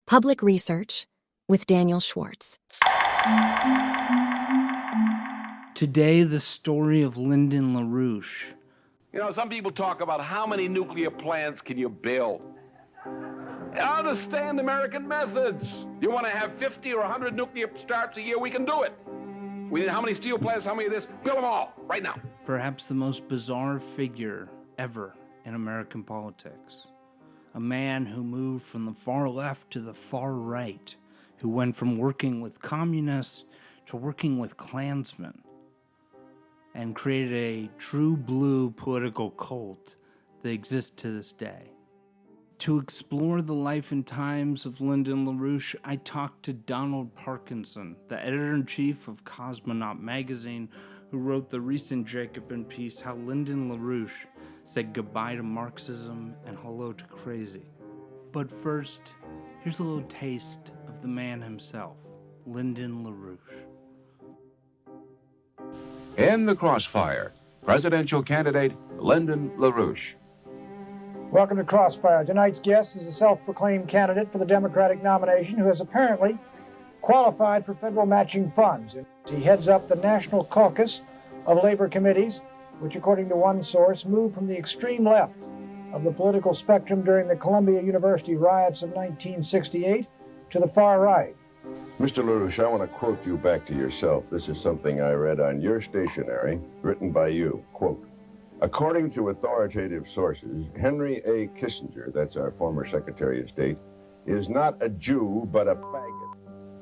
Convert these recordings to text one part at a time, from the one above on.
Public Research with Daniel Schwartz. Today, the story of Lyndon LaRouche. You know, some people talk about how many nuclear plants can you build. Understand American methods. You want to have 50 or 100 nuclear starts a year, we can do it. We need how many steel plants, how many of this? Build them all, right now. Perhaps the most bizarre figure ever in American politics. A man who moved from the far left to the far right, who went from working with communists to working with Klansmen, and created a true blue political cult that exists to this day. To explore the life and times of Lyndon LaRouche, I talked to Donald Parkinson, the editor-in-chief of Cosmonaut magazine, who wrote the recent Jacobin piece, How Lyndon LaRouche Said Goodbye to Marxism and Hello to Crazy. But first, here's a little taste of the man himself, Lyndon LaRouche. In the crossfire, presidential candidate Lyndon LaRouche. Welcome to Crossfire. Tonight's guest is a self-proclaimed candidate for the Democratic nomination who has apparently qualified for federal matching funds. He heads up the National Caucus of Labor Committees, which, according to one source, moved from the extreme left of the political spectrum during the Columbia University riots of 1968 to the far right. Mr. LaRouche, I want to quote you back to yourself. This is something I read on your stationery, written by you. Quote, according to authoritative sources, Henry A. Kissinger, that's our former Secretary of State, is not a Jew, but a faggot.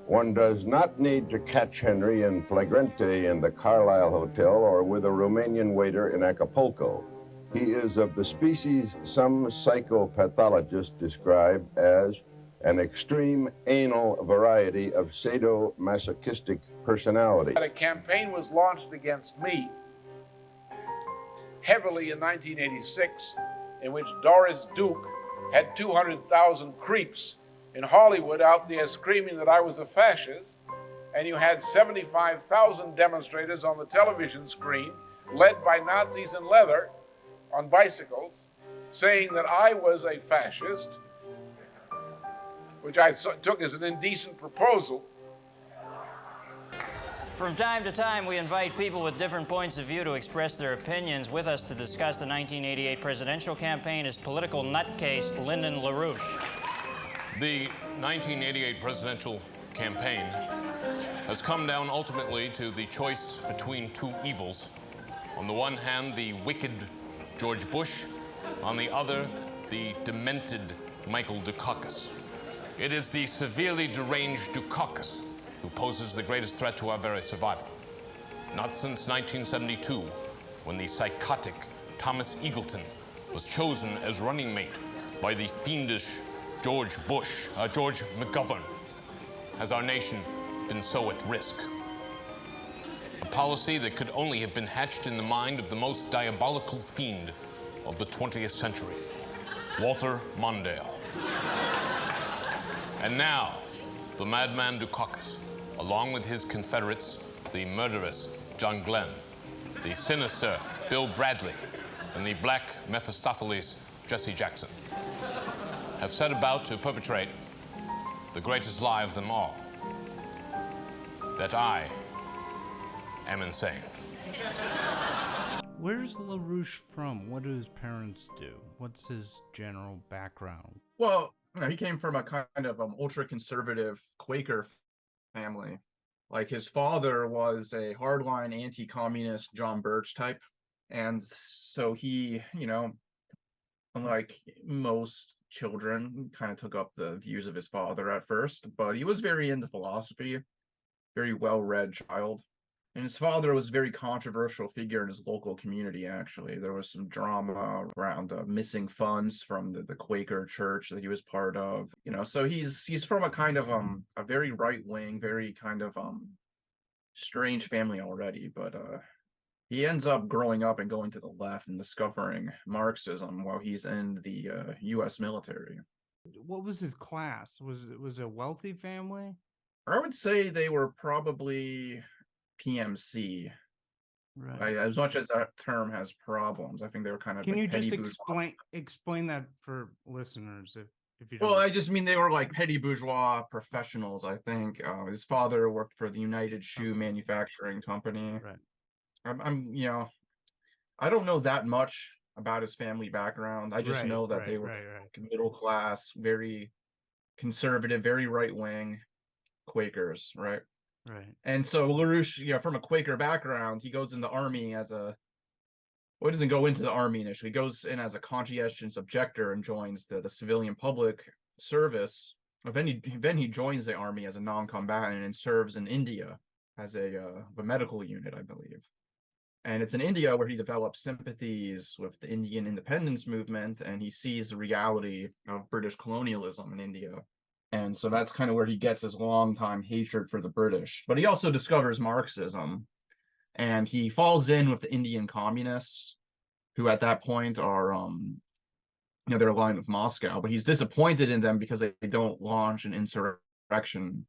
One does not need to catch Henry in flagrante in the Carlisle Hotel or with a Romanian waiter in Acapulco. He is of the species some psychopathologists describe as an extreme anal variety of sadomasochistic personality. A campaign was launched against me heavily in 1986, in which Doris Duke had 200,000 creeps in Hollywood out there screaming that I was a fascist, and you had 75,000 demonstrators on the television screen, led by Nazis in leather on bicycles, saying that I was a fascist, which I took as an indecent proposal. From time to time, we invite people with different points of view to express their opinions. With us to discuss the 1988 presidential campaign is political nutcase Lyndon LaRouche. The 1988 presidential campaign has come down ultimately to the choice between two evils. On the one hand, the wicked George Bush. On the other, the demented Michael Dukakis. It is the severely deranged Dukakis who poses the greatest threat to our very survival. Not since 1972, when the psychotic Thomas Eagleton was chosen as running mate by the fiendish George McGovern, has our nation been so at risk. A policy that could only have been hatched in the mind of the most diabolical fiend of the 20th century, Walter Mondale. And now, the madman Dukakis, along with his confederates, the murderous John Glenn, the sinister Bill Bradley, and the black Mephistopheles Jesse Jackson, have set about to perpetrate the greatest lie of them all, that I am insane. Where's LaRouche from? What do his parents do? What's his general background? Well, he came from a kind of ultra-conservative Quaker family. Like, his father was a hardline anti-communist John Birch type. And so he, unlike most children, kind of took up the views of his father at first, but he was very into philosophy, very well-read child. And his father was a very controversial figure in his local community, actually. There was some drama around missing funds from the Quaker church that he was part of. So he's from a kind of a very right-wing, very kind of strange family already, but he ends up growing up and going to the left and discovering Marxism while he's in the U.S. military. What was his class? Was it a wealthy family? I would say they were probably PMC. Right. As much as that term has problems, I think they were kind of. Can you just explain that for listeners? If you Well, don't. I just mean they were like petty bourgeois professionals, I think. His father worked for the United Shoe Manufacturing Company. Right. I don't know that much about his family background. I just Right, know that right, they were right. like middle class, very conservative, very right wing Quakers, right? Right. And so LaRouche, from a Quaker background, he goes in the army he doesn't go into the army initially. He goes in as a conscientious objector and joins the civilian public service. Then he joins the army as a non-combatant and serves in India as a medical unit, I believe. And it's in India where he develops sympathies with the Indian independence movement, and he sees the reality of British colonialism in India. And so that's kind of where he gets his long-time hatred for the British. But he also discovers Marxism, and he falls in with the Indian communists, who at that point are, they're aligned with Moscow. But he's disappointed in them because they don't launch an insurrection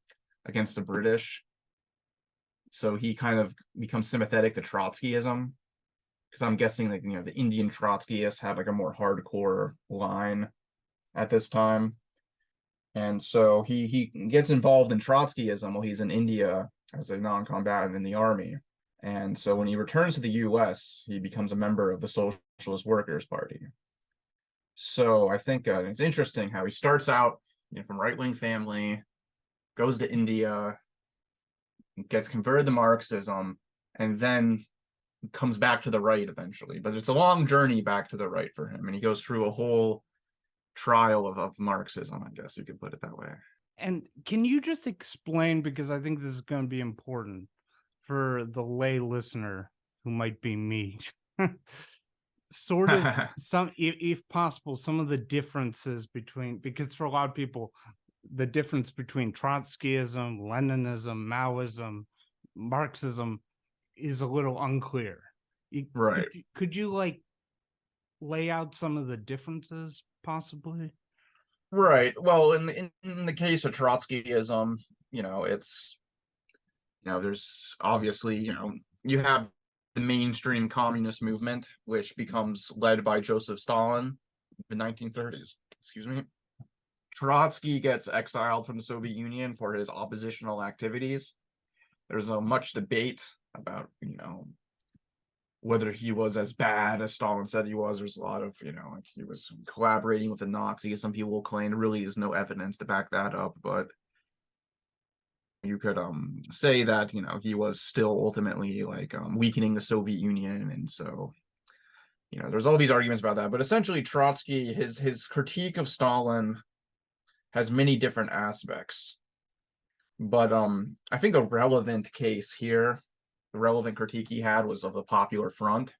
against the British. So he kind of becomes sympathetic to Trotskyism, because I'm guessing that the Indian Trotskyists have like a more hardcore line at this time. And so he gets involved in Trotskyism while he's in India as a non-combatant in the army. And so when he returns to the US, he becomes a member of the Socialist Workers' Party. So I think it's interesting how he starts out from right-wing family, goes to India, gets converted to Marxism, and then comes back to the right eventually. But it's a long journey back to the right for him, and he goes through a whole trial of Marxism, I guess you could put it that way. And can you just explain, because I think this is going to be important for the lay listener who might be me, sort of some, if possible, some of the differences between, because for a lot of people, the difference between Trotskyism, Leninism, Maoism, Marxism is a little unclear. Right. Could you like lay out some of the differences possibly? Right. Well, in the case of Trotskyism, it's there's obviously you have the mainstream communist movement, which becomes led by Joseph Stalin in the 1930s. Excuse me. Trotsky gets exiled from the Soviet Union for his oppositional activities. There's much debate about whether he was as bad as Stalin said he was. There's a lot of like he was collaborating with the Nazis. Some people will claim there really is no evidence to back that up, but you could say that he was still ultimately like weakening the Soviet Union. And so there's all these arguments about that, but essentially Trotsky, his critique of Stalin has many different aspects. But I think the relevant case here, the relevant critique he had, was of the Popular Front.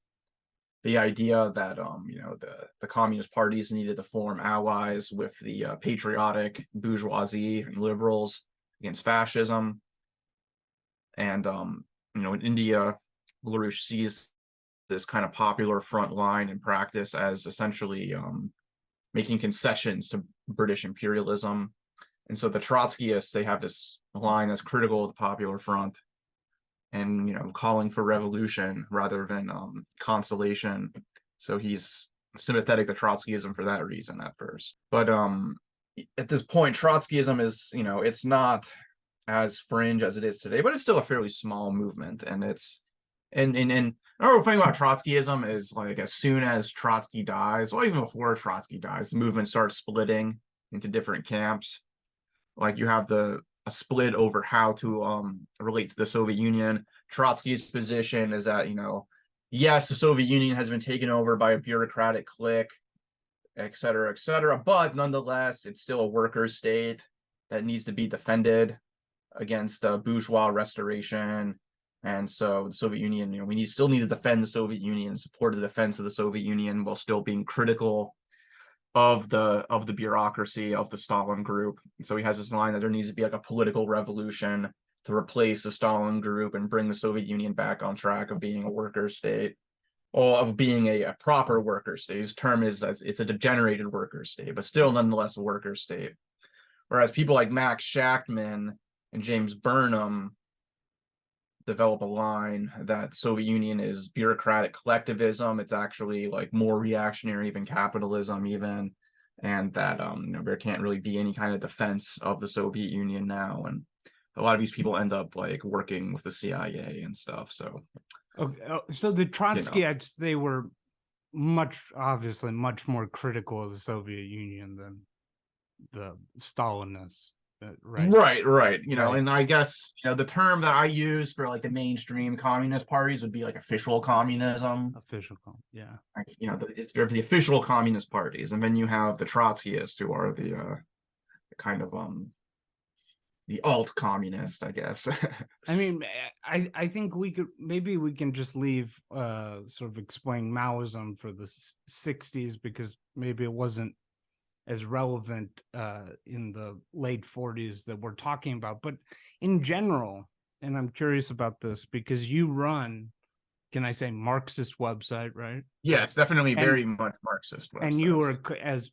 The idea that the communist parties needed to form allies with the patriotic bourgeoisie and liberals against fascism. And in India, LaRouche sees this kind of Popular Front line in practice as essentially making concessions to British imperialism. And so the Trotskyists, they have this line that's critical of the Popular Front and calling for revolution rather than conciliation. So he's sympathetic to Trotskyism for that reason at first. But at this point, Trotskyism is it's not as fringe as it is today, but it's still a fairly small movement. And it's and another thing about Trotskyism is, like, as soon as Trotsky dies, well, even before Trotsky dies, the movement starts splitting into different camps. Like, you have a split over how to relate to the Soviet Union. Trotsky's position is that, yes, the Soviet Union has been taken over by a bureaucratic clique, et cetera, but nonetheless, it's still a worker state that needs to be defended against bourgeois restoration. And so the Soviet Union, we still need to defend the Soviet Union, support the defense of the Soviet Union while still being critical of the bureaucracy of the Stalin group. So he has this line that there needs to be like a political revolution to replace the Stalin group and bring the Soviet Union back on track of being a worker state, or of being a proper worker state. His term is that it's a degenerated worker state, but still nonetheless a worker state. Whereas people like Max Shachtman and James Burnham develop a line that the Soviet Union is bureaucratic collectivism. It's actually like more reactionary than capitalism even. and that there can't really be any kind of defense of the Soviet Union now, and a lot of these people end up like working with the CIA and stuff. So, okay, so the Trotskyites, they were obviously much more critical of the Soviet Union than the Stalinists, right? Right. And I guess the term that I use for like the mainstream communist parties would be like official communism. Yeah. Like, the official communist parties, and then you have the Trotskyists, who are the kind of the alt communist, I guess. I mean, I think we can just leave sort of explain Maoism for the 60s, because maybe it wasn't as relevant in the late 40s that we're talking about. But in general, and I'm curious about this because you run, can I say, Marxist website, right? Yeah, it's definitely very much Marxist website. And you are, as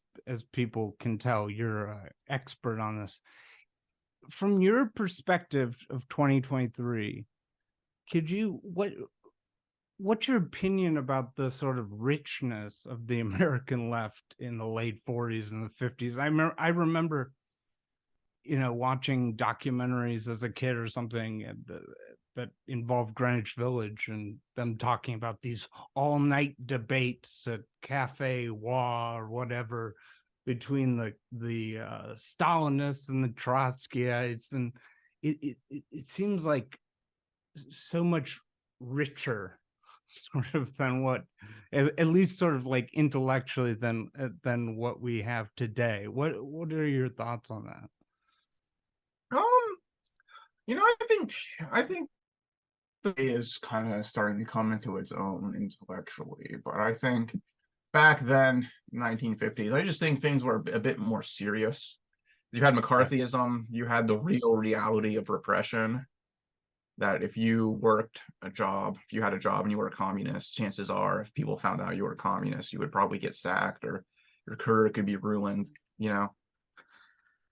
people can tell, you're an expert on this. From your perspective of 2023, could you what's your opinion about the sort of richness of the American left in the late 40s and the 50s? I remember watching documentaries as a kid or something that involved Greenwich Village, and them talking about these all-night debates at Cafe Wa or whatever between the Stalinists and the Trotskyites, and it seems like so much richer sort of than what, at least sort of like intellectually, than what we have today. What are your thoughts on that? I think the is kind of starting to come into its own intellectually, but I think back then, 1950s, I just think things were a bit more serious. You had McCarthyism, you had the real reality of repression, that if you had a job and you were a communist, chances are if people found out you were a communist, you would probably get sacked or your career could be ruined,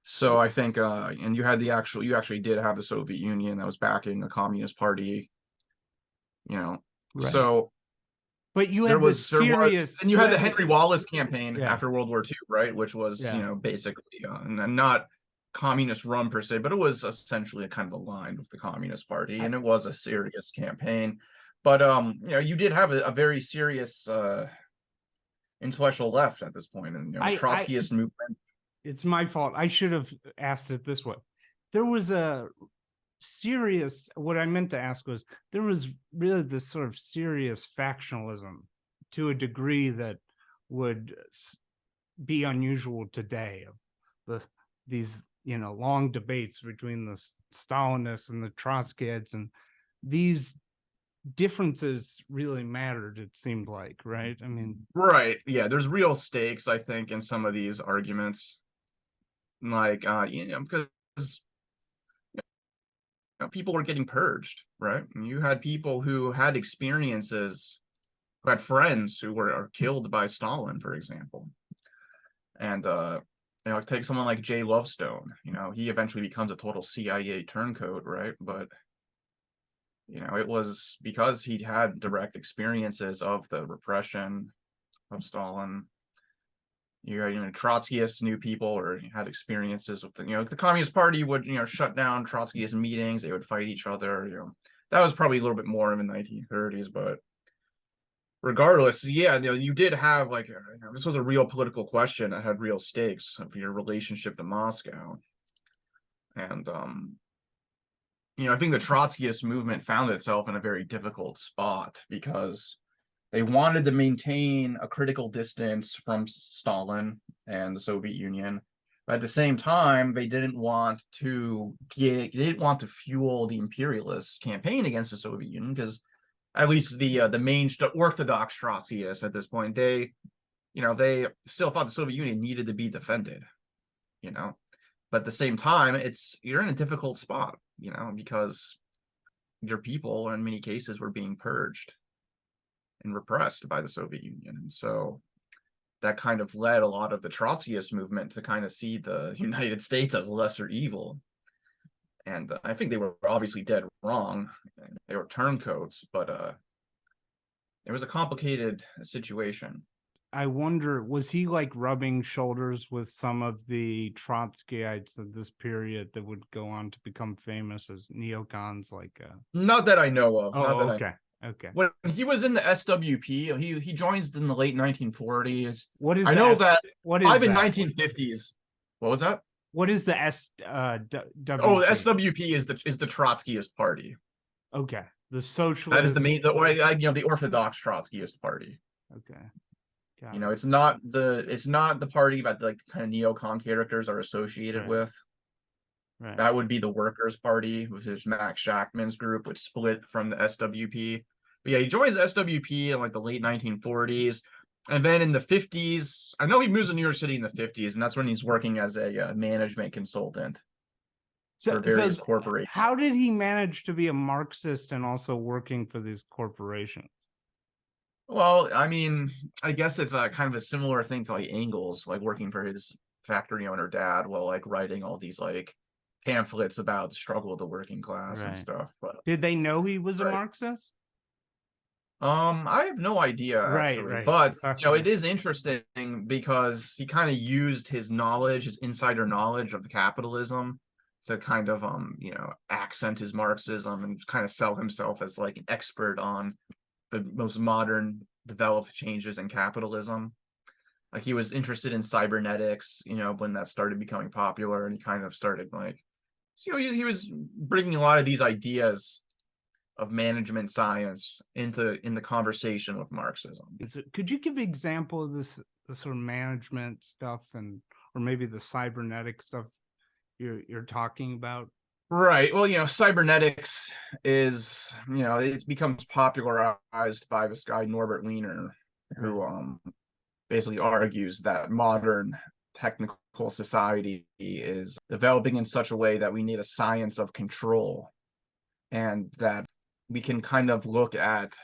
So I think, and you actually did have the Soviet Union that was backing the Communist Party, Right. So, but you had and you had the Henry Wallace campaign after World War II, right? Which was, basically, and not communist run per se, but it was essentially kind of aligned with the Communist Party, and it was a serious campaign. But you did have a very serious intellectual left at this point, and Trotskyist movement. It's my fault. I should have asked it this way. There was what I meant to ask was, there was really this sort of serious factionalism to a degree that would be unusual today. These long debates between the Stalinists and the Trotskyites, and these differences really mattered, it seemed like, right? I mean, right, yeah, there's real stakes, I think, in some of these arguments, like because people were getting purged, right? And you had people who had experiences, who had friends who were killed by Stalin, for example. And take someone like Jay Lovestone. He eventually becomes a total CIA turncoat, right? But it was because he'd had direct experiences of the repression of Stalin. Trotskyists knew people, or had experiences with the Communist Party would shut down Trotskyist meetings. They would fight each other. That was probably a little bit more in the 1930s, but regardless, you did have this was a real political question that had real stakes of your relationship to Moscow. And I think the Trotskyist movement found itself in a very difficult spot, because they wanted to maintain a critical distance from Stalin and the Soviet Union, but at the same time, they didn't want to fuel the imperialist campaign against the Soviet Union, because at least the main orthodox Trotskyists at this point, they still thought the Soviet Union needed to be defended, but at the same time, you're in a difficult spot, because your people, in many cases, were being purged and repressed by the Soviet Union. And so that kind of led a lot of the Trotskyist movement to kind of see the United States as lesser evil. And I think they were obviously dead wrong. They were turncoats, but it was a complicated situation. I wonder, was he like rubbing shoulders with some of the Trotskyites of this period that would go on to become famous as neocons? Like, Not that I know of. Not oh, that okay, okay. When he was in the SWP, he joins in the late 1940s. What is I know that what is I've in that? 1950s. What was that? What is the Oh, the SWP is the Trotskyist party. Okay, the socialist. That is the main, the Orthodox Trotskyist party. Okay. You know, it's not the party that like kind of neocon characters are associated with. Right. That would be the Workers' Party, which is Max Shachtman's group, which split from the SWP. But yeah, he joins the SWP in like the late 1940s. And then in the 50s, I know he moves to New York City in the 50s, and that's when he's working as a management consultant for various corporations. How did he manage to be a Marxist and also working for these corporations? Well, I mean, I guess it's a kind of a similar thing to like Engels, like working for his factory owner dad while like writing all these like pamphlets about the struggle of the working class and stuff. But did they know he was a Marxist? I have no idea actually, but you know, it is interesting because he kind of used his knowledge, his insider knowledge of the capitalism to kind of you know, accent his Marxism and kind of sell himself as like an expert on the most modern developed changes in capitalism. Like he was interested in cybernetics, you know, when that started becoming popular, and he kind of started like, you know, he was bringing a lot of these ideas of management science in the conversation with Marxism. So could you give an example of this sort of management stuff or maybe the cybernetic stuff you're talking about? Right. Well, you know, cybernetics is, you know, it becomes popularized by this guy Norbert Wiener, who basically argues that modern technical society is developing in such a way that we need a science of control, and that we can kind of look at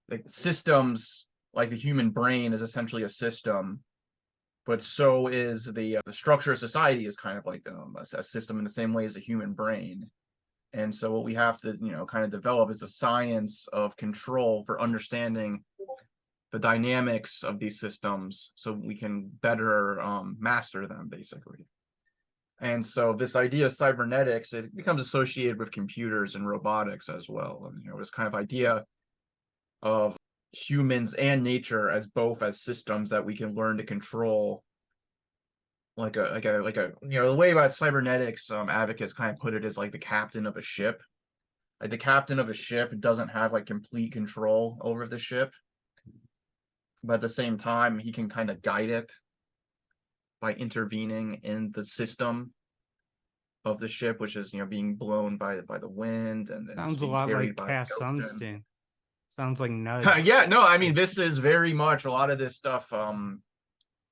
like systems, like the human brain is essentially a system, but so is the structure of society is kind of like a system in the same way as the human brain. And so what we have to, you know, kind of develop is a science of control for understanding the dynamics of these systems so we can better master them, basically. And so this idea of cybernetics, it becomes associated with computers and robotics as well. And, you know, this kind of idea of humans and nature as both as systems that we can learn to control, like a you know, the way about cybernetics advocates kind of put it is like the captain of a ship. Like the captain of a ship doesn't have like complete control over the ship, but at the same time he can kind of guide it by intervening in the system of the ship, which is, you know, being blown by the wind, and sounds a lot like Cass Sunstein. Sounds like Nudge. Yeah, no, I mean, this is very much a lot of this stuff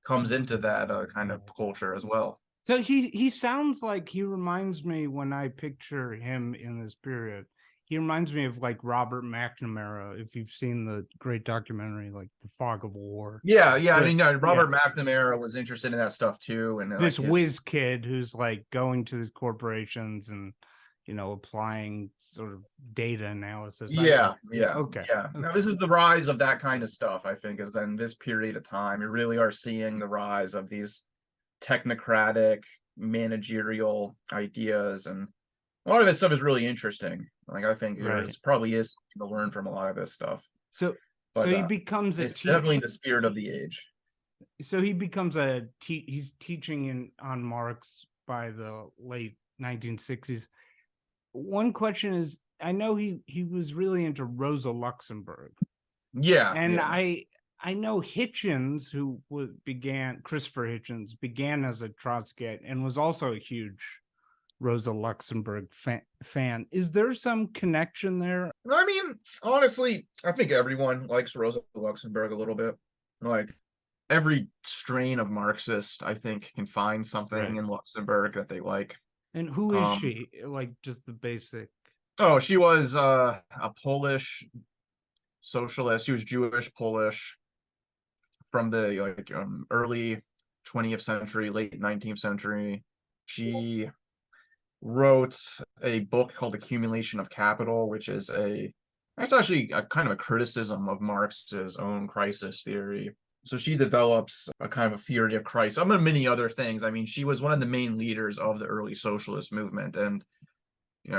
comes into that kind of culture as well. So he sounds like, he reminds me, when I picture him in this period, he reminds me of like Robert McNamara, if you've seen the great documentary like The Fog of War. Yeah, I mean, Robert McNamara was interested in that stuff too, and this whiz kid who's like going to these corporations and, you know, applying sort of data analysis. Okay. Now this is the rise of that kind of stuff, I think, is in this period of time. You really are seeing the rise of these technocratic managerial ideas, and a lot of this stuff is really interesting. Like, I think there's probably is to learn from a lot of this stuff. So he becomes it's definitely the spirit of the age. So he becomes he's teaching on Marx by the late 1960s. One question is, I know he was really into Rosa Luxemburg. Yeah. And I know Hitchens, Christopher Hitchens began as a Trotskyite and was also a huge Rosa Luxemburg fan. Is there some connection there? I mean, honestly, I think everyone likes Rosa Luxemburg a little bit. Like, every strain of Marxist, I think, can find something in Luxemburg that they like. And who is she? Like, just the basic. Oh, she was a Polish socialist. She was Jewish Polish from the early 20th century, late 19th century. She wrote a book called Accumulation of Capital, which is it's actually a kind of a criticism of Marx's own crisis theory. So she develops a kind of a theory of Christ, among many other things. I mean, she was one of the main leaders of the early socialist movement, and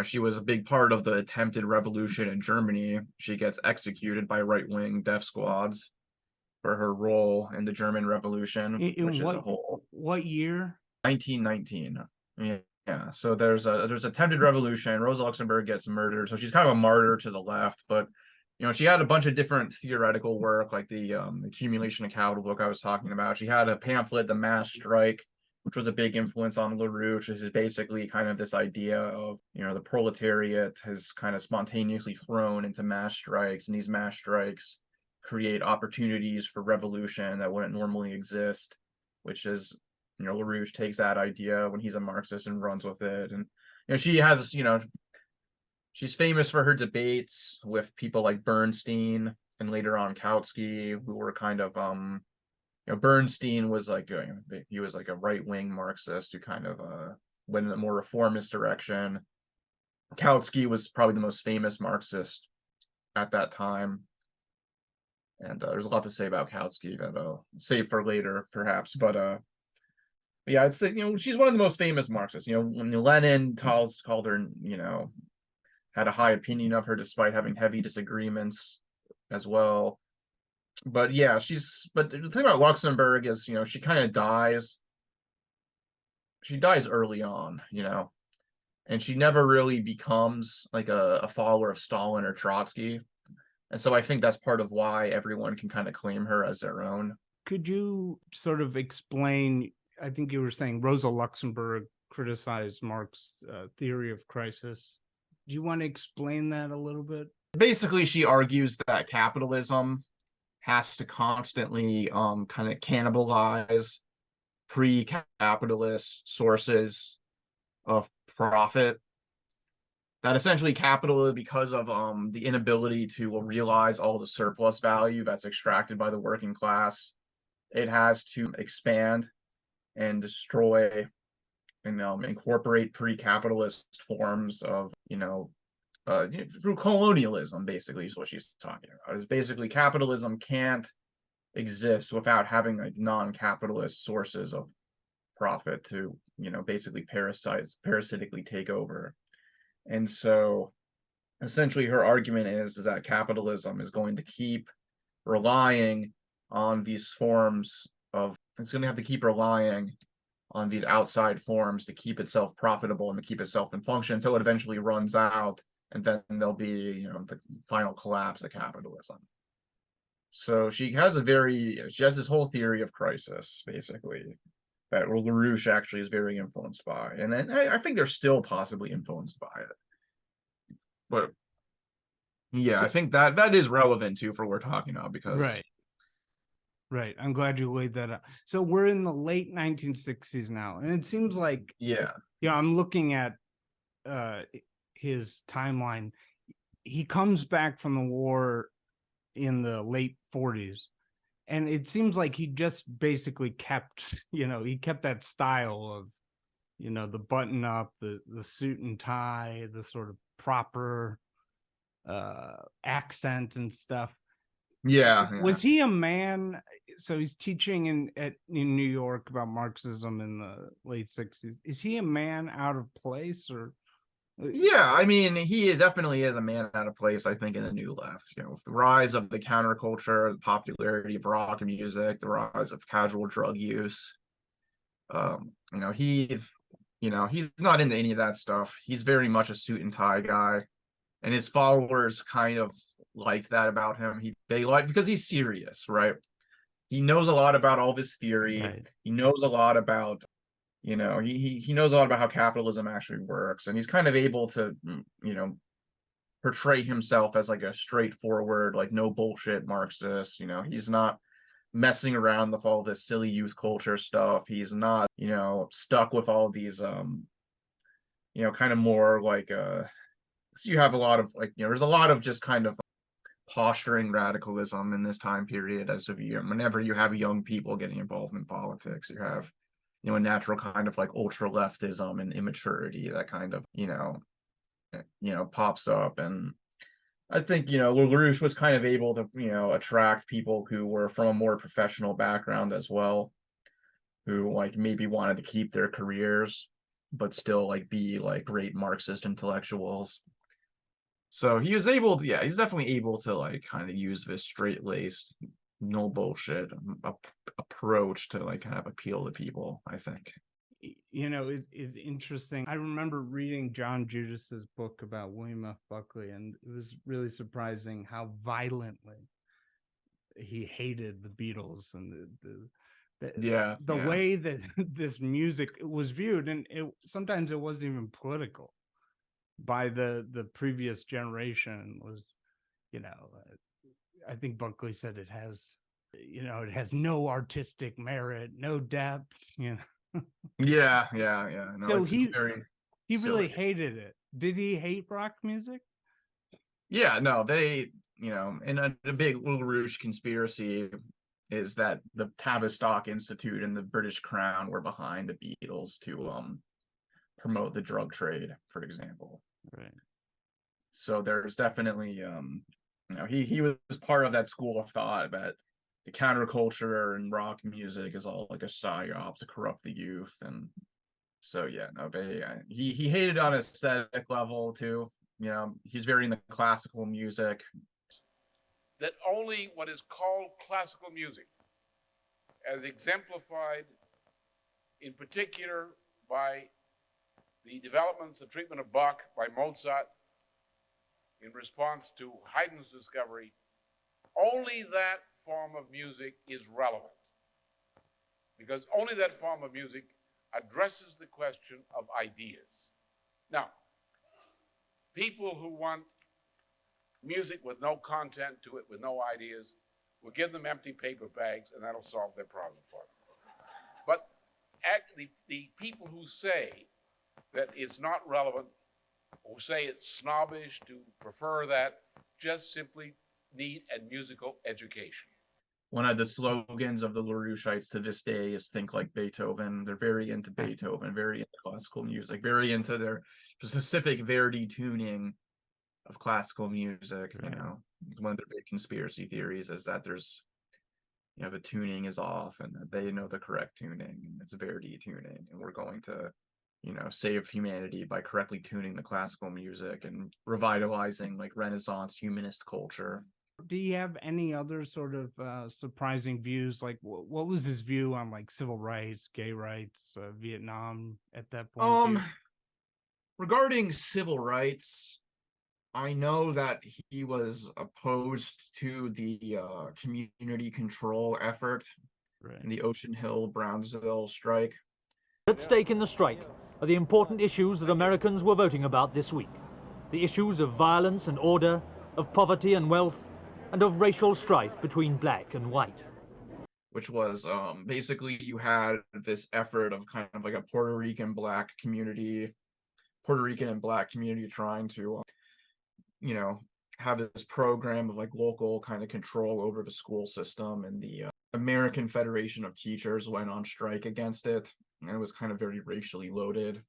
she was a big part of the attempted revolution in Germany. She gets executed by right-wing death squads for her role in the German Revolution, which is a whole what year? 1919. Yeah. So there's attempted revolution. Rosa Luxemburg gets murdered, so she's kind of a martyr to the left. But she had a bunch of different theoretical work, like the accumulation of capital book I was talking about. She had a pamphlet, The Mass Strike, which was a big influence on LaRouche. This is basically kind of this idea of the proletariat has kind of spontaneously thrown into mass strikes, and these mass strikes create opportunities for revolution that wouldn't normally exist, which is LaRouche takes that idea when he's a Marxist and runs with it. And she has she's famous for her debates with people like Bernstein and later on Kautsky, who were kind of Bernstein was like he was like a right-wing Marxist who kind of went in a more reformist direction. Kautsky was probably the most famous Marxist at that time. And there's a lot to say about Kautsky that I'll save for later, perhaps. But yeah, I'd say she's one of the most famous Marxists. When Lenin called her, had a high opinion of her despite having heavy disagreements as well. But yeah, but the thing about Luxemburg is she kind of dies. She dies early on, and she never really becomes like a follower of Stalin or Trotsky. And so I think that's part of why everyone can kind of claim her as their own. Could you sort of explain, I think you were saying Rosa Luxemburg criticized Marx's theory of crisis. Do you want to explain that a little bit? Basically, she argues that capitalism has to constantly kind of cannibalize pre-capitalist sources of profit. That essentially capital, because of the inability to realize all the surplus value that's extracted by the working class, it has to expand and destroy and incorporate pre-capitalist forms of through colonialism. Basically is what she's talking about. Is basically capitalism can't exist without having like non-capitalist sources of profit to basically parasitically take over. And so essentially her argument is that capitalism is going to keep relying on these forms of, it's going to have to keep relying on these outside forms to keep itself profitable and to keep itself in function until it eventually runs out, and then there'll be the final collapse of capitalism. So she has this whole theory of crisis, basically, that LaRouche actually is very influenced by. And then I think they're still possibly influenced by it. But yeah, I think that is relevant too for what we're talking about, because Right. I'm glad you laid that out. So we're in the late 1960s now, and it seems like I'm looking at his timeline. He comes back from the war in the late 40s, and it seems like he just basically kept that style of the button up, the suit and tie, the sort of proper accent and stuff. Was he a man? So he's teaching in New York about Marxism in the late 60s. Is he a man out of place, or? Yeah, I mean, he definitely is a man out of place, I think, in the New Left. With the rise of the counterculture, the popularity of rock music, the rise of casual drug use, he's not into any of that stuff. He's very much a suit and tie guy, and his followers kind of like that about him. They like, because he's serious, right? He knows a lot about all this theory. Right. He knows a lot about he knows a lot about how capitalism actually works, and he's kind of able to portray himself as like a straightforward, like no bullshit Marxist. He's not messing around with all this silly youth culture stuff. He's not stuck with all these kind of more like so you have a lot of there's a lot of just kind of posturing radicalism in this time period. As of whenever you have young people getting involved in politics, you have a natural kind of like ultra leftism and immaturity that kind of pops up. And I think, LaRouche was kind of able to, attract people who were from a more professional background as well, who like maybe wanted to keep their careers, but still like be like great Marxist intellectuals. So he was able to, yeah, he's definitely able to like kind of use this straight-laced, no bullshit approach to like kind of appeal to people, I think. It's interesting. I remember reading John Judas's book about William F. Buckley, and it was really surprising how violently he hated the Beatles and the way that this music was viewed, and sometimes it wasn't even political by the previous generation. Was I think Buckley said it has no artistic merit, no depth. Yeah. No, So it's very he really silly. hated it. Did he hate rock music? Yeah, no, they, and the big LaRouche conspiracy is that the Tavistock Institute and the British Crown were behind the Beatles to promote the drug trade, for example. Right. So there's definitely he was part of that school of thought that the counterculture and rock music is all like a psyop to corrupt the youth. And so he hated on an aesthetic level too. He's very into classical music. That only what is called classical music, as exemplified in particular by the developments, the treatment of Bach by Mozart in response to Haydn's discovery, only that form of music is relevant, because only that form of music addresses the question of ideas. Now, people who want music with no content to it, with no ideas, we'll give them empty paper bags and that'll solve their problem for them. But actually, the people who say that it's not relevant, who say it's snobbish to prefer that, just simply need a musical education. One of the slogans of the LaRoucheites to this day is think like Beethoven. They're very into Beethoven, very into classical music, very into their specific Verdi tuning of classical music. One of their big conspiracy theories is that there's, the tuning is off and that they know the correct tuning and it's Verdi tuning. And we're going to, save humanity by correctly tuning the classical music and revitalizing like Renaissance humanist culture. Do you have any other sort of surprising views? Like, what was his view on like civil rights, gay rights, Vietnam at that point? Regarding civil rights, I know that he was opposed to the community control effort in the Ocean Hill-Brownsville strike. At stake in the strike are the important issues that Americans were voting about this week. The issues of violence and order, of poverty and wealth, and of racial strife between black and white. Which was basically you had this effort of kind of like a Puerto Rican and black community trying to, have this program of like local kind of control over the school system, and the American Federation of Teachers went on strike against it, and it was kind of very racially loaded.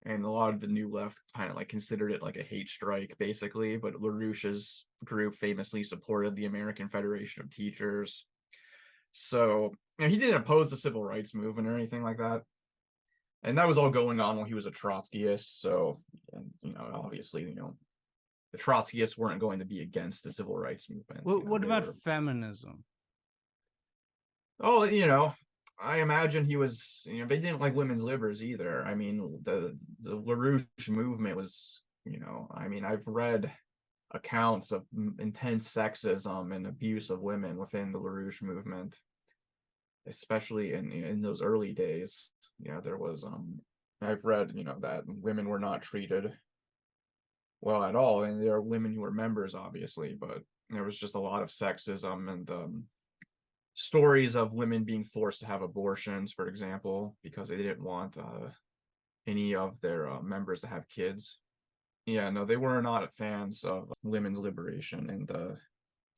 And a lot of the New Left kind of like considered it like a hate strike, basically. But LaRouche's group famously supported the American Federation of Teachers. So he didn't oppose the civil rights movement or anything like that. And that was all going on while he was a Trotskyist. So, obviously, the Trotskyists weren't going to be against the civil rights movement. What about feminism? Oh, I imagine he was, they didn't like women's livers either. I mean, the LaRouche movement was, I've read accounts of intense sexism and abuse of women within the LaRouche movement, especially in those early days. There was, I've read, that women were not treated well at all. And there are women who were members, obviously, but there was just a lot of sexism and, stories of women being forced to have abortions, for example, because they didn't want any of their members to have kids. Yeah, no, they were not fans of women's liberation, and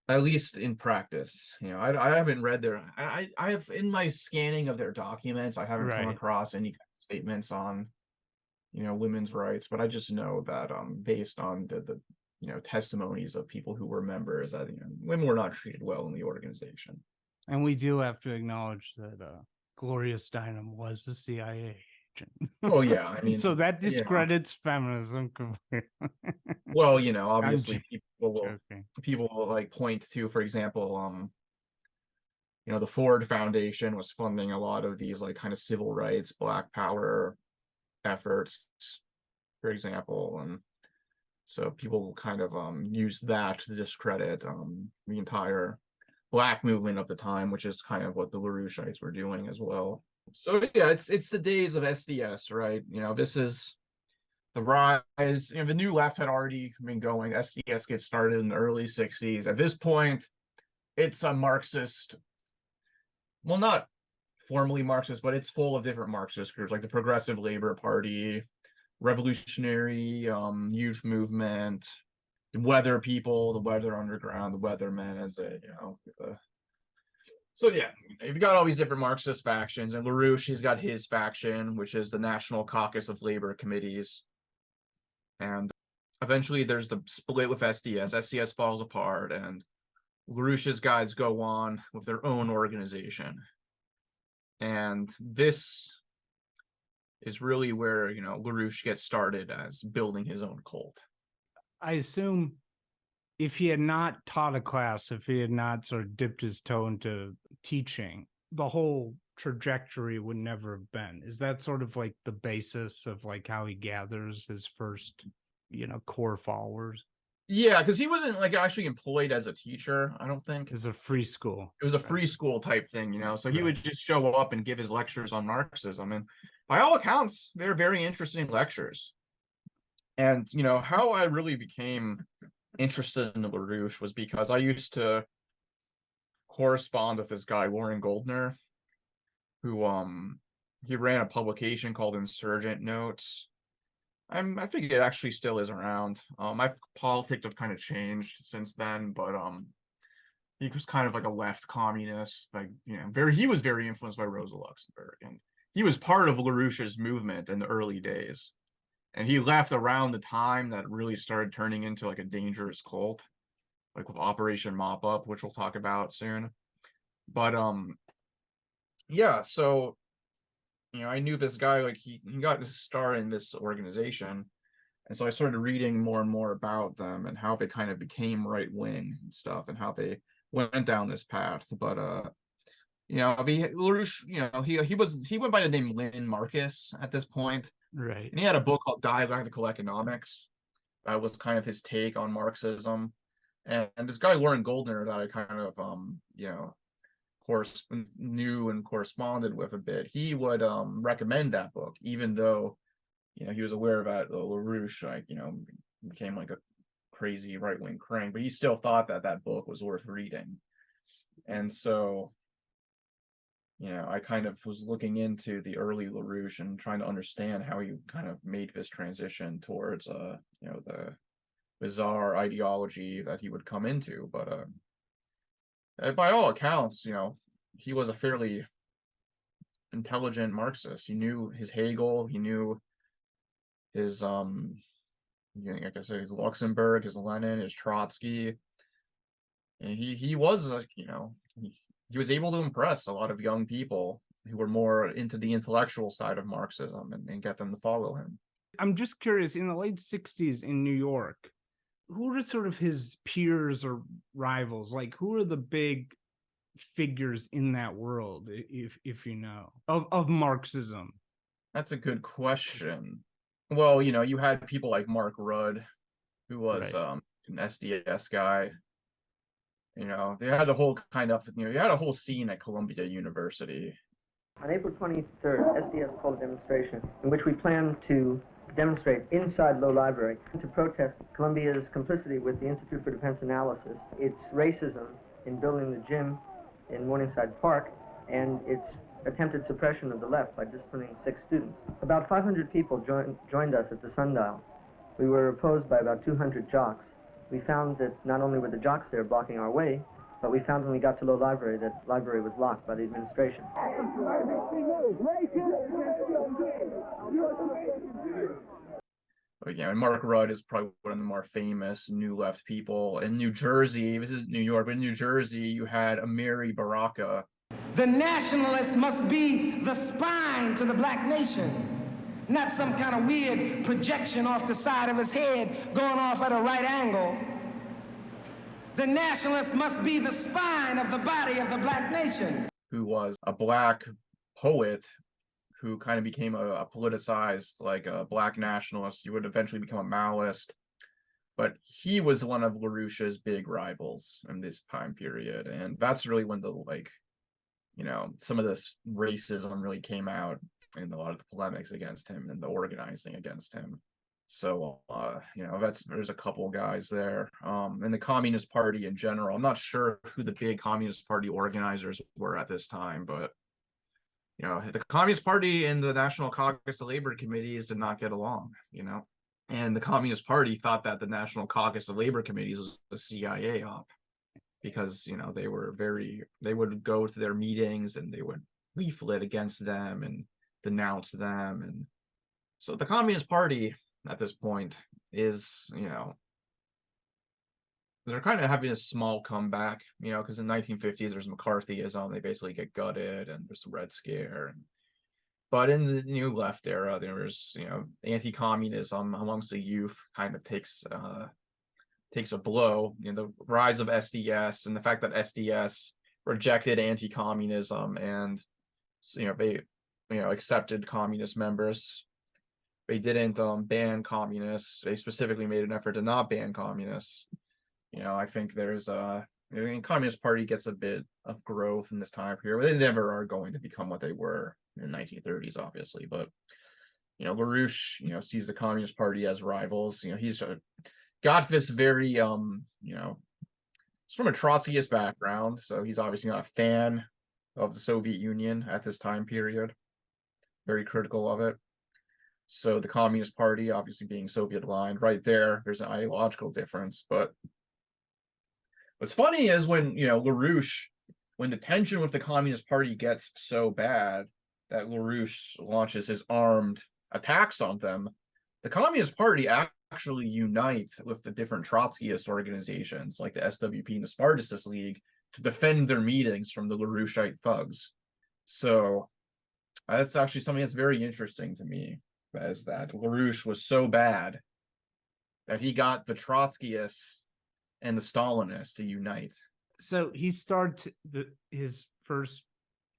at least in practice. I haven't read their. I have, in my scanning of their documents, I haven't come across any statements on women's rights, but I just know that based on the testimonies of people who were members that women were not treated well in the organization. And we do have to acknowledge that Gloria Steinem was a CIA agent. Oh yeah, I mean, so that discredits feminism completely. Well, obviously joking. people will like point to, for example, the Ford Foundation was funding a lot of these like kind of civil rights, Black Power efforts, for example, and so people kind of use that to discredit the entire Black movement of the time, which is kind of what the LaRoucheites were doing as well. So yeah, it's the days of SDS, right? This is the rise. The New Left had already been going. SDS gets started in the early 60s. At this point, it's a Marxist, well, not formally Marxist, but it's full of different Marxist groups like the Progressive Labor Party, Revolutionary Youth Movement, the Weather People, the Weather Underground, the Weathermen, as so yeah, you've got all these different Marxist factions, and LaRouche, he's got his faction, which is the National Caucus of Labor Committees. And eventually there's the split with SDS. SDS falls apart, and LaRouche's guys go on with their own organization. And this is really where, LaRouche gets started as building his own cult. I assume if he had not taught a class, if he had not sort of dipped his toe into teaching, the whole trajectory would never have been. Is that sort of like the basis of like how he gathers his first, core followers? Yeah, because he wasn't like actually employed as a teacher, I don't think. It's a free school. It was a free school type thing, so he would just show up and give his lectures on Marxism. And by all accounts, they're very interesting lectures. And, how I really became interested in LaRouche was because I used to correspond with this guy, Warren Goldner, who he ran a publication called Insurgent Notes. I think it actually still is around. My politics have kind of changed since then, but he was kind of like a left communist, like he was very influenced by Rosa Luxemburg, and he was part of LaRouche's movement in the early days. And he left around the time that really started turning into like a dangerous cult, like with Operation Mop Up, which we'll talk about soon. But yeah, so I knew this guy, like he got his start in this organization. And so I started reading more and more about them and how they kind of became right wing and stuff, and how they went down this path. But LaRouche, he went by the name Lynn Marcus at this point. Right. And he had a book called Dialectical Economics. That was kind of his take on Marxism. And this guy, Warren Goldner, that I kind of, knew and corresponded with a bit, he would recommend that book, even though, he was aware that LaRouche, became like a crazy right-wing crank, but he still thought that book was worth reading. And so, I kind of was looking into the early LaRouche and trying to understand how he kind of made this transition towards, the bizarre ideology that he would come into. But by all accounts, he was a fairly intelligent Marxist. He knew his Hegel, he knew his, like I said, his Luxemburg, his Lenin, his Trotsky. And he was, he was able to impress a lot of young people who were more into the intellectual side of Marxism and get them to follow him. I'm just curious, in the late 60s in New York, who are sort of his peers or rivals? Like, who are the big figures in that world, if you know, of Marxism? That's a good question. Well, you had people like Mark Rudd, who was an SDS guy. They had a whole kind of, you had a whole scene at Columbia University. On April 23rd, SDS called a demonstration in which we planned to demonstrate inside Low Library to protest Columbia's complicity with the Institute for Defense Analysis, its racism in building the gym in Morningside Park, and its attempted suppression of the left by disciplining 6 students. About 500 people joined us at the Sundial. We were opposed by about 200 jocks. We found that not only were the jocks there blocking our way, but we found when we got to Low Library that the library was locked by the administration. Again, and Mark Rudd is probably one of the more famous New Left people. In New Jersey, this is New York, but in New Jersey, you had Amiri Baraka. The nationalist must be the spine to the black nation, not some kind of weird projection off the side of his head going off at a right angle. The nationalist must be the spine of the body of the black nation. Who was a black poet who kind of became a politicized, like a black nationalist. He would eventually become a Maoist. But he was one of LaRouche's big rivals in this time period. And that's really when the, like, you know, some of this racism really came out in a lot of the polemics against him and the organizing against him. So, you know, there's a couple guys there. And the Communist Party in general, I'm not sure who the big Communist Party organizers were at this time, but, you know, the Communist Party and the National Caucus of Labor Committees did not get along, you know. And the Communist Party thought that the National Caucus of Labor Committees was a CIA op because, you know, they would go to their meetings and they would leaflet against them and denounce them. And so the Communist Party at this point is, you know, they're kind of having a small comeback, you know, because in the 1950s there's McCarthyism, they basically get gutted, and there's the Red Scare. But in the New Left era, there's, you know, anti-communism amongst the youth kind of takes a blow. You know, the rise of SDS and the fact that SDS rejected anti-communism and, you know, they, you know, accepted communist members. They didn't ban communists. They specifically made an effort to not ban communists. You know, I think there's the Communist Party gets a bit of growth in this time period. They never are going to become what they were in the 1930s, obviously. But, you know, LaRouche, you know, sees the Communist Party as rivals. You know, he's got this very, you know, he's from a Trotskyist background, so he's obviously not a fan of the Soviet Union at this time period. Very critical of it. So the Communist Party, obviously being Soviet aligned, right there's an ideological difference. But what's funny is when, you know, LaRouche, when the tension with the Communist Party gets so bad that LaRouche launches his armed attacks on them, the Communist Party actually unite with the different Trotskyist organizations like the SWP and the Spartacist League to defend their meetings from the LaRoucheite thugs. So that's actually something that's very interesting to me, is that LaRouche was so bad that he got the Trotskyists and the Stalinists to unite. So he starts his first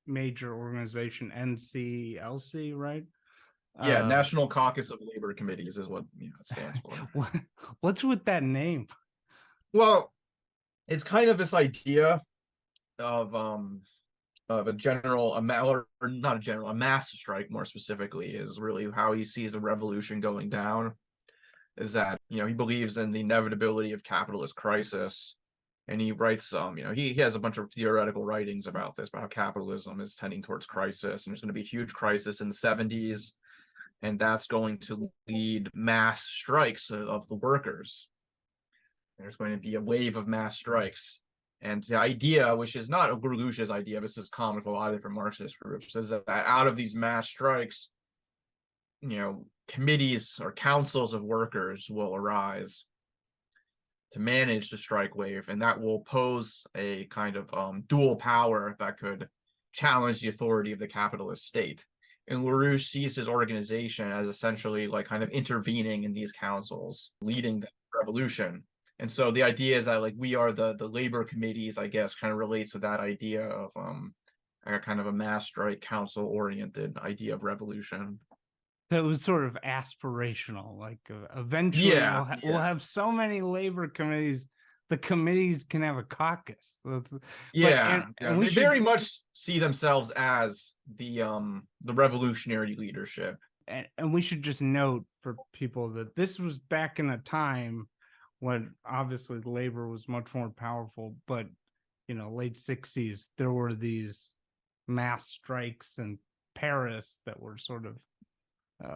major organization, NCLC, right? Yeah, National Caucus of Labor Committees is what, you know, it stands for. What's with that name? Well, it's kind of this idea of a mass strike, more specifically, is really how he sees the revolution going down. Is that, you know, he believes in the inevitability of capitalist crisis, and he writes you know, he has a bunch of theoretical writings about this, about how capitalism is tending towards crisis, and there's going to be a huge crisis in the 70s, and that's going to lead mass strikes of the workers. There's going to be a wave of mass strikes. And the idea, which is not LaRouche's idea, this is common for a lot of different Marxist groups, is that out of these mass strikes, you know, committees or councils of workers will arise to manage the strike wave, and that will pose a kind of dual power that could challenge the authority of the capitalist state. And LaRouche sees his organization as essentially like kind of intervening in these councils, leading the revolution. And so the idea is that, like, we are the labor committees, I guess, kind of relates to that idea of a kind of a mass strike council oriented idea of revolution. That was sort of aspirational, like eventually we'll have so many labor committees, the committees can have a caucus. They very much see themselves as the revolutionary leadership. And we should just note for people that this was back in a time when obviously labor was much more powerful, but, you know, late 60s, there were these mass strikes in Paris that were sort of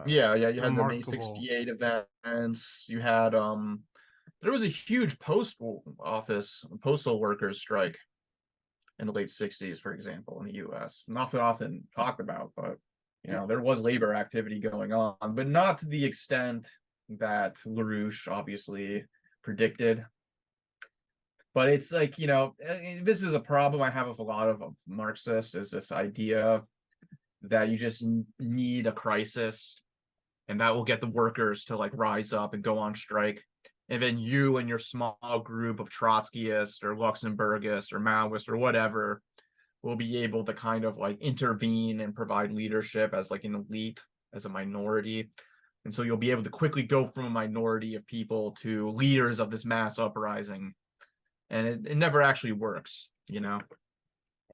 you had the May remarkable. 68 events. You had there was a huge postal workers strike in the late 60s, for example, in the US. Not often talked about, but, you know, there was labor activity going on, but not to the extent that LaRouche obviously predicted. But it's like, you know, this is a problem I have with a lot of Marxists, is this idea that you just need a crisis and that will get the workers to like rise up and go on strike. And then you and your small group of Trotskyists or Luxemburgists or Maoists or whatever will be able to kind of like intervene and provide leadership as like an elite, as a minority. And so you'll be able to quickly go from a minority of people to leaders of this mass uprising. And it never actually works, you know?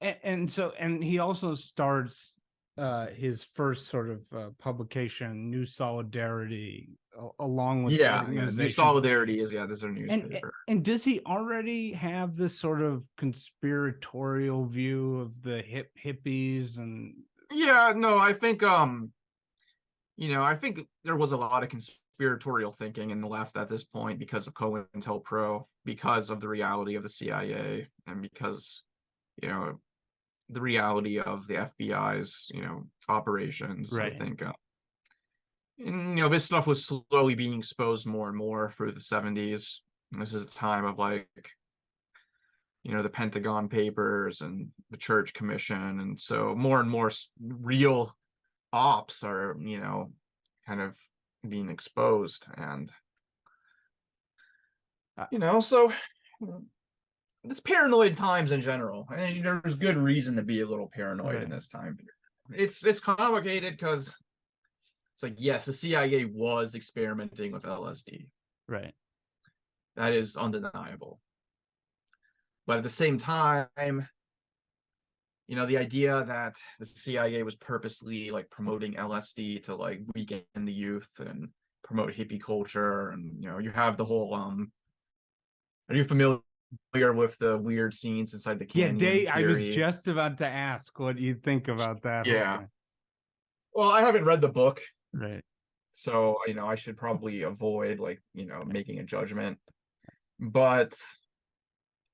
And he also starts his first sort of publication, New Solidarity, along with the organization. New Solidarity is this is a newspaper. And does he already have this sort of conspiratorial view of the hippies and? Yeah, no, I think you know, I think there was a lot of conspiratorial thinking in the left at this point because of COINTELPRO, because of the reality of the CIA, and because, you know, the reality of the FBI's, you know, operations. Right. I think, and, you know, this stuff was slowly being exposed more and more through the 70s. This is a time of like, you know, the Pentagon Papers and the Church Commission. And so more and more real ops are, you know, kind of being exposed. And, you know, so it's paranoid times in general. And there's good reason to be a little paranoid in this time. It's complicated because it's like, yes, the CIA was experimenting with LSD. Right. That is undeniable. But at the same time, you know, the idea that the CIA was purposely like promoting LSD to like weaken the youth and promote hippie culture, and you know, you have the whole are you familiar with the weird scenes inside the canyon? Yeah, Dave, I was just about to ask what you think about that. Yeah. Well, I haven't read the book. Right. So, you know, I should probably avoid like, you know, making a judgment. But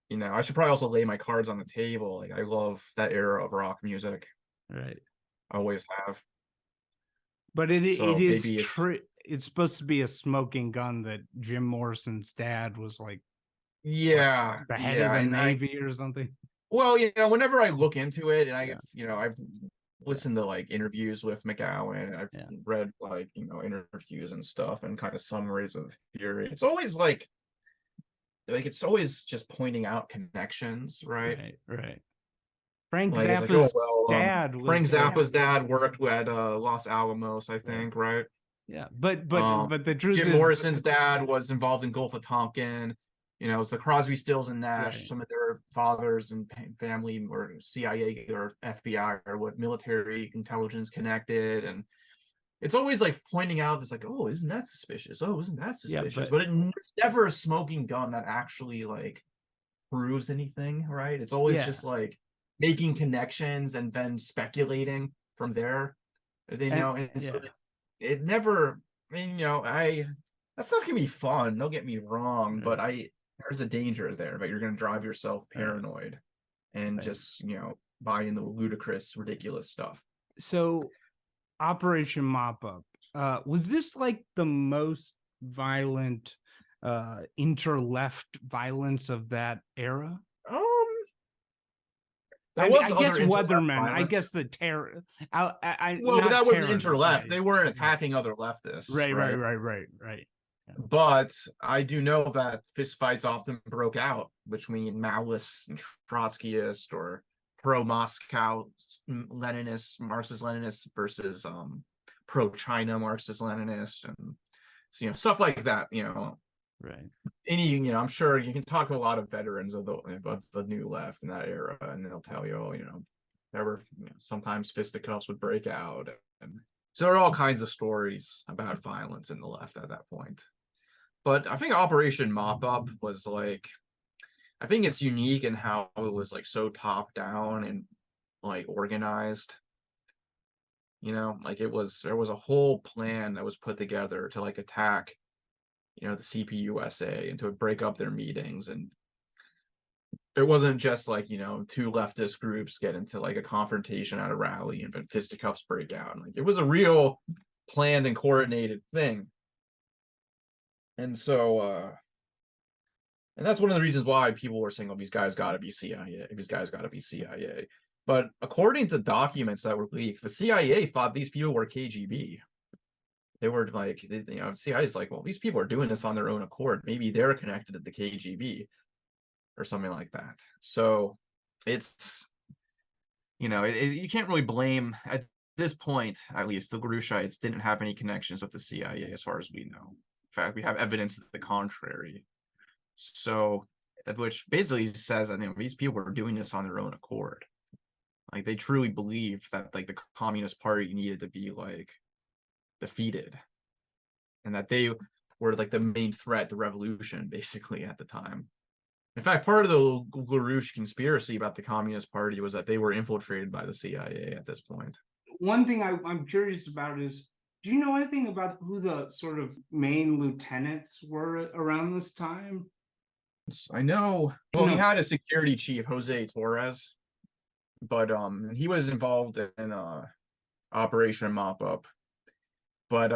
you know, I should probably also lay my cards on the table. Like, I love that era of rock music. Right. I always have. But it is true. It's supposed to be a smoking gun that Jim Morrison's dad was like, the head of the Navy or something. Well, you know, whenever I look into it, and you know, I've listened to like interviews with McGowan, and I've read like, you know, interviews and stuff and kind of summaries of the theory. It's always like it's always just pointing out connections, right? Right. Frank like, Zappa's dad. Frank Zappa's dad worked at Los Alamos, I think, right? Yeah, but the truth Jim is, Morrison's dad was involved in Gulf of Tonkin. You know, it's the Crosby, Stills, and Nash. Some of their fathers and family were CIA or FBI or what military intelligence connected, and it's always like pointing out this like, oh, isn't that suspicious? Oh, isn't that suspicious? But it's never a smoking gun that actually like proves anything, right? It's always just like making connections and then speculating from there. You know, and so it never. I mean, you know, that stuff can be fun. Don't get me wrong, but there's a danger there. But you're going to drive yourself paranoid and just, you know, buy into ludicrous, ridiculous stuff. So, Operation Mop Up, was this like the most violent inter-left violence of that era? I guess Weathermen. I guess the terror. Well, but that wasn't inter-left. They weren't attacking other leftists. Right. But I do know that fistfights often broke out between Maoists and Trotskyists or pro-Moscow Leninists, Marxist-Leninists versus pro-China Marxist-Leninists, and you know, stuff like that. You know, you know, I'm sure you can talk to a lot of veterans of the new left in that era, and they'll tell you, oh, you know, there were, you know, sometimes fisticuffs would break out, and so there are all kinds of stories about violence in the left at that point. But I think Operation Mop Up was like, I think it's unique in how it was like so top down and like organized. You know, like there was a whole plan that was put together to like attack, you know, the CPUSA and to break up their meetings. And it wasn't just like, you know, two leftist groups get into like a confrontation at a rally and then fisticuffs break out. Like it was a real planned and coordinated thing. And so, and that's one of the reasons why people were saying, oh, these guys got to be CIA. These guys got to be CIA. But according to documents that were leaked, the CIA thought these people were KGB. They were like, CIA is like, well, these people are doing this on their own accord. Maybe they're connected to the KGB or something like that. So it's, you can't really blame, at this point, at least, the LaRoucheites didn't have any connections with the CIA as far as we know. In fact, we have evidence to the contrary. So, which basically says that these people are doing this on their own accord. Like, they truly believed that like the Communist Party needed to be like defeated, and that they were like the main threat to revolution basically at the time. In fact, part of the LaRouche conspiracy about the Communist Party was that they were infiltrated by the CIA at this point. One thing I'm curious about is, do you know anything about who the sort of main lieutenants were around this time? I know, well, he had a security chief, Jose Torres, but he was involved in Operation Mop-Up. But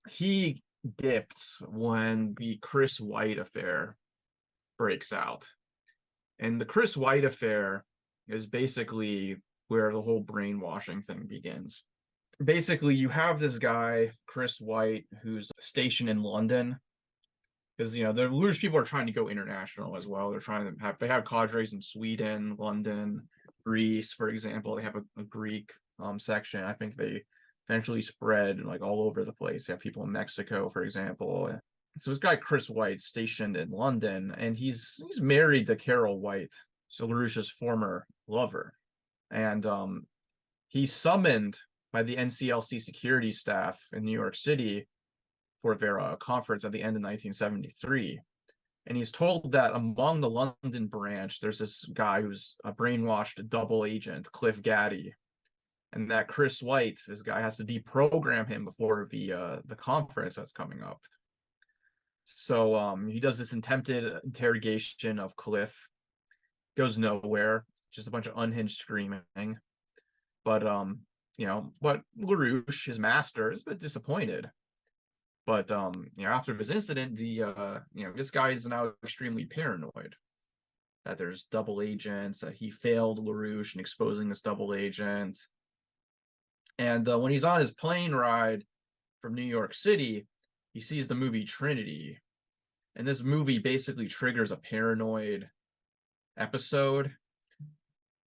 he dipped when the Chris White affair breaks out. And the Chris White affair is basically where the whole brainwashing thing begins. Basically, you have this guy, Chris White, who's stationed in London, because the LaRouche people are trying to go international as well. They're trying to they have cadres in Sweden, London, Greece, for example. They have a Greek section. I think they eventually spread like all over the place. They have people in Mexico, for example. So this guy Chris White, stationed in London, and he's married to Carol White, so LaRouche's former lover, and he's summoned by the NCLC security staff in New York City for their conference at the end of 1973. And he's told that among the London branch, there's this guy who's a brainwashed double agent, Cliff Gaddy, and that Chris White, this guy, has to deprogram him before the conference that's coming up. So he does this attempted interrogation of Cliff, goes nowhere, just a bunch of unhinged screaming. But but LaRouche, his master, is a bit disappointed. But after this incident, this guy is now extremely paranoid that there's double agents, that he failed LaRouche in exposing this double agent. And when he's on his plane ride from New York City, he sees the movie Trinity. And this movie basically triggers a paranoid episode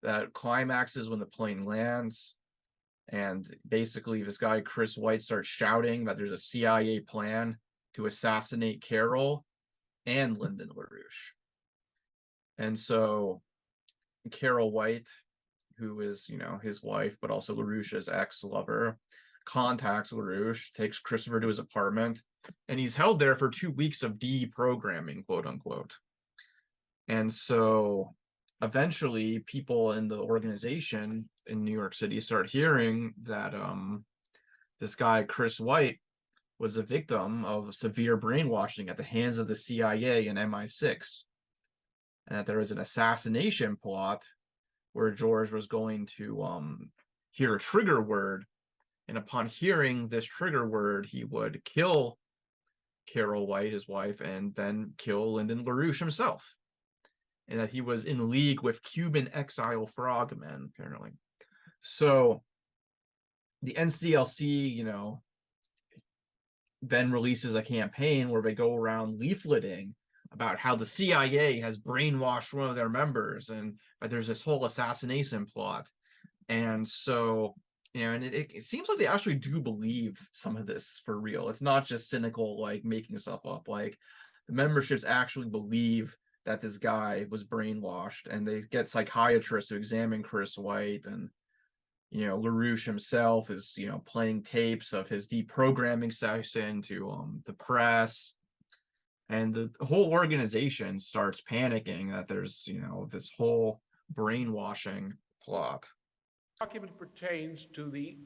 that climaxes when the plane lands. And basically, this guy, Chris White, starts shouting that there's a CIA plan to assassinate Carol and Lyndon LaRouche. And so Carol White, who is, his wife, but also LaRouche's ex-lover, contacts LaRouche, takes Christopher to his apartment, and he's held there for 2 weeks of deprogramming, quote unquote. And so eventually people in the organization in New York City start hearing that this guy, Chris White, was a victim of severe brainwashing at the hands of the CIA and MI6, and that there was an assassination plot where George was going to hear a trigger word, and upon hearing this trigger word, he would kill Carol White, his wife, and then kill Lyndon LaRouche himself, and that he was in league with Cuban exile frogmen, apparently. So the NCLC, then releases a campaign where they go around leafleting about how the CIA has brainwashed one of their members, and that there's this whole assassination plot. And so, and it seems like they actually do believe some of this for real. It's not just cynical, like making stuff up. Like the memberships actually believe that this guy was brainwashed, and they get psychiatrists to examine Chris White, and LaRouche himself is playing tapes of his deprogramming session to the press, and the whole organization starts panicking that there's this whole brainwashing plot. The document pertains to the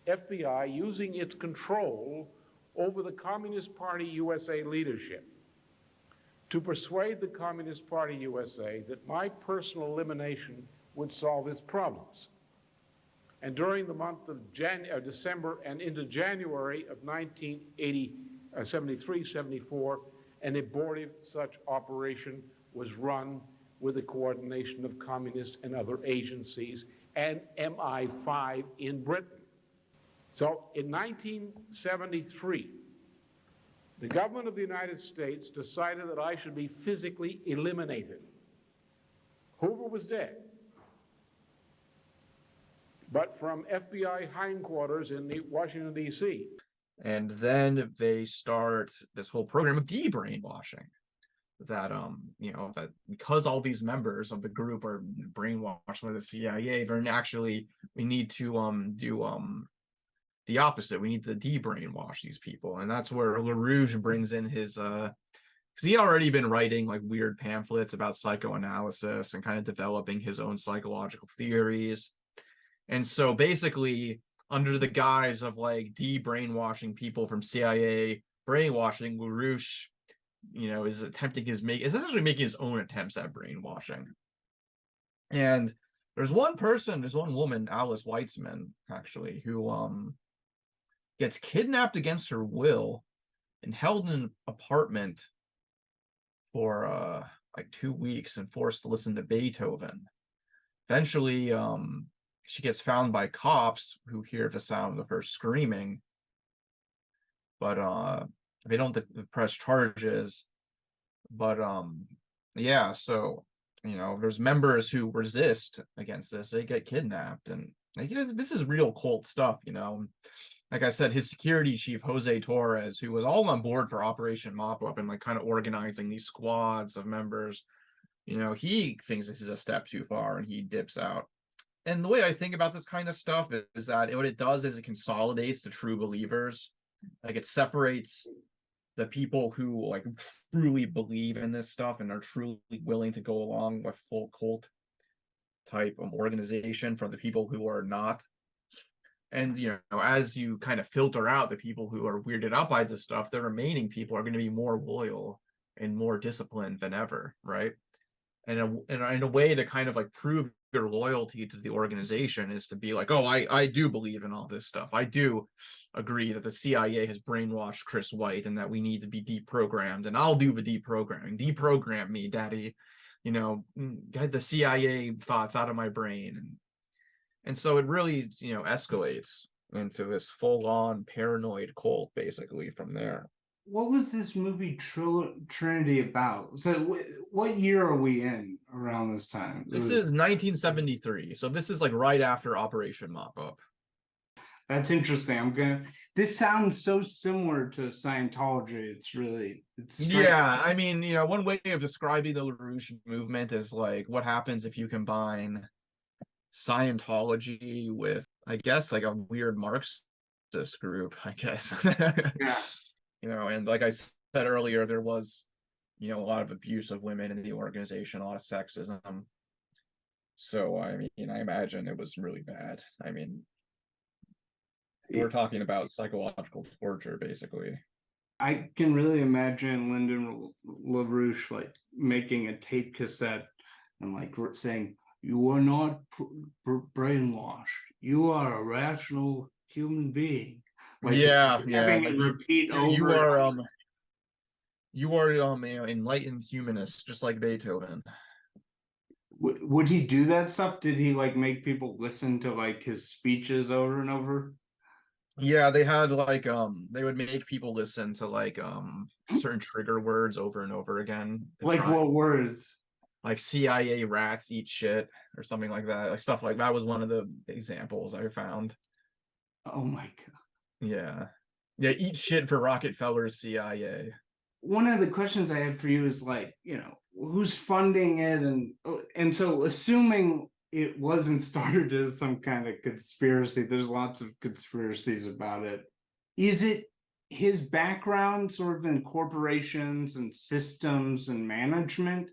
FBI using its control over the Communist Party USA leadership to persuade the Communist Party USA that my personal elimination would solve its problems. And during the month of December and into January of 1980, 73, 74, an abortive such operation was run with the coordination of communist and other agencies and MI5 in Britain. So in 1973, the government of the United States decided that I should be physically eliminated. Hoover was dead. But from FBI hindquarters in Washington, D.C. And then they start this whole program of de-brainwashing. That that because all these members of the group are brainwashed by the CIA, we need to do the opposite. We need to de-brainwash these people, and that's where LaRouche brings in his because he had already been writing like weird pamphlets about psychoanalysis and kind of developing his own psychological theories. And so basically, under the guise of like de-brainwashing people from CIA brainwashing, LaRouche is essentially making his own attempts at brainwashing. And there's one woman, Alice Weitzman, actually, who gets kidnapped against her will and held in an apartment for like 2 weeks and forced to listen to Beethoven. Eventually, she gets found by cops who hear the sound of her screaming, but they don't press charges. But yeah, so there's members who resist against this. They get kidnapped, and this is real cult stuff. Like I said, his security chief Jose Torres, who was all on board for Operation Mop Up and like kind of organizing these squads of members, he thinks this is a step too far and he dips out. And the way I think about this kind of stuff is that what it does is it consolidates the true believers. Like it separates the people who like truly believe in this stuff and are truly willing to go along with full cult type of organization from the people who are not. And as you kind of filter out the people who are weirded out by this stuff, the remaining people are going to be more loyal and more disciplined than ever, right? And in a way to kind of like prove your loyalty to the organization is to be like, oh, I do believe in all this stuff. I do agree that the CIA has brainwashed Chris White and that we need to be deprogrammed, and I'll do the deprogramming. Deprogram me, daddy. Get the CIA thoughts out of my brain. And so it really, escalates into this full-on paranoid cult basically from there. What was this movie Trinity about? So what year are we in around this time? This is 1973. So this is like right after Operation Mop Up. That's interesting. This sounds so similar to Scientology. It's yeah. I mean, one way of describing the LaRouche movement is like what happens if you combine Scientology with, I guess, like a weird Marxist group, I guess. Yeah. And like I said earlier, there was, a lot of abuse of women in the organization, a lot of sexism. So, I mean, I imagine it was really bad. I mean, we're talking about psychological torture, basically. I can really imagine Lyndon LaRouche like making a tape cassette and like saying, "You are not brainwashed. You are a rational human being." Like, having it repeat over. You are enlightened humanist, just like Beethoven. Would he do that stuff? Did he like make people listen to like his speeches over and over? Yeah, they had like they would make people listen to like certain trigger words over and over again. Like what words? Like CIA rats eat shit or something like that. Like stuff like that was one of the examples I found. Oh my god. Yeah. Eat shit for Rockefeller's CIA. One of the questions I had for you is like, who's funding it, and so assuming it wasn't started as some kind of conspiracy, there's lots of conspiracies about it. Is it his background sort of in corporations and systems and management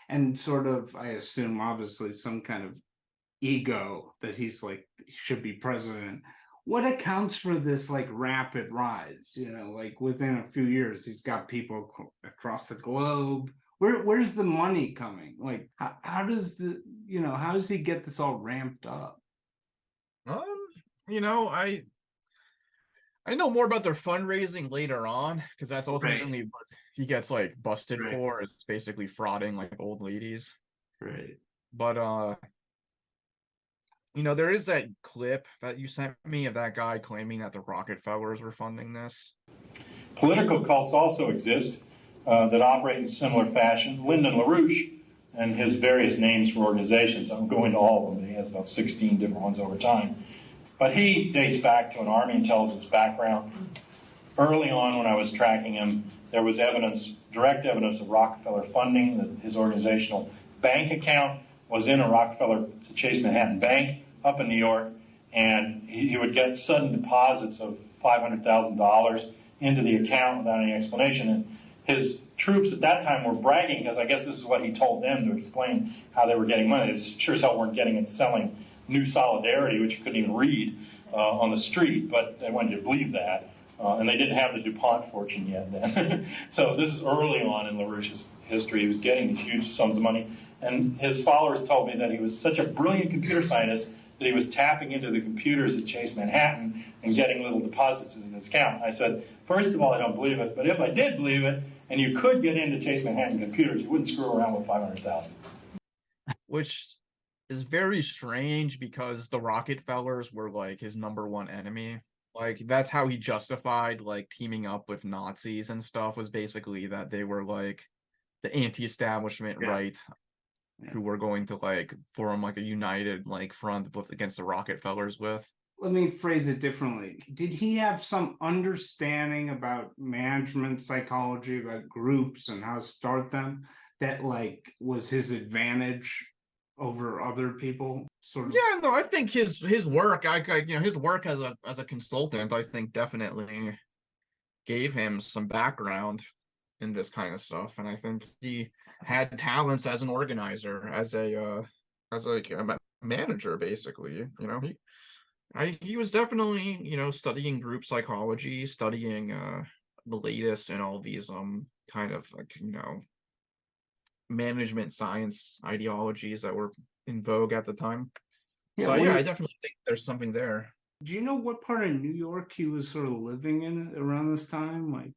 and sort of, I assume, obviously some kind of ego that he's like, he should be president? What accounts for this like rapid rise? Like within a few years, he's got people across the globe. Where's the money coming? Like, how does how does he get this all ramped up? I know more about their fundraising later on, because that's ultimately Right. what he gets like busted Right. for, is basically frauding like old ladies. Right. But there is that clip that you sent me of that guy claiming that the Rockefellers were funding this. Political cults also exist that operate in similar fashion. Lyndon LaRouche and his various names for organizations, I won't go into all of them, he has about 16 different ones over time. But he dates back to an Army intelligence background. Early on when I was tracking him, there was direct evidence of Rockefeller funding. That his organizational bank account was in a Rockefeller Chase Manhattan Bank up in New York, and he would get sudden deposits of $500,000 into the account without any explanation. And his troops at that time were bragging, because I guess this is what he told them to explain how they were getting money. They sure as hell weren't getting it selling New Solidarity, which you couldn't even read on the street, but they wanted you to believe that. And they didn't have the DuPont fortune yet then. So this is early on in LaRouche's history. He was getting these huge sums of money. And his followers told me that he was such a brilliant computer scientist that he was tapping into the computers at Chase Manhattan and getting little deposits in his account. I said, first of all, I don't believe it, but if I did believe it, and you could get into Chase Manhattan computers, you wouldn't screw around with 500,000. Which is very strange, because the Rockefellers were like his number one enemy. Like, that's how he justified like teaming up with Nazis and stuff, was basically that they were like the anti-establishment right, who were going to like form like a united like front against the Rockefellers with. Let me phrase it differently. Did he have some understanding about management psychology, about groups and how to start them, that like was his advantage over other people? Sort of. Yeah, no, I think his work, his work as a consultant, I think definitely gave him some background in this kind of stuff, and I think he had talents as an organizer, as a manager, basically. He was definitely studying group psychology, studying the latest in all these kind of like management science ideologies that were in vogue at the time. Yeah, So I definitely think there's something there. Do you know what part of New York he was sort of living in around this time? Like,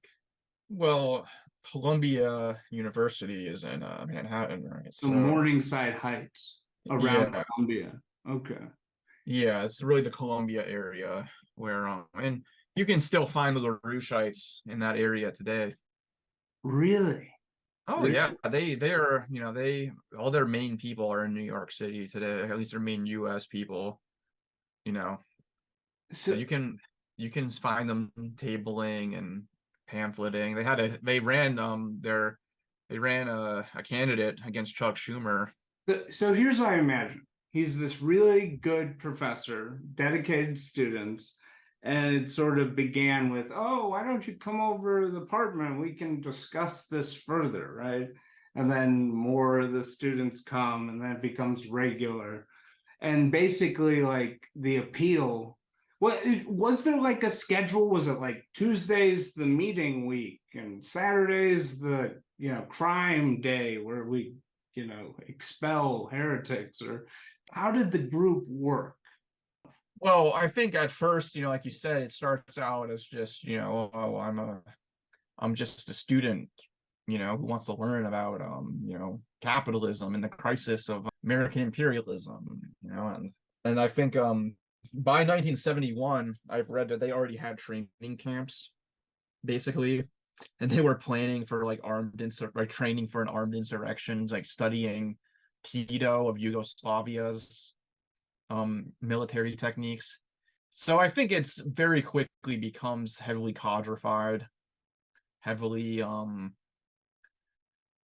well, Columbia University is in Manhattan, right? So Morningside Heights, around Columbia. Okay. Yeah, it's really the Columbia area where and you can still find the LaRoucheites in that area today. Really? Oh yeah, they're all their main people are in New York City today. At least their main U.S. people. So you can find them tabling and pamphleting. They ran a candidate against Chuck Schumer. So here's what I imagine. He's this really good professor, dedicated students, and it sort of began with, oh, why don't you come over to the apartment? We can discuss this further, right? And then more of the students come, and then it becomes regular. And basically, like, the appeal, was there like a schedule? Was it like Tuesdays the meeting week and Saturdays the crime day where we expel heretics? Or how did the group work? Well, I think at first, like you said, it starts out as just I'm just a student who wants to learn about capitalism and the crisis of American imperialism, and I think by 1971 I've read that they already had training camps, basically, and they were planning for like training for an armed insurrection, like studying Tito of Yugoslavia's military techniques. So I think it's very quickly becomes heavily codified, heavily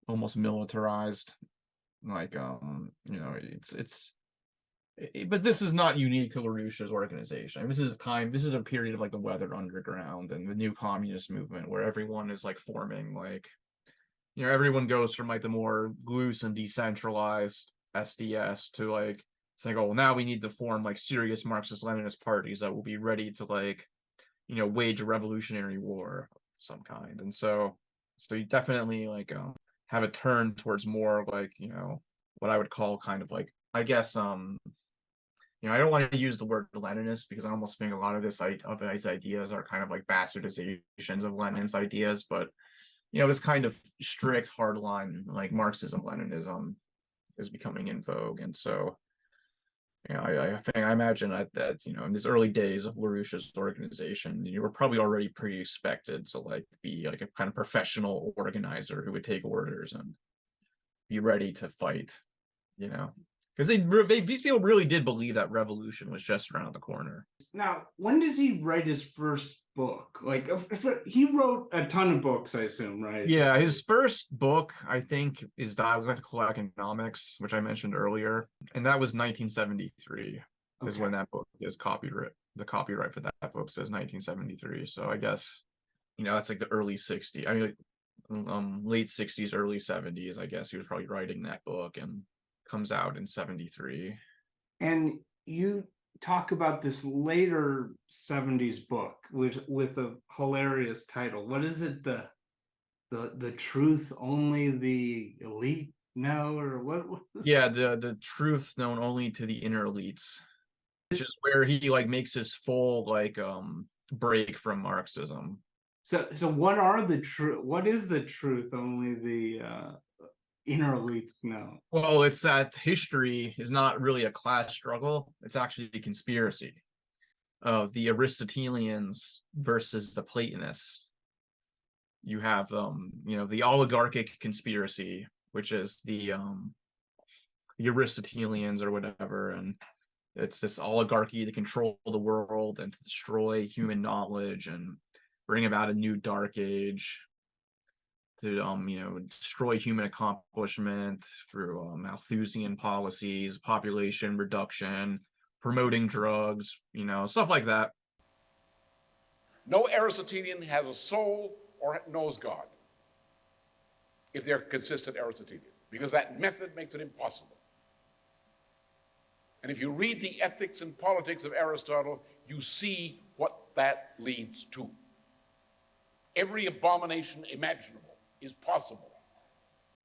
almost militarized, like but this is not unique to LaRouche's organization. This is a period of like the Weather Underground and the new communist movement, where everyone is like forming like everyone goes from like the more loose and decentralized SDS to like it's like, oh, well, now we need to form like serious Marxist-Leninist parties that will be ready to like wage a revolutionary war of some kind. And so you definitely like have a turn towards more like what I would call kind of like, I guess, I don't want to use the word Leninist because I almost think a lot of his ideas are kind of like bastardizations of Lenin's ideas, but this kind of strict hardline like Marxism Leninism is becoming in vogue. And so I imagine that in these early days of LaRouche's organization, you were probably already pretty expected to like be like a kind of professional organizer who would take orders and be ready to fight, because these people really did believe that revolution was just around the corner. Now, when does he write his first book? Like, he wrote a ton of books, I assume, right? Yeah, his first book, I think, is Dialectical Economics, which I mentioned earlier, and that was 1973 is when that book is copyright. The copyright for that book says 1973, so I guess that's like the early 60s. I mean, like, late 60s, early 70s. I guess he was probably writing that book, and comes out in 73. And you talk about this later 70s book with a hilarious title. What is it? The truth only the elite know, or what? Yeah, the truth known only to the inner elites, which is where he like makes his full like break from Marxism. So what is the truth only the inner elites know? Well, it's that history is not really a class struggle. It's actually a conspiracy of the Aristotelians versus the Platonists. You have the oligarchic conspiracy, which is the Aristotelians or whatever, and it's this oligarchy to control the world and to destroy human knowledge and bring about a new dark age, to destroy human accomplishment through Malthusian policies, population reduction, promoting drugs, stuff like that. No Aristotelian has a soul or knows God, if they're consistent Aristotelian, because that method makes it impossible. And if you read the Ethics and Politics of Aristotle, you see what that leads to. Every abomination imaginable is possible.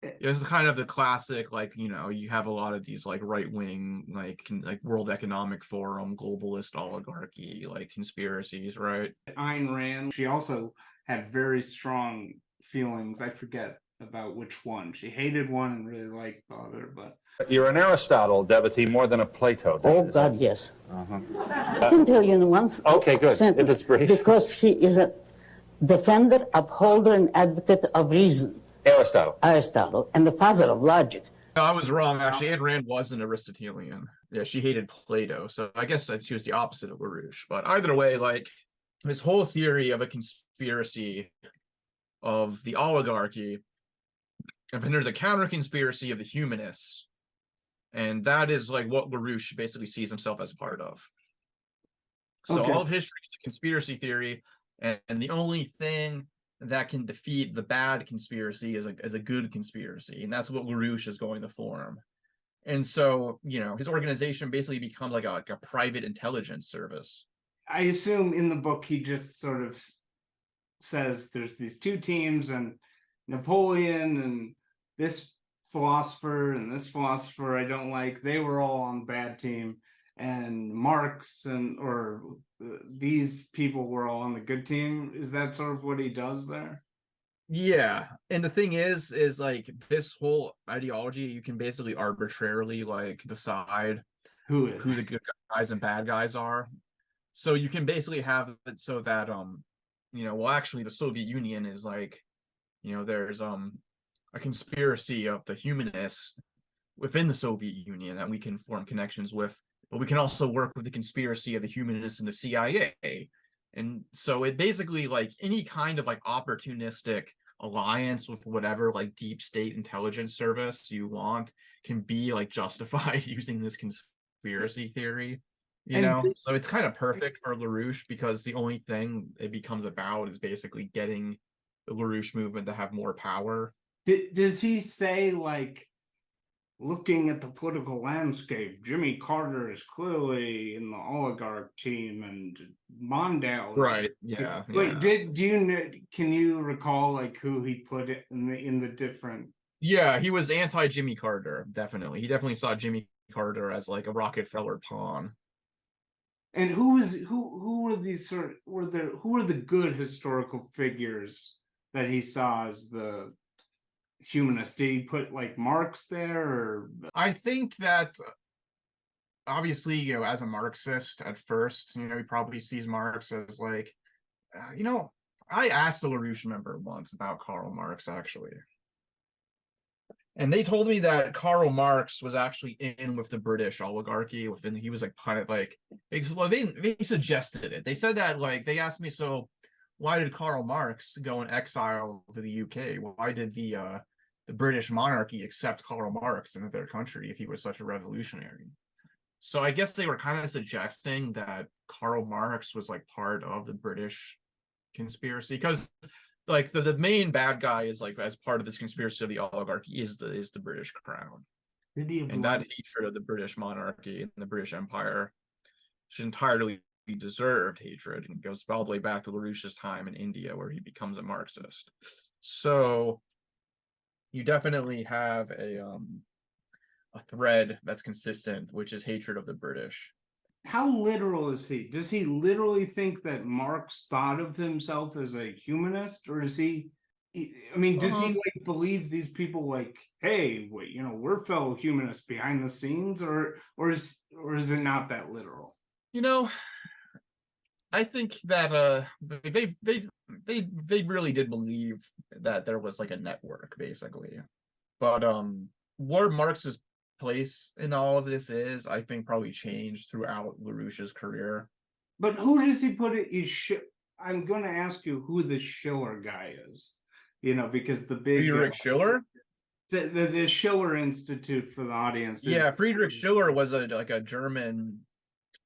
This is kind of the classic, like, you have a lot of these like right-wing, like World Economic Forum, globalist oligarchy, like conspiracies, right? Ayn Rand, she also had very strong feelings. I forget about which one. She hated one and really liked the other, but... You're an Aristotle devotee more than a Plato devotee. Oh, God, yes. I can tell you in one good. sentence, If it's brief. because he is a defender, upholder, and advocate of reason. Aristotle, and the father of logic. No, I was wrong, actually. Ayn Rand was an Aristotelian. Yeah, she hated Plato, so I guess she was the opposite of LaRouche. But either way, like, this whole theory of a conspiracy of the oligarchy, and then there's a counter-conspiracy of the humanists, and that is like what LaRouche basically sees himself as part of. So all of history is a conspiracy theory, and the only thing that can defeat the bad conspiracy is a good conspiracy, and that's what LaRouche is going to form. And so, his organization basically becomes like a private intelligence service. I assume in the book he just sort of says there's these two teams, and Napoleon and this philosopher and this philosopher I don't like, they were all on the bad team, and Marx or these people were all on the good team. Is that sort of what he does there? Yeah, and the thing is like this whole ideology, you can basically arbitrarily like decide who the good guys and bad guys are. So you can basically have it so that actually the Soviet Union is like, there's a conspiracy of the humanists within the Soviet Union that we can form connections with, but we can also work with the conspiracy of the humanists and the CIA. And so it basically, like, any kind of like opportunistic alliance with whatever like deep state intelligence service you want can be like justified using this conspiracy theory, so it's kind of perfect for LaRouche, because the only thing it becomes about is basically getting the LaRouche movement to have more power. Does he say, like, looking at the political landscape, Jimmy Carter is clearly in the oligarch team, and Mondale is... Right, yeah. Wait, can you recall like who he put it in the different... Yeah, he was anti-Jimmy Carter, definitely. He definitely saw Jimmy Carter as like a Rockefeller pawn. And who were these who were the good historical figures that he saw as the humanists? Did he put like Marx there, or I think that obviously, as a Marxist at first, he probably sees Marx as like, I asked a LaRouche member once about Karl Marx, actually. And they told me that Karl Marx was actually in with the British oligarchy. He was like kind of like, they suggested it. They said that, like, they asked me, so why did Karl Marx go in exile to the UK? Why did the British monarchy accept Karl Marx into their country if he was such a revolutionary? So I guess they were kind of suggesting that Karl Marx was like part of the British conspiracy, because like the main bad guy is like, as part of this conspiracy of the oligarchy, is the British crown. And that hatred of the British monarchy and the British Empire is entirely deserved hatred, and goes all the way back to LaRouche's time in India, where he becomes a Marxist. So you definitely have a thread that's consistent, which is hatred of the British. how literal is he? Does he literally think that Marx thought of himself as a humanist, or does he? I mean, does he like believe these people like, hey, wait, we're fellow humanists behind the scenes, or is it not that literal? I think that they really did believe that there was like a network, basically. But where Marx's place in all of this is, I think, probably changed throughout LaRouche's career. But who does he put it? I'm going to ask you who the Schiller guy is, because the big Friedrich Schiller, the Schiller Institute, for the audience. Yeah, Friedrich Schiller was a German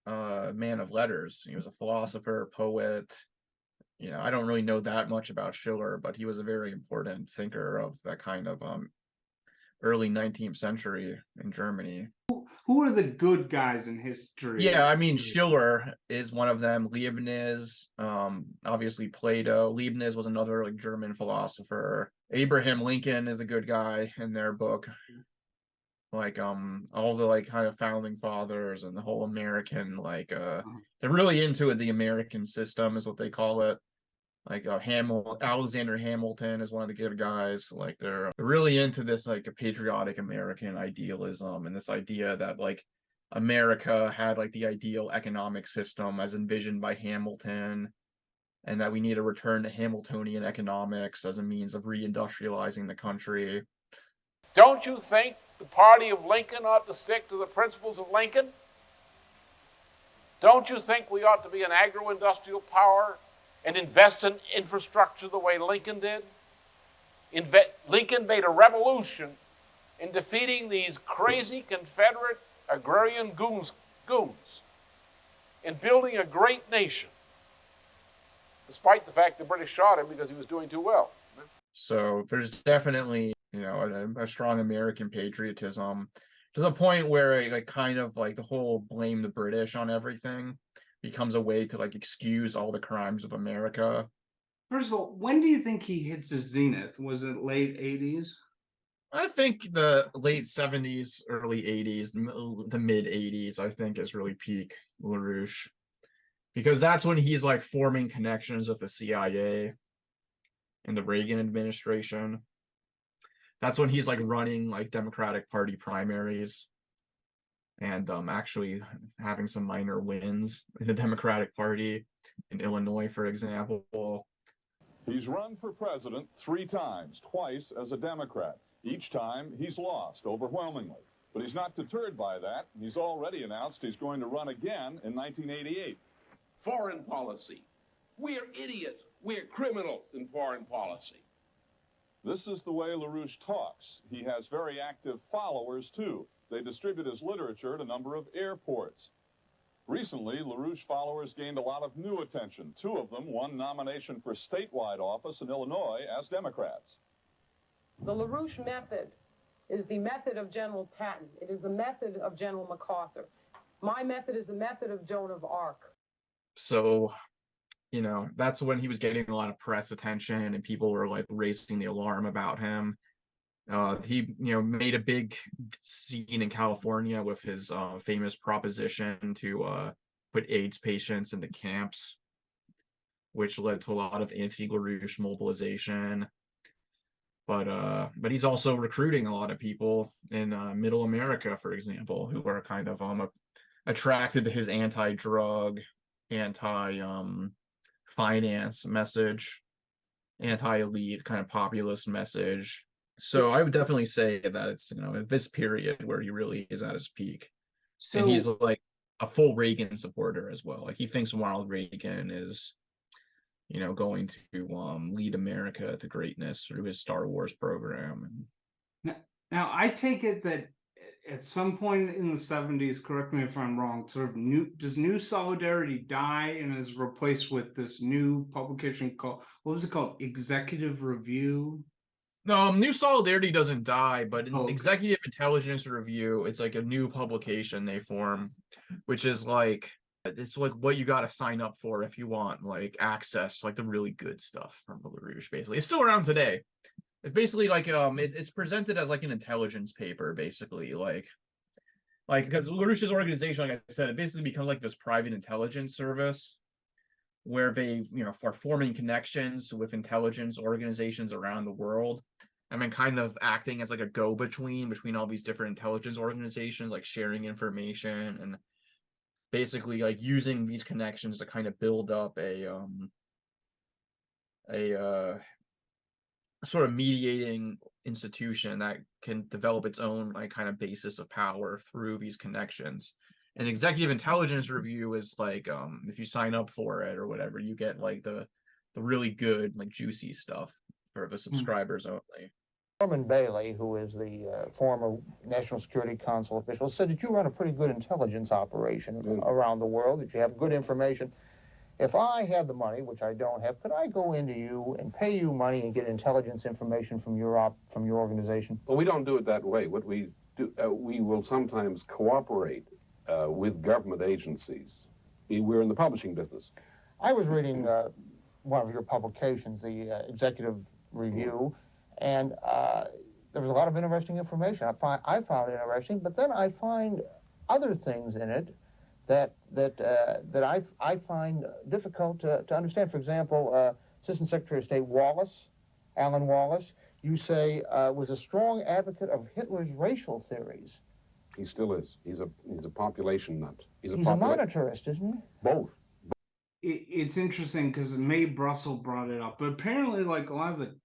man of letters. He was a philosopher, poet. I don't really know that much about Schiller, but he was a very important thinker of that kind of early 19th century in Germany. Who are the good guys in history? Yeah, I mean, Schiller is one of them. Leibniz, obviously Plato. Leibniz was another like German philosopher. Abraham Lincoln is a good guy in their book. Like all the like kind of founding fathers and the whole American, like they're really into it. The American system is what they call it. Like Alexander Hamilton is one of the good guys. Like they're really into this like a patriotic American idealism, and this idea that like America had like the ideal economic system as envisioned by Hamilton, and that we need to return to Hamiltonian economics as a means of reindustrializing the country. Don't you think the party of Lincoln ought to stick to the principles of Lincoln? Don't you think we ought to be an agro-industrial power and invest in infrastructure the way Lincoln did? Lincoln made a revolution in defeating these crazy Confederate agrarian goons in building a great nation, despite the fact the British shot him because he was doing too well. So there's definitely, a strong American patriotism, to the point where like kind of like the whole blame the British on everything becomes a way to like excuse all the crimes of America. First of all, when do you think he hits his zenith? Was it late 80s? I think the late 70s, early 80s, the mid 80s, I think, is really peak LaRouche, because that's when he's like forming connections with the CIA and the Reagan administration. That's when he's like running like Democratic Party primaries and actually having some minor wins in the Democratic Party in Illinois, for example. He's run for president 3 times, twice as a Democrat. Each time he's lost overwhelmingly. But he's not deterred by that. He's already announced he's going to run again in 1988. Foreign policy. We're idiots. We're criminals in foreign policy. This is the way LaRouche talks. He has very active followers, too. They distribute his literature at a number of airports. Recently, LaRouche followers gained a lot of new attention. 2 of them won nomination for statewide office in Illinois as Democrats. The LaRouche method is the method of General Patton. It is the method of General MacArthur. My method is the method of Joan of Arc. So, that's when he was getting a lot of press attention and people were like raising the alarm about him. He, made a big scene in California with his famous proposition to put AIDS patients into camps, which led to a lot of anti-LaRouche mobilization. But he's also recruiting a lot of people in Middle America, for example, who are kind of attracted to his anti-drug, anti-finance message, anti-elite kind of populist message. So I would definitely say that it's, this period where he really is at his peak. And he's like a full Reagan supporter as well. Like he thinks Ronald Reagan is, going to lead America to greatness through his Star Wars program. Now I take it that at some point in the 70s, correct me if I'm wrong, does New Solidarity die and is replaced with this new publication called, what was it called? Executive Review? No, New Solidarity doesn't die, but Executive Intelligence Review, it's like a new publication they form, which is like, it's like what you got to sign up for if you want like access, like the really good stuff from LaRouche, basically. It's still around today. It's basically like, it's presented as like an intelligence paper, basically, like because LaRouche's organization, like I said, it basically becomes like this private intelligence service where they, are forming connections with intelligence organizations around the world, and then kind of acting as like a go-between between all these different intelligence organizations, like sharing information and basically like using these connections to kind of build up a sort of mediating institution that can develop its own like kind of basis of power through these connections. An Executive Intelligence Review is like, if you sign up for it or whatever, you get like the really good, like juicy stuff for the subscribers only. Norman Bailey, who is the former National Security Council official, said that you run a pretty good intelligence operation around the world, that you have good information. If I had the money, which I don't have, could I go into you and pay you money and get intelligence information from your organization? Well, we don't do it that way. What we do, we will sometimes cooperate with government agencies. We're in the publishing business. I was reading one of your publications, the Executive Review, and there was a lot of interesting information. I found it interesting, but then I find other things in it that I find difficult to understand. For example, Assistant Secretary of State Alan Wallace, you say was a strong advocate of Hitler's racial theories. He still is. He's a population nut. He's a monetarist, isn't he? Both. It's interesting because Mae Brussel brought it up, but apparently like a lot of the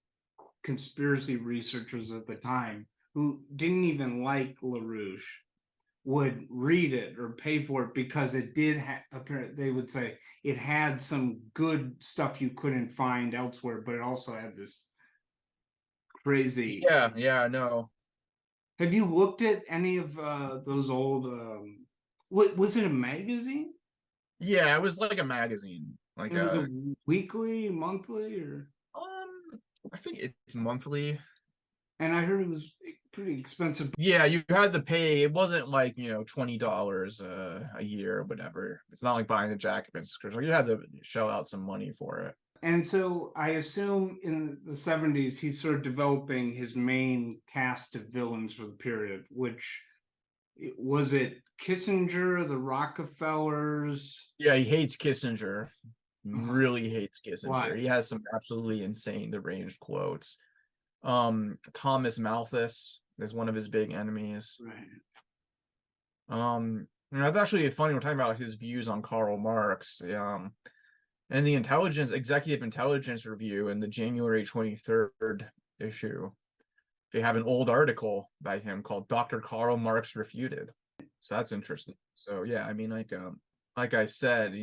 conspiracy researchers at the time who didn't even like LaRouche would read it or pay for it because it did they would say it had some good stuff you couldn't find elsewhere, but it also had this crazy. Yeah, no. Have you looked at any of those old what was it, a magazine? Yeah, it was like a magazine. Like it was a weekly, monthly, or I think it's monthly. And I heard it was pretty expensive. Yeah, you had to pay. It wasn't like, $20 a year or whatever. It's not like buying a Jacobin subscription. You had to shell out some money for it. And so I assume in the 70s, he's sort of developing his main cast of villains for the period, which was it Kissinger, the Rockefellers? Yeah, he hates Kissinger. Really hates Kissinger. Why? He has some absolutely insane deranged quotes. Thomas Malthus is one of his big enemies. Right. That's actually funny. We're talking about his views on Karl Marx. And the Executive Intelligence Review in the January 23rd issue, they have an old article by him called Dr. Karl Marx Refuted. So that's interesting. So yeah, I mean, like I said,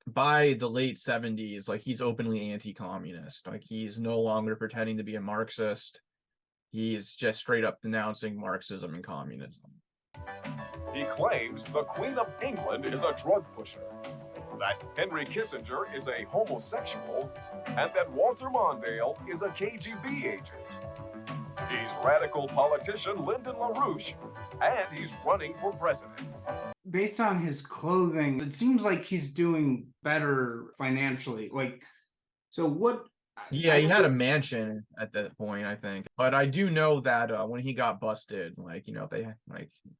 by the late 70s, like he's openly anti-communist. Like he's no longer pretending to be a Marxist. He's just straight up denouncing Marxism and communism. He claims the Queen of England is a drug pusher, that Henry Kissinger is a homosexual, and that Walter Mondale is a KGB agent. He's radical politician Lyndon LaRouche, and he's running for president. Based on his clothing, it seems like he's doing better financially. So what Yeah, he had a mansion at that point, I think. But I do know that when he got busted, like,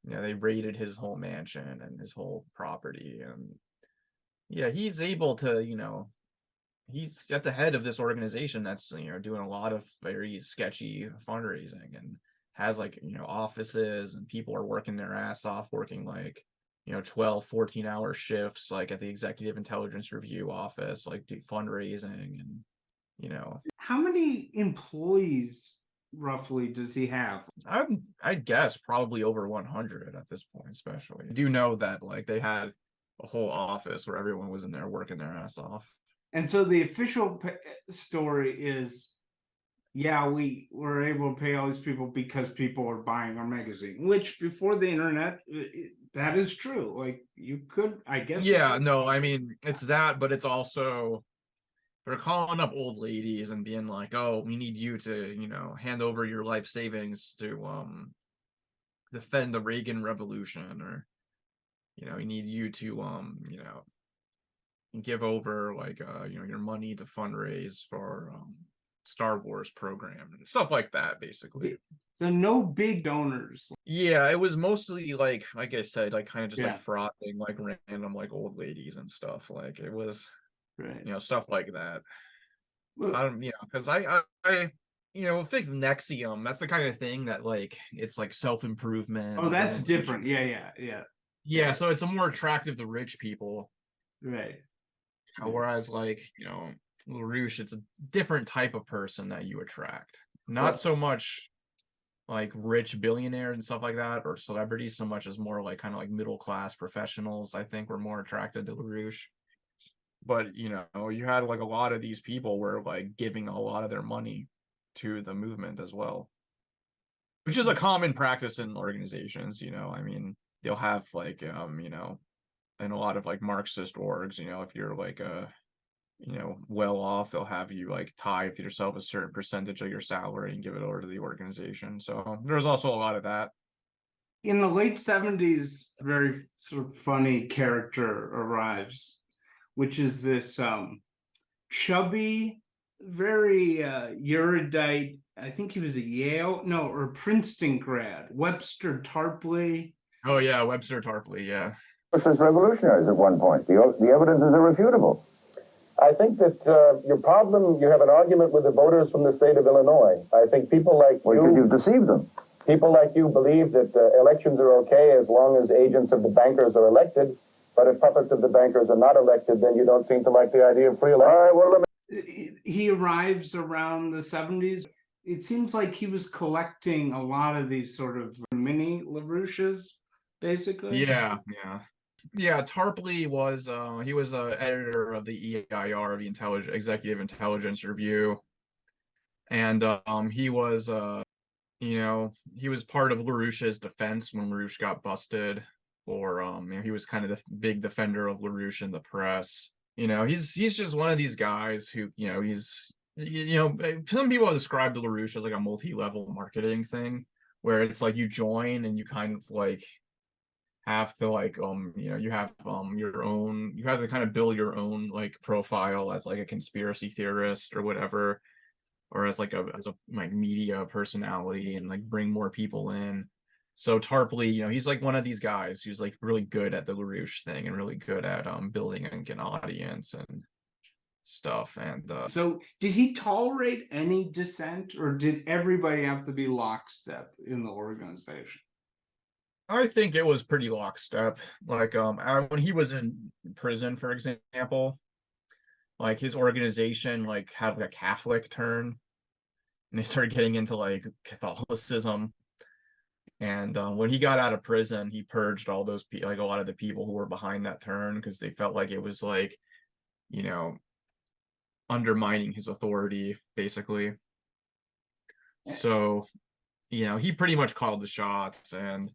they raided his whole mansion and his whole property. And yeah, he's able to, he's at the head of this organization that's, doing a lot of very sketchy fundraising and has offices, and people are working their ass off, working 12, 14-hour shifts, like at the Executive Intelligence Review office, like do fundraising and How many employees roughly does he have? I'd guess probably over 100 at this point, especially. I do know that they had a whole office where everyone was in there working their ass off. And so the official story is, yeah, we were able to pay all these people because people are buying our magazine, which before the internet, that is true. Like, you could, I guess. Yeah, no, I mean, it's that, but it's also they're calling up old ladies and being like, oh, we need you to, hand over your life savings to defend the Reagan Revolution, or, we need you to give over your money to fundraise for Star Wars program and stuff like that, basically. So no big donors. Yeah, it was mostly like I said, kind of just frothing random old ladies and stuff. Like it was right, stuff like that. I don't, because I think Nexium, that's the kind of thing that it's self-improvement. Oh, that's different. Yeah. So it's a more attractive to rich people. Right. Whereas LaRouche, it's a different type of person that you attract. Not so much rich billionaires and stuff like that, or celebrities, so much as more middle class professionals, I think, were more attracted to LaRouche. But you had a lot of these people were giving a lot of their money to the movement as well, which is a common practice in organizations. I mean, they'll have in a lot of Marxist orgs, if you're well off, they'll have you tithe yourself a certain percentage of your salary and give it over to the organization. So there's also a lot of that. In the late 70s, a very sort of funny character arrives, which is this chubby, very erudite, I think he was a Yale, no, or Princeton grad, Webster Tarpley. Oh yeah, Webster Tarpley, yeah. This was revolutionaries at one point. The evidence is irrefutable. I think that your problem, you have an argument with the voters from the state of Illinois. I think people like you... Because you've deceived them. People like you believe that elections are okay as long as agents of the bankers are elected, but if puppets of the bankers are not elected, then you don't seem to like the idea of free elections. All right, well, let me... He arrives around the 70s. It seems like he was collecting a lot of these sort of mini LaRouches, basically. Yeah. Tarpley was he was editor of the EIR, the Executive Intelligence Review, and he was he was part of LaRouche's defense when LaRouche got busted, or he was kind of the big defender of LaRouche in the press. He's just one of these guys who he's some people describe the LaRouche as a multi-level marketing thing, where it's you join and you kind of have to you have your own, you have to kind of build your own profile as a conspiracy theorist or whatever, or as a media personality, and bring more people in. So Tarpley, he's one of these guys who's really good at the LaRouche thing and really good at building an audience and stuff. And so did he tolerate any dissent, or did everybody have to be lockstep in the organization? I think it was pretty lockstep. When he was in prison, for example, his organization had a Catholic turn, and they started getting into Catholicism. And when he got out of prison, he purged all those a lot of the people who were behind that turn, because they felt it was undermining his authority, basically. So he pretty much called the shots, and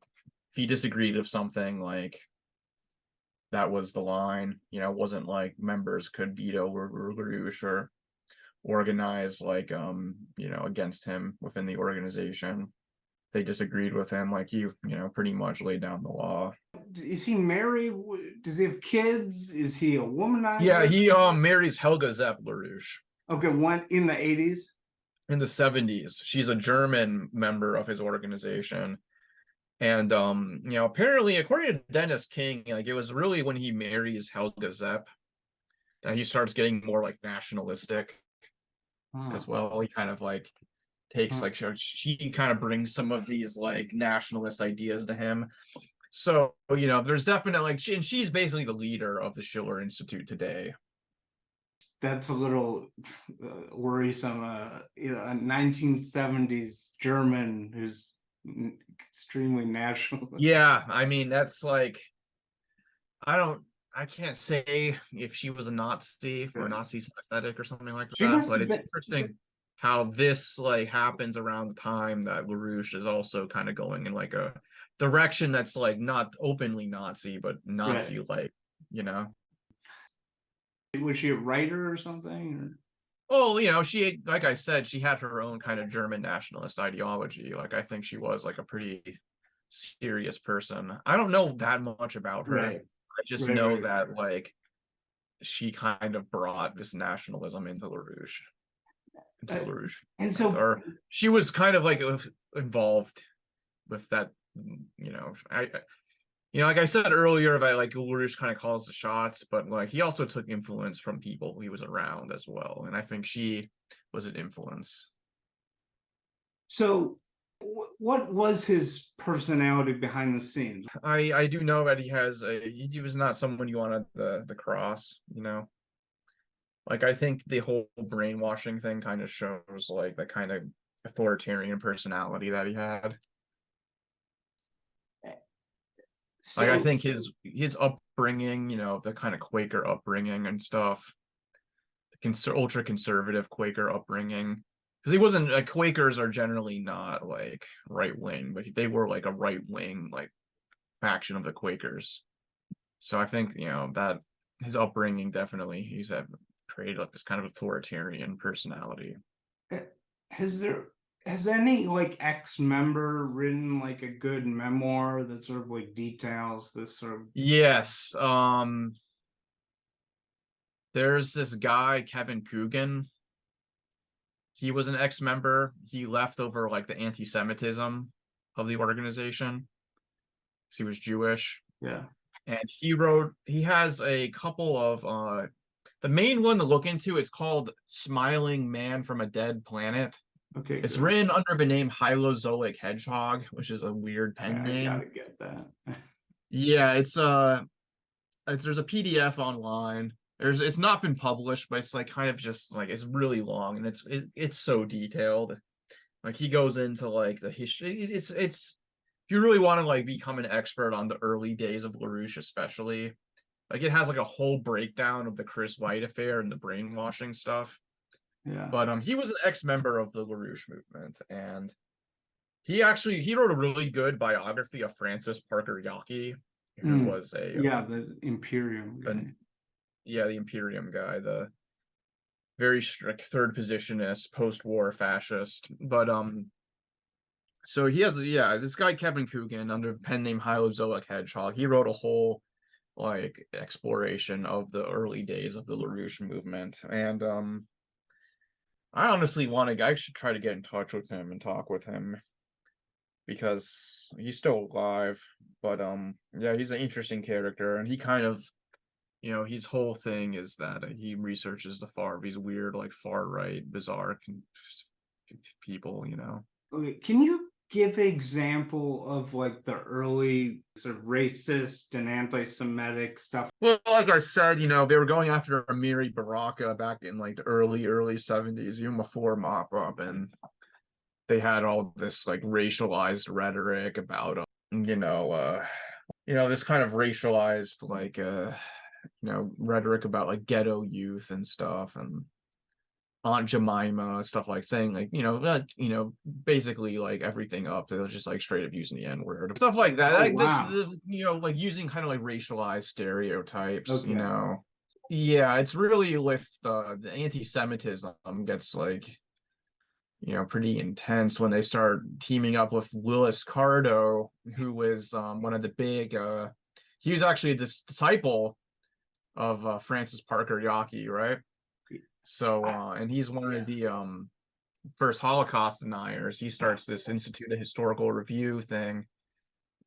if he disagreed with something, that was the line. It wasn't members could veto LaRouche or organize against him within the organization. They disagreed with him, he pretty much laid down the law. Is he married? Does he have kids? Is he a womanizer? Yeah, he marries Helga Zepp LaRouche. Okay, one in the 80s? In the 70s. She's a German member of his organization. And apparently, according to Dennis King, like it was really when he marries Helga Zepp that he starts getting more like nationalistic as well. He kind of like takes like she kind of brings some of these like nationalist ideas to him. So, there's definitely like she's basically the leader of the Schiller Institute today. That's a little worrisome. A 1970s German who's extremely nationalist. Yeah, I mean, that's like, I can't say if she was a Nazi or Nazi sympathetic or something like that, but it's interesting how this like happens around the time that LaRouche is also kind of going in like a direction that's like not openly Nazi, but Nazi like, Was she a writer or something? Or? Oh, she, like I said, she had her own kind of German nationalist ideology. Like, I think she was like a pretty serious person. I don't know that much about her. Right. I just know that like she kind of brought this nationalism into LaRouche. And so, or she was kind of like involved with that. Like I said earlier, about like LaRouche kind of calls the shots, but like he also took influence from people he was around as well, and I think she was an influence. So, what was his personality behind the scenes? I do know that he was not someone you wanted the cross, Like I think the whole brainwashing thing kind of shows like the kind of authoritarian personality that he had. Like I think his upbringing, the kind of Quaker upbringing and stuff, the ultra conservative Quaker upbringing, because he wasn't like Quakers are generally not like right wing, but they were like a right wing like faction of the Quakers. So I think that his upbringing definitely he's created like this kind of authoritarian personality. Has any like ex-member written like a good memoir that sort of like details this sort of? Yes. There's this guy, Kevin Coogan. He was an ex-member. He left over like the anti-Semitism of the organization. Because he was Jewish. Yeah. And he has a couple of the main one to look into is called Smiling Man from a Dead Planet. Okay. It's written under the name Hylozoic Hedgehog, which is a weird pen name. I gotta get that. Yeah, there's a PDF online. It's not been published, but it's like kind of just like it's really long and it's so detailed. Like he goes into like the history. It's if you really want to like become an expert on the early days of LaRouche, especially, like it has like a whole breakdown of the Chris White affair and the brainwashing stuff. Yeah. But he was an ex-member of the LaRouche movement, and he wrote a really good biography of Francis Parker Yockey, who was the Imperium guy. The Imperium guy, the very strict third positionist, post-war fascist. But so he has this guy Kevin Coogan under the pen name Hylozoic Hedgehog. He wrote a whole like exploration of the early days of the LaRouche movement, and I should try to get in touch with him and talk with him because he's still alive. But he's an interesting character, and he kind of, his whole thing is that he researches these weird, like far right, bizarre people. Okay, can you give an example of like the early sort of racist and anti-Semitic stuff? Well, like I said, they were going after Amiri Baraka back in like the early 70s, even before mop up, and they had all this like racialized rhetoric about this kind of racialized like rhetoric about like ghetto youth and stuff, and Aunt Jemima stuff, like saying like basically like everything up to just like straight up using the N-word, stuff like that. Like using kind of like racialized stereotypes. Okay. It's really with the anti-Semitism gets like pretty intense when they start teaming up with Willis Cardo, who was one of the big he was actually this disciple of Francis Parker Yockey, right? So and he's one of the first Holocaust deniers. He starts this Institute of Historical Review thing.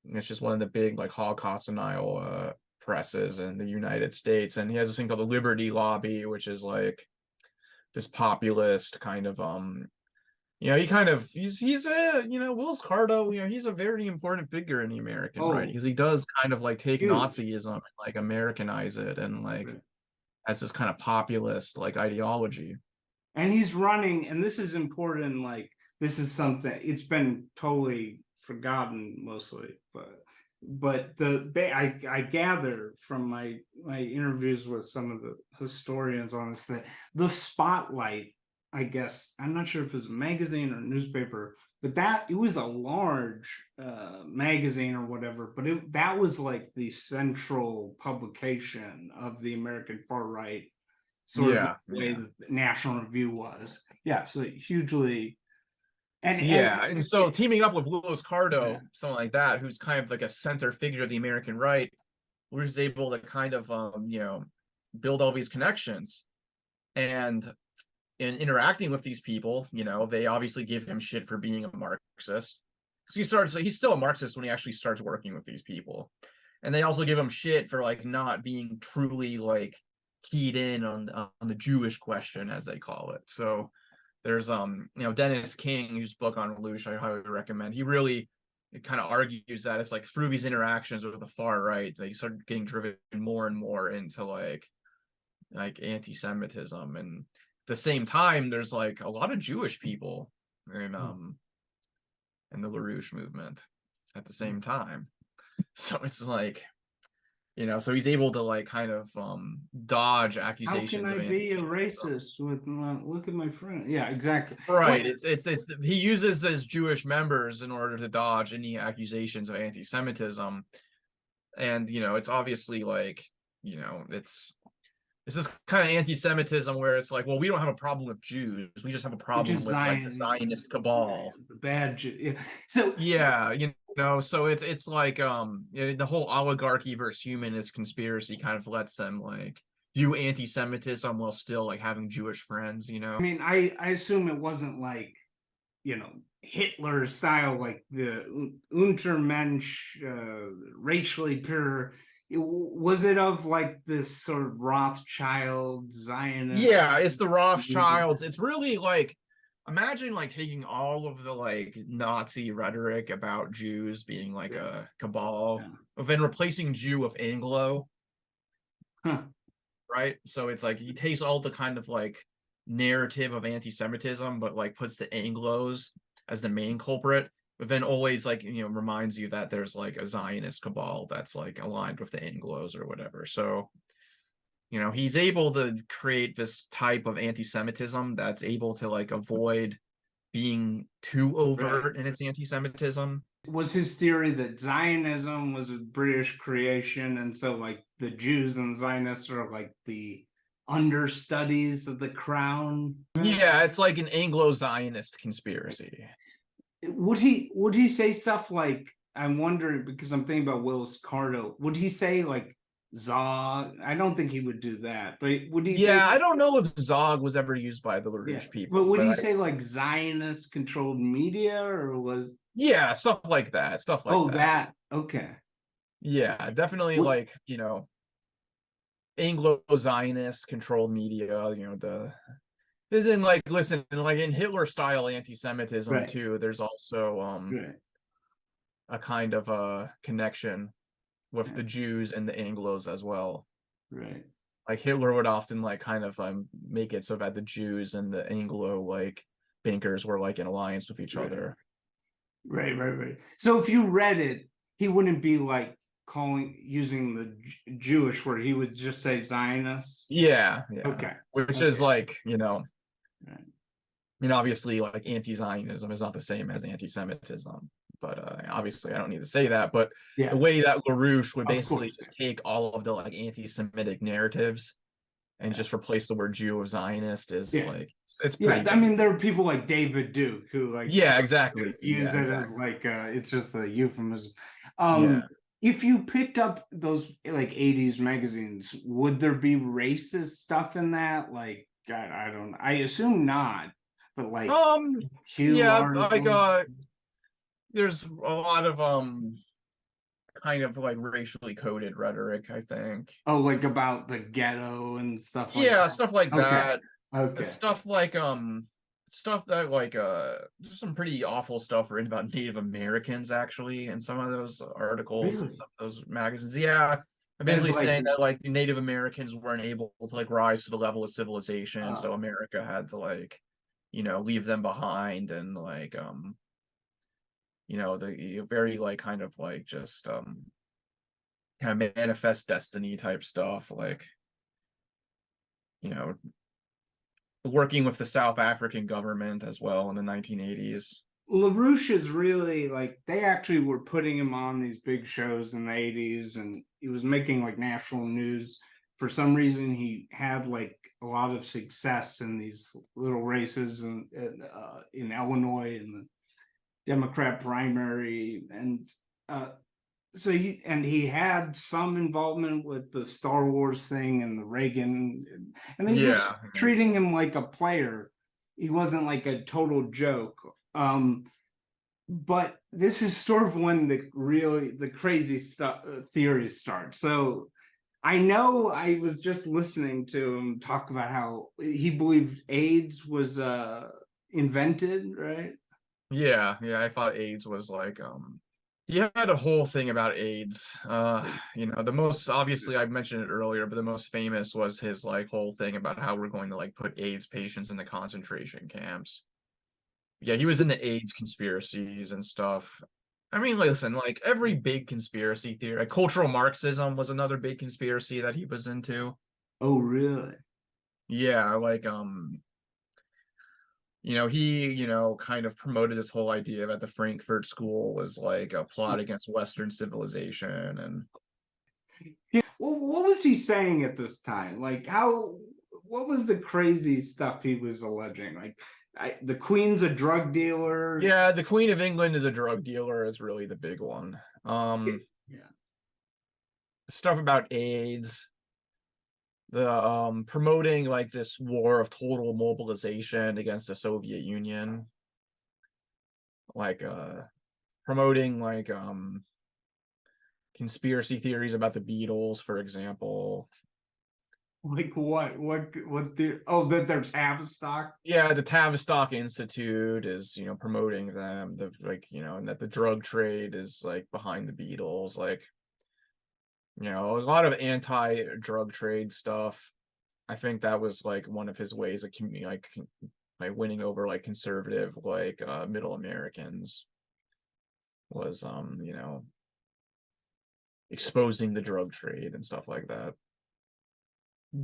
It's just one of the big like Holocaust denial presses in the United States, and he has this thing called the Liberty Lobby, which is like this populist kind of he's a Will Scardo, he's a very important figure in the American right, because he does kind of like take Nazism and like Americanize it, and like has this kind of populist like ideology. And he's running, and this is important, like this is something it's been totally forgotten mostly, but I gather from my interviews with some of the historians on this that the Spotlight, I guess, I'm not sure if it was a magazine or a newspaper, but that it was a large magazine or whatever, but that was like the central publication of the American far right, sort of the way the National Review was. Yeah, so hugely. And so teaming up with Louis Cardo, someone like that, who's kind of like a center figure of the American right, was able to kind of build all these connections. And in interacting with these people, they obviously give him shit for being a Marxist. Because he's still a Marxist when he actually starts working with these people. And they also give him shit for like not being truly like keyed in on the Jewish question, as they call it. So there's Dennis King, whose book on LaRouche I highly recommend. He really kind of argues that it's like through these interactions with the far right, they start getting driven more and more into like anti-Semitism. And at the same time, there's like a lot of Jewish people in the LaRouche movement at the same time. So it's like, so he's able to like kind of dodge accusations. How can I be a racist with look at my friend? Yeah, exactly. Right. It's he uses his Jewish members in order to dodge any accusations of anti-Semitism. And it's obviously like, it's this kind of anti-Semitism where it's like, well, we don't have a problem with Jews, we just have a problem with like the Zionist cabal, the bad Jew. Yeah. So so it's like the whole oligarchy versus humanist conspiracy kind of lets them like view anti-Semitism while still like having Jewish friends. I mean, I assume it wasn't like Hitler style, like the Untermensch, racially pure. Was it of like this sort of Rothschild Zionist? Yeah, it's the Rothschilds. It's really like, imagine like taking all of the like Nazi rhetoric about Jews being like a cabal, but then replacing Jew with Anglo. Right? So it's like he takes all the kind of like narrative of anti-Semitism, but like puts the Anglos as the main culprit, but then always like reminds you that there's like a Zionist cabal that's like aligned with the Anglos or whatever. So he's able to create this type of anti-Semitism that's able to like avoid being too overt in its anti-Semitism. Was his theory that Zionism was a British creation, and so like the Jews and Zionists are like the understudies of the crown? Yeah, it's like an Anglo-Zionist conspiracy. Would he say stuff like, I'm wondering because I'm thinking about Willis Carto, would he say like Zog? I don't think he would do that, but would he say, I don't know if Zog was ever used by the LaRouche people. But would he say like Zionist controlled media, or was stuff like that, okay. Yeah, definitely like Anglo-Zionist controlled media, this isn't like, listen, like in Hitler style anti-Semitism too, there's also a kind of a connection with the Jews and the Anglos as well. Right. Like Hitler would often like kind of make it so that the Jews and the Anglo like bankers were like in alliance with each other. Right. So if you read it, he wouldn't be like using the Jewish word, he would just say Zionist. Yeah. Okay. Which is like, I mean, obviously like anti-Zionism is not the same as anti-Semitism, but obviously I don't need to say that, but the way that LaRouche would basically just take all of the like anti-Semitic narratives and just replace the word Jew with Zionist is like, it's pretty I mean, there are people like David Duke who like exactly use it as like it's just a euphemism. If you picked up those like 80s magazines, would there be racist stuff in that? Like God, I don't know. I assume not, but like Hugh yeah, Laurie. there's a lot of kind of like racially coded rhetoric, I think. Oh, like about the ghetto and stuff like Yeah, that. stuff like Okay. that. Okay. Stuff that like there's some pretty awful stuff written about Native Americans actually in some of those articles and some of those magazines. Yeah. Basically saying that like the Native Americans weren't able to like rise to the level of civilization, so America had to like, leave them behind, and like the very like kind of like just kind of manifest destiny type stuff, like working with the South African government as well in the 1980s. LaRouche is really like, they actually were putting him on these big shows in the 80s, and he was making like national news. For some reason, he had like a lot of success in these little races in Illinois in the Democrat primary, and so he had some involvement with the Star Wars thing and the Reagan, and they were treating him like a player. He wasn't like a total joke. But this is sort of when the crazy stuff theories start. So I know I was just listening to him talk about how he believed AIDS was invented, right? Yeah, I thought AIDS was like he had a whole thing about AIDS. The most obviously, I mentioned it earlier, but the most famous was his like whole thing about how we're going to like put AIDS patients in the concentration camps. Yeah, he was in the AIDS conspiracies and stuff. I mean, listen, like every big conspiracy theory, like cultural Marxism was another big conspiracy that he was into. Oh, really? Yeah, like he, kind of promoted this whole idea that the Frankfurt School was like a plot against Western civilization. And well, what was he saying at this time? Like, what was the crazy stuff he was alleging? Like, the Queen's a drug dealer. Yeah, the Queen of England is a drug dealer is really the big one. Stuff about AIDS, the promoting like this war of total mobilization against the Soviet Union, like promoting like conspiracy theories about the Beatles, for example. Like what that there's Tavistock? Yeah, the Tavistock Institute is promoting them, and that the drug trade is like behind the Beatles, like a lot of anti-drug trade stuff. I think that was like one of his ways of like winning over like conservative like middle Americans was exposing the drug trade and stuff like that.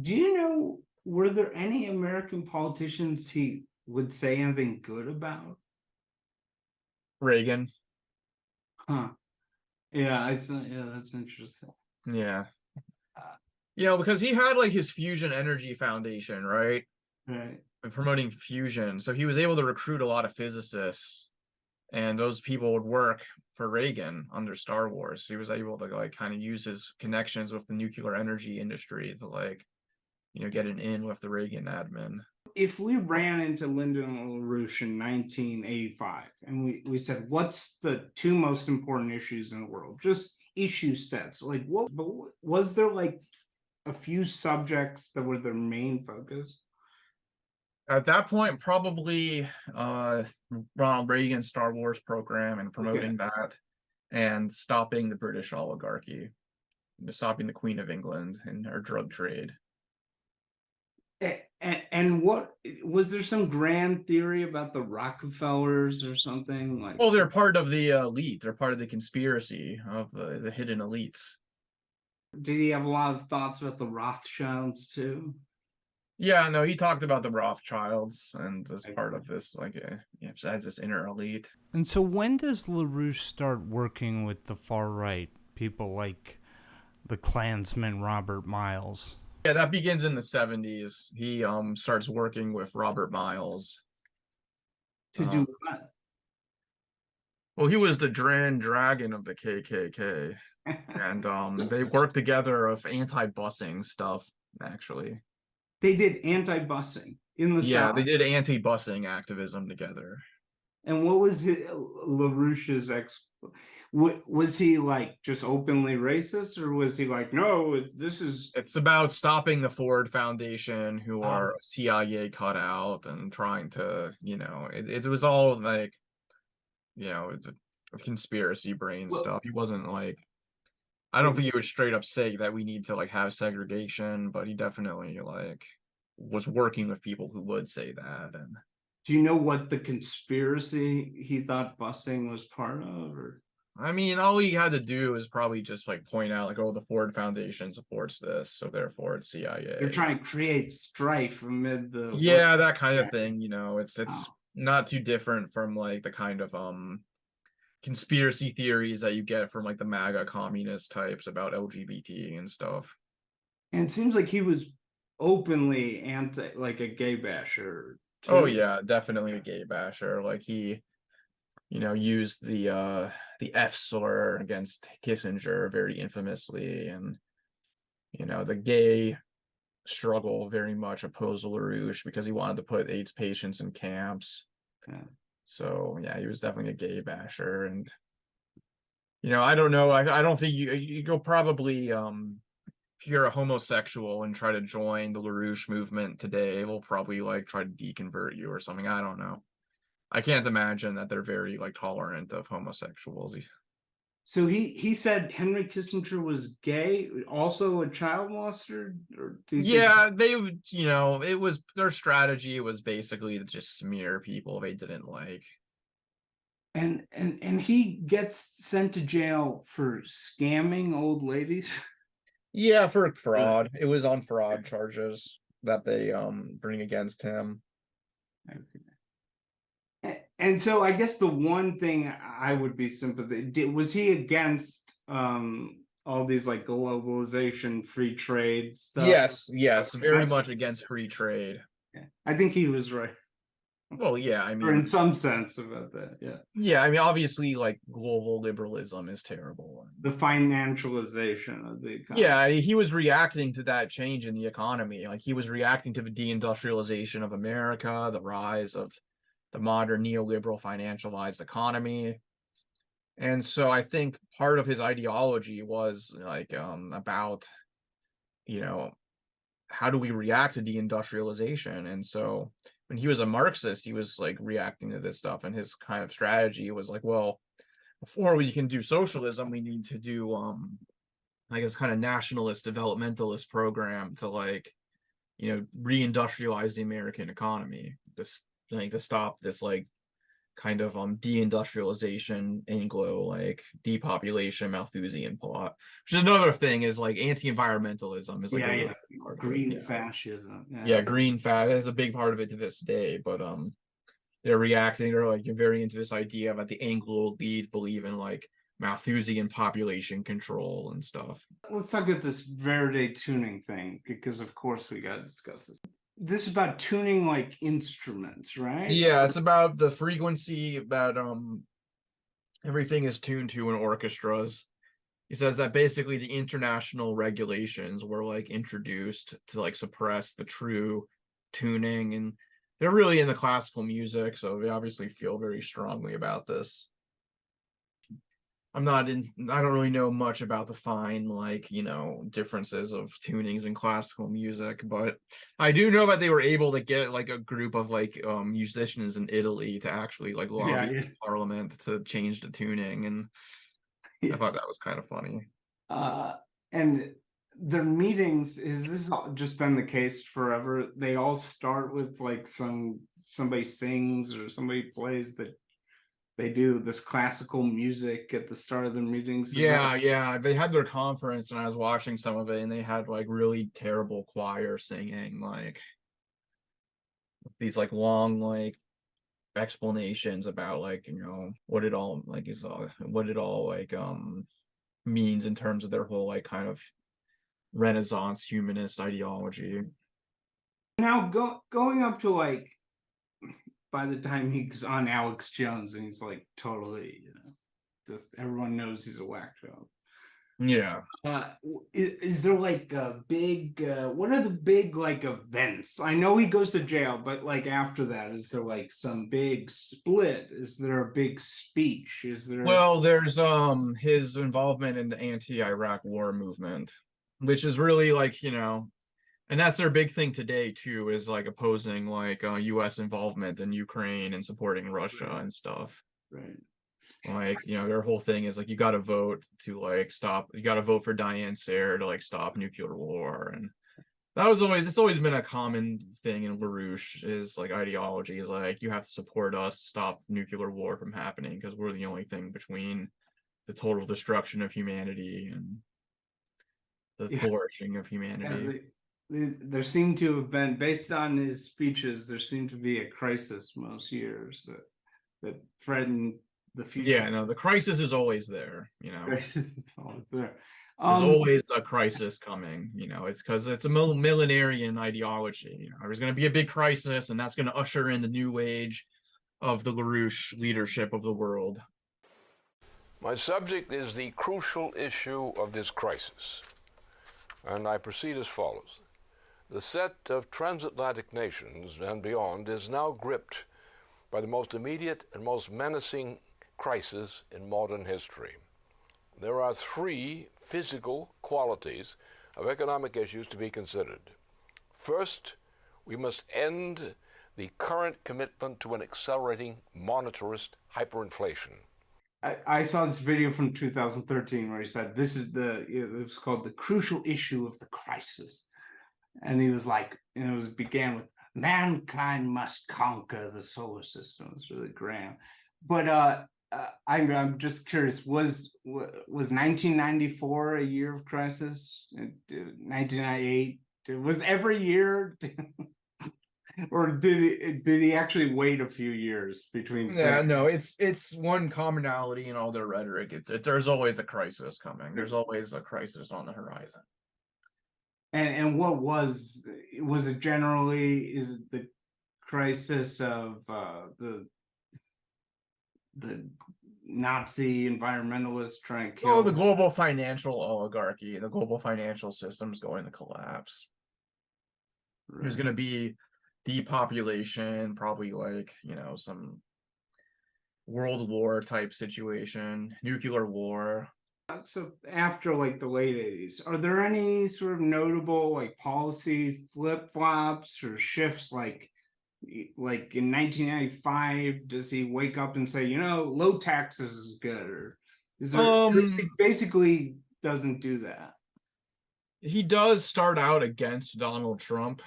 Do you know, were there any American politicians he would say anything good about? Reagan. Huh. Yeah, that's interesting. Yeah. Because he had like his Fusion Energy Foundation, right? Right. Promoting fusion. So he was able to recruit a lot of physicists, and those people would work for Reagan under Star Wars. He was able to like kind of use his connections with the nuclear energy industry to like, get an in with the Reagan admin. If we ran into Lyndon LaRouche in 1985 and we said, what's the two most important issues in the world? Just issue sets. Like, was there like a few subjects that were their main focus? At that point, probably Ronald Reagan's Star Wars program and promoting that, and stopping the British oligarchy, stopping the Queen of England and her drug trade. And what was there some grand theory about the Rockefellers or something like? Well, they're part of the elite. They're part of the conspiracy of the hidden elites. Did he have a lot of thoughts about the Rothschilds too? Yeah, no, he talked about the Rothschilds and as part of this, like, as this inner elite. And so when does LaRouche start working with the far right, people like the Klansman Robert Miles? Yeah, that begins in the 70s. He starts working with Robert Miles. To do what? Well, he was the Grand Dragon of the KKK. And they worked together of anti-busing stuff, actually. They did anti-busing in the Yeah, South. they did anti-busing activism together. And what was LaRouche's was he like just openly racist, or was he like, no, it's about stopping the Ford Foundation, who are CIA cut out, and trying to, it was all like, it's a conspiracy brain stuff. He wasn't like, I don't think he would straight up say that we need to like have segregation, but he definitely like was working with people who would say that. And do you know what the conspiracy he thought busing was part of? Or I mean, all he had to do is probably just like point out like, oh, the Ford Foundation supports this, so therefore it's CIA. They're trying to create strife amid the that kind of thing. It's not too different from like the kind of conspiracy theories that you get from like the MAGA communist types about LGBT and stuff. And it seems like he was openly like a gay basher too. Oh yeah, definitely a gay basher. Like he used the F slur against Kissinger very infamously, and the gay struggle very much opposed LaRouche because he wanted to put AIDS patients in camps. Yeah. So yeah, he was definitely a gay basher. And I don't know, I don't think you go probably if you're a homosexual and try to join the LaRouche movement today, they'll probably like try to deconvert you or something. I don't know. I can't imagine that they're very like tolerant of homosexuals. So he said Henry Kissinger was gay, also a child molester, or yeah, they it was their strategy was basically to just smear people they didn't like. And he gets sent to jail for scamming old ladies. Yeah, for fraud. It was on fraud charges that they bring against him. Okay. And so I guess the one thing I would be sympathetic, was he against all these like globalization, free trade stuff? Yes, very much against free trade. Yeah. I think he was right. Well, yeah, I mean, or in some sense about that, yeah. Yeah, I mean, obviously, like global liberalism is terrible. The financialization of the economy. Yeah, he was reacting to that change in the economy. Like he was reacting to the deindustrialization of America, the rise of the modern neoliberal financialized economy. And so I think part of his ideology was like about, how do we react to deindustrialization? And so when he was a Marxist, he was like reacting to this stuff, and his kind of strategy was like, well, before we can do socialism, we need to do like this kind of nationalist developmentalist program to like, reindustrialize the American economy, this like to stop this like kind of deindustrialization, Anglo like depopulation, Malthusian plot. Which is another thing is like anti-environmentalism is like green fascism. Green fat is a big part of it to this day, but they're reacting or like you're very into this idea that the Anglo elite believe in like Malthusian population control and stuff. Let's talk about this Verde tuning thing, because of course we got to discuss this. This is about tuning like instruments, right? Yeah, it's about the frequency that everything is tuned to in orchestras. He says that basically the international regulations were like introduced to like suppress the true tuning, and they're really into classical music, so they obviously feel very strongly about this. I don't really know much about the fine, like, differences of tunings in classical music, but I do know that they were able to get like a group of like musicians in Italy to actually like lobby Parliament to change the tuning, and I thought that was kind of funny. And their meetings, is this just been the case forever? They all start with like somebody sings or somebody plays that they do this classical music at the start of the meetings. Yeah, they had their conference and I was watching some of it, and they had like really terrible choir singing, like these like long like explanations about like what it all like is what it all like means in terms of their whole like kind of Renaissance humanist ideology. Now going up to like, by the time he's on Alex Jones and he's like totally, just everyone knows he's a whack job. Yeah. Is there like a big what are the big like events? I know he goes to jail, but like after that, is there like some big split? Is there a big speech? Is there Well, there's his involvement in the anti-Iraq war movement, which is really like, and that's their big thing today too, is like opposing like US involvement in Ukraine and supporting Russia and stuff. Right. Like, their whole thing is like you got to vote to like stop, you got to vote for Diane Sare to like stop nuclear war. And it's always been a common thing in LaRouche, is like ideology is like you have to support us to stop nuclear war from happening because we're the only thing between the total destruction of humanity and the flourishing of humanity. There seemed to have been, based on his speeches, there seemed to be a crisis most years that threatened the future. Yeah, no, the crisis is always there, Crisis is always there. There's always a crisis coming, it's because it's a millenarian ideology. There's going to be a big crisis, and that's going to usher in the new age of the LaRouche leadership of the world. My subject is the crucial issue of this crisis, and I proceed as follows. The set of transatlantic nations and beyond is now gripped by the most immediate and most menacing crisis in modern history. There are three physical qualities of economic issues to be considered. First, we must end the current commitment to an accelerating monetarist hyperinflation. I saw this video from 2013 where he said it was called the crucial issue of the crisis. And he was like, began with mankind must conquer the solar system. It's really grand. But I'm just curious, was 1994 a year of crisis? 1998? Was every year? Or did he actually wait a few years between? Yeah, no, it's one commonality in all their rhetoric. There's always a crisis coming. There's always a crisis on the horizon. And what was it generally? Is it the crisis of the Nazi environmentalists trying to kill? Oh, the global financial oligarchy, the global financial system's going to collapse. Right. There's going to be depopulation, probably like, some world war type situation, nuclear war. So after like the late 80s, are there any sort of notable like policy flip-flops or shifts like in 1995, does he wake up and say, low taxes is good? Or is there basically doesn't do that? He does start out against Donald Trump,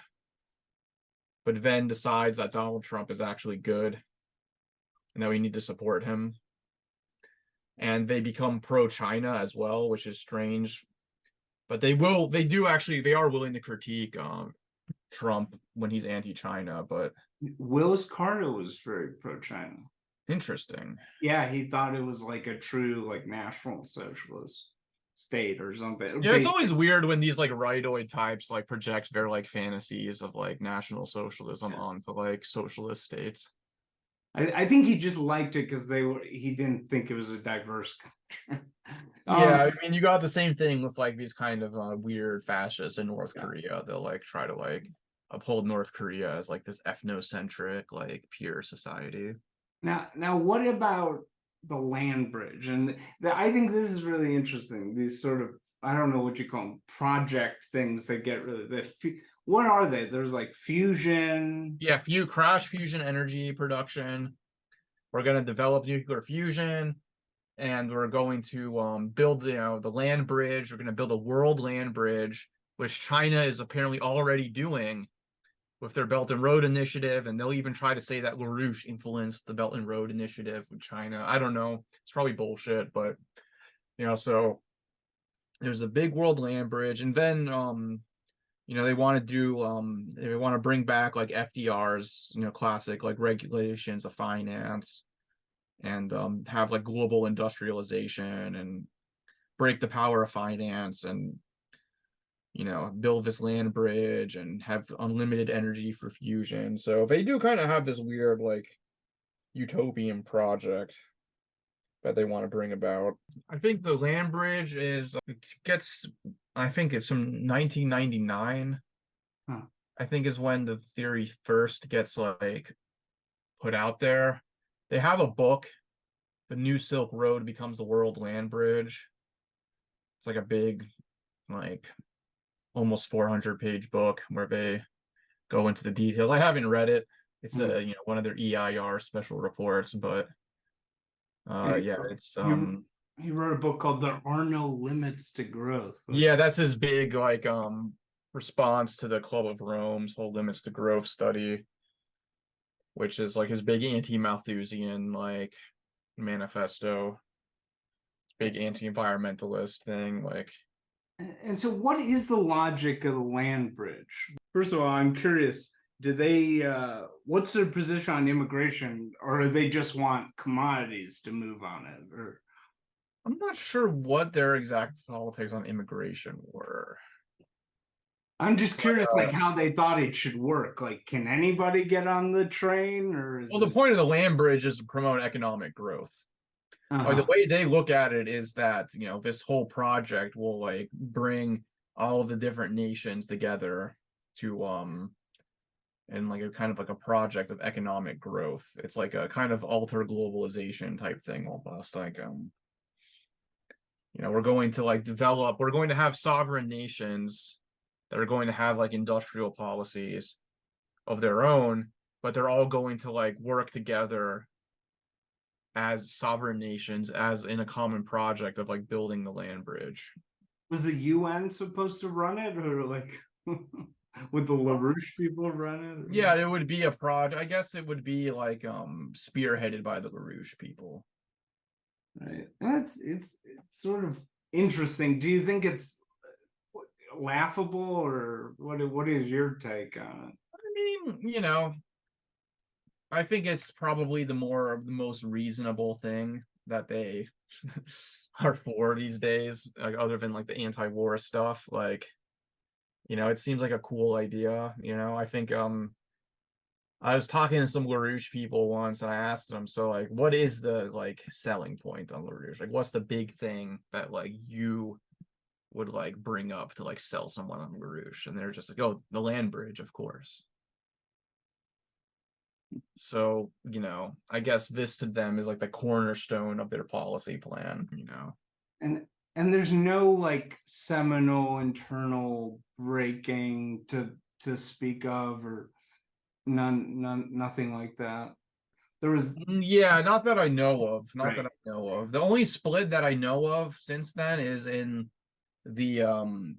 but then decides that Donald Trump is actually good and that we need to support him. And they become pro-China as well, which is strange. But they are willing to critique Trump when he's anti-China. But Willis Carter was very pro-China. Interesting. Yeah, he thought it was like a true like national socialist state or something. Yeah, it's always weird when these like rightoid types like project their like fantasies of like national socialism onto like socialist states. I think he just liked it because he didn't think it was a diverse country. Yeah, I mean, you got the same thing with like these kind of weird fascists in North Korea. They'll like try to like uphold North Korea as like this ethnocentric, like pure society. Now, what about the land bridge? And I think this is really interesting. These sort of, I don't know what you call them, project things that get rid of what are they? There's like fusion. Yeah, crash fusion energy production. We're going to develop nuclear fusion, and we're going to build the land bridge. We're going to build a world land bridge, which China is apparently already doing with their Belt and Road Initiative, and they'll even try to say that LaRouche influenced the Belt and Road Initiative with China. I don't know. It's probably bullshit, but so there's a big world land bridge, and then they want to do they want to bring back like FDR's classic like regulations of finance, and have like global industrialization and break the power of finance, and build this land bridge and have unlimited energy for fusion. So they do kind of have this weird like utopian project. that they want to bring about. I think the land bridge gets, I think it's from 1999. Huh. I think is when the theory first gets like put out there. They have a book, The New Silk Road Becomes the World Land Bridge. It's like a big, like almost 400-page book where they go into the details. I haven't read it. It's one of their EIR special reports, but it's he wrote a book called There Are No Limits to Growth. Yeah, that's his big like response to the Club of Rome's whole limits to growth study, which is like his big anti-Malthusian like manifesto, big anti-environmentalist thing. Like, and so what is the logic of the land bridge? First of all, I'm curious, do they what's their position on immigration, or do they just want commodities to move on it? Or I'm not sure what their exact politics on immigration were. I'm just curious, like how they thought it should work. Like, can anybody get on the train, or is the point of the land bridge is to promote economic growth. Like, the way they look at it is that, you know, this whole project will like bring all of the different nations together to and like a kind of like a project of economic growth. It's like a kind of alter globalization type thing almost. Like we're going to like we're going to have sovereign nations that are going to have like industrial policies of their own, but they're all going to like work together as sovereign nations, as in a common project of like building the land bridge. Was the UN supposed to run it, or like would the LaRouche people run it? Or? Yeah, it would be a project. I guess it would be like spearheaded by the LaRouche people. Right. It's sort of interesting. Do you think it's laughable, or what is your take on it? I mean, I think it's probably the most reasonable thing that they are for these days, like, other than like the anti-war stuff. Like, it seems like a cool idea. I think I was talking to some LaRouche people once, and I asked them, so like, what is the like selling point on LaRouche? Like, what's the big thing that like you would like bring up to like sell someone on LaRouche? And they're just like, oh, the land bridge, of course. So, I guess this to them is like the cornerstone of their policy plan, And there's no like seminal internal breaking to speak of, or nothing like that. There was not that I know of. Not that I know of. The only split that I know of since then is in the